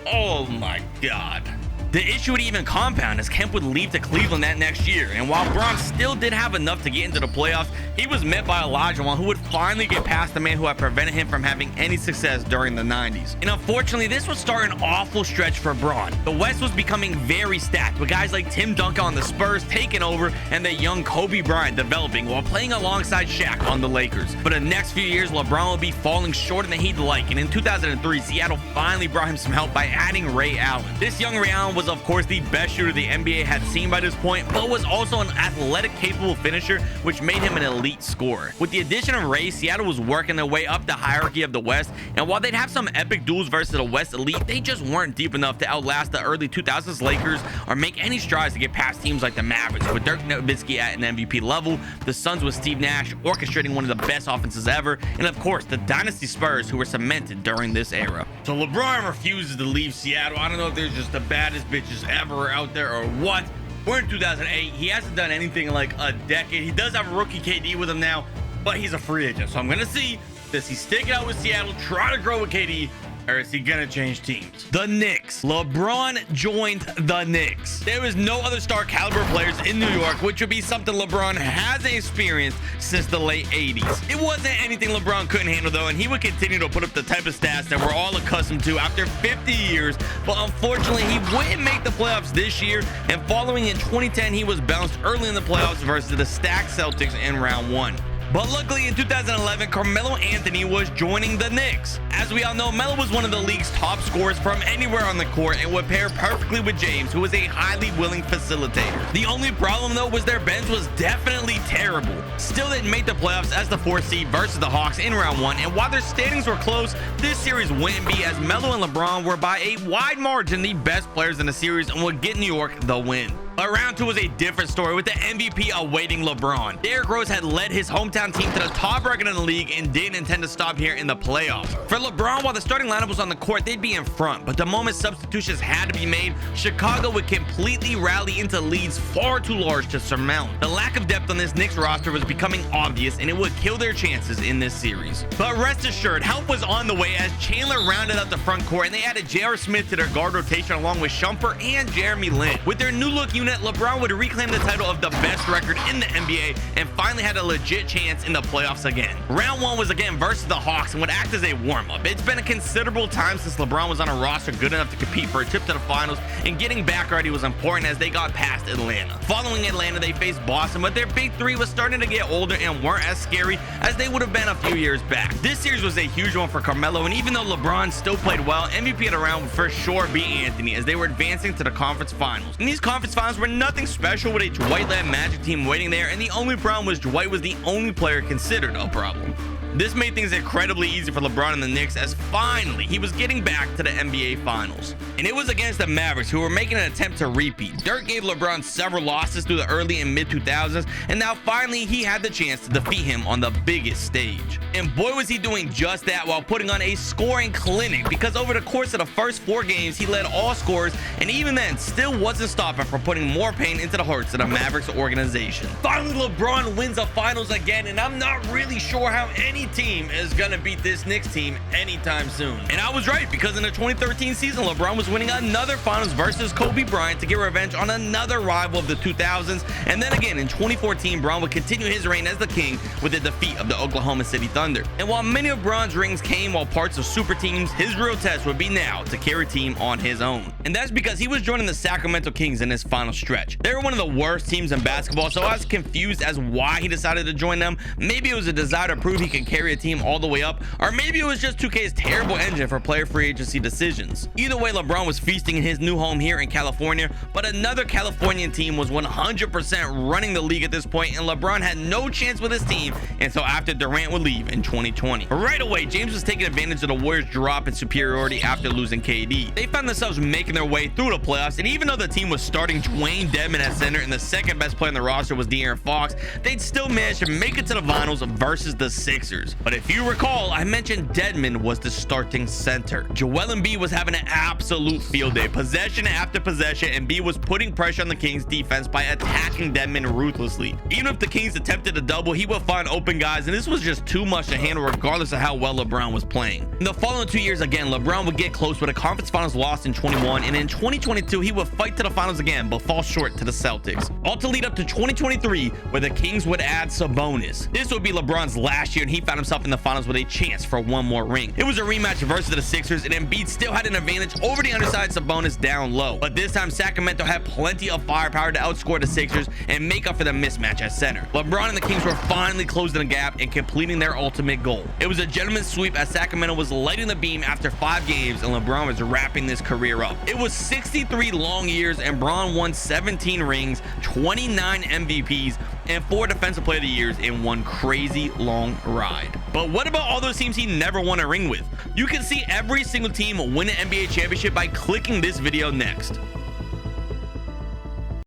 Oh my God. The issue would even compound as Kemp would leave to Cleveland that next year, and while Bron still did have enough to get into the playoffs, he was met by Olajuwon, who would finally get past the man who had prevented him from having any success during the 90s. And unfortunately, this would start an awful stretch for Bron. The West was becoming very stacked, with guys like Tim Duncan on the Spurs taking over and the young Kobe Bryant developing while playing alongside Shaq on the Lakers. But the next few years, LeBron would be falling shorter than he'd like, and in 2003, Seattle finally brought him some help by adding Ray Allen. This young Ray Allen was of course the best shooter the NBA had seen by this point, but was also an athletic, capable finisher, which made him an elite scorer. With the addition of Ray, Seattle was working their way up the hierarchy of the West, and while they'd have some epic duels versus the West elite, they just weren't deep enough to outlast the early 2000s Lakers or make any strides to get past teams like the Mavericks with Dirk Nowitzki at an MVP level, the Suns with Steve Nash orchestrating one of the best offenses ever, and of course the dynasty Spurs, who were cemented during this era. So LeBron refuses to leave Seattle. I don't know if there's just the baddest bitches ever out there or what. We're in 2008. He hasn't done anything in like a decade. He does have a rookie KD with him now, but he's a free agent. So I'm gonna see, does he stick it out with Seattle, try to grow with KD, or is he gonna change teams? The Knicks. LeBron joined the Knicks. There was no other star caliber players in New York, which would be something LeBron hasn't experienced since the late 80s. It wasn't anything LeBron couldn't handle though, and he would continue to put up the type of stats that we're all accustomed to after 50 years, but unfortunately he wouldn't make the playoffs this year, and following in 2010 he was bounced early in the playoffs versus the stacked Celtics in round 1. But luckily in 2011, Carmelo Anthony was joining the Knicks. As we all know, Melo was one of the league's top scorers from anywhere on the court and would pair perfectly with James, who was a highly willing facilitator. The only problem though was their bench was definitely terrible. Still didn't make the playoffs as the 4th seed versus the Hawks in round 1, and while their standings were close, this series wouldn't be, as Melo and LeBron were by a wide margin the best players in the series and would get New York the win. But round 2 was a different story, with the MVP awaiting LeBron. Derrick Rose had led his hometown team to the top record in the league and didn't intend to stop here in the playoffs. For LeBron, while the starting lineup was on the court, they'd be in front, but the moment substitutions had to be made, Chicago would completely rally into leads far too large to surmount. The lack of depth on this Knicks roster was becoming obvious, and it would kill their chances in this series. But rest assured, help was on the way as Chandler rounded out the front court, and they added J.R. Smith to their guard rotation along with Shumpert and Jeremy Lin. With their new look unit hoping that LeBron would reclaim the title of the best record in the NBA and finally had a legit chance in the playoffs again. Round 1 was again versus the Hawks and would act as a warm-up. It's been a considerable time since LeBron was on a roster good enough to compete for a trip to the finals, and getting back ready was important as they got past Atlanta. Following Atlanta, they faced Boston, but their big three was starting to get older and weren't as scary as they would have been a few years back. This series was a huge one for Carmelo, and even though LeBron still played well, MVP of the round would for sure be Anthony as they were advancing to the conference finals. And these conference finals were nothing special with a Dwight-led Magic team waiting there, and the only problem was Dwight was the only player considered a problem. This made things incredibly easy for LeBron and the Knicks as finally he was getting back to the NBA Finals. And it was against the Mavericks, who were making an attempt to repeat. Dirk gave LeBron several losses through the early and mid 2000s, and now finally he had the chance to defeat him on the biggest stage. And boy was he doing just that while putting on a scoring clinic, because over the course of the first 4 games he led all scorers, and even then still wasn't stopping from putting more pain into the hearts of the Mavericks organization. Finally LeBron wins the finals again, and I'm not really sure how any team is gonna beat this Knicks team anytime soon. And I was right, because in the 2013 season LeBron was winning another finals versus Kobe Bryant to get revenge on another rival of the 2000s, and then again in 2014 Bron would continue his reign as the king with the defeat of the Oklahoma City Thunder. And while many of Bron's rings came while parts of super teams, his real test would be now to carry a team on his own. And that's because he was joining the Sacramento Kings in his final stretch. They were one of the worst teams in basketball, so I was confused as why he decided to join them. Maybe it was a desire to prove he could carry a team all the way up, or maybe it was just 2K's terrible engine for player free agency decisions. Either way, LeBron was feasting in his new home here in California, but another Californian team was 100% running the league at this point, and LeBron had no chance with his team until after Durant would leave in 2020. Right away, James was taking advantage of the Warriors' drop in superiority after losing KD. They found themselves making their way through the playoffs, and even though the team was starting Dwayne Dedmon at center and the second best player on the roster was De'Aaron Fox, they'd still managed to make it to the finals versus the Sixers. But if you recall, I mentioned Dedmon was the starting center. Joel Embiid was having an absolute field day, possession after possession, and Embiid was putting pressure on the Kings defense by attacking Dedmon ruthlessly. Even if the Kings attempted a double, he would find open guys, and this was just too much to handle regardless of how well LeBron was playing. In the following 2 years, again, LeBron would get close with a conference finals loss in 21, and in 2022 he would fight to the finals again but fall short to the Celtics, all to lead up to 2023 where the Kings would add Sabonis. This would be LeBron's last year, and he found himself in the finals with a chance for one more ring. It was a rematch versus the Sixers, and Embiid still had an advantage over the underside Sabonis down low, but this time Sacramento had plenty of firepower to outscore the Sixers and make up for the mismatch at center. LeBron and the Kings were finally closing the gap and completing their ultimate goal. It was a gentleman's sweep as Sacramento was lighting the beam after 5 games, and LeBron was wrapping this career up. It was 63 long years, and Bron won 17 rings, 29 MVPs, and 4 Defensive Player of the Years in one crazy long ride. But what about all those teams he never won a ring with? You can see every single team win an NBA championship by clicking this video next.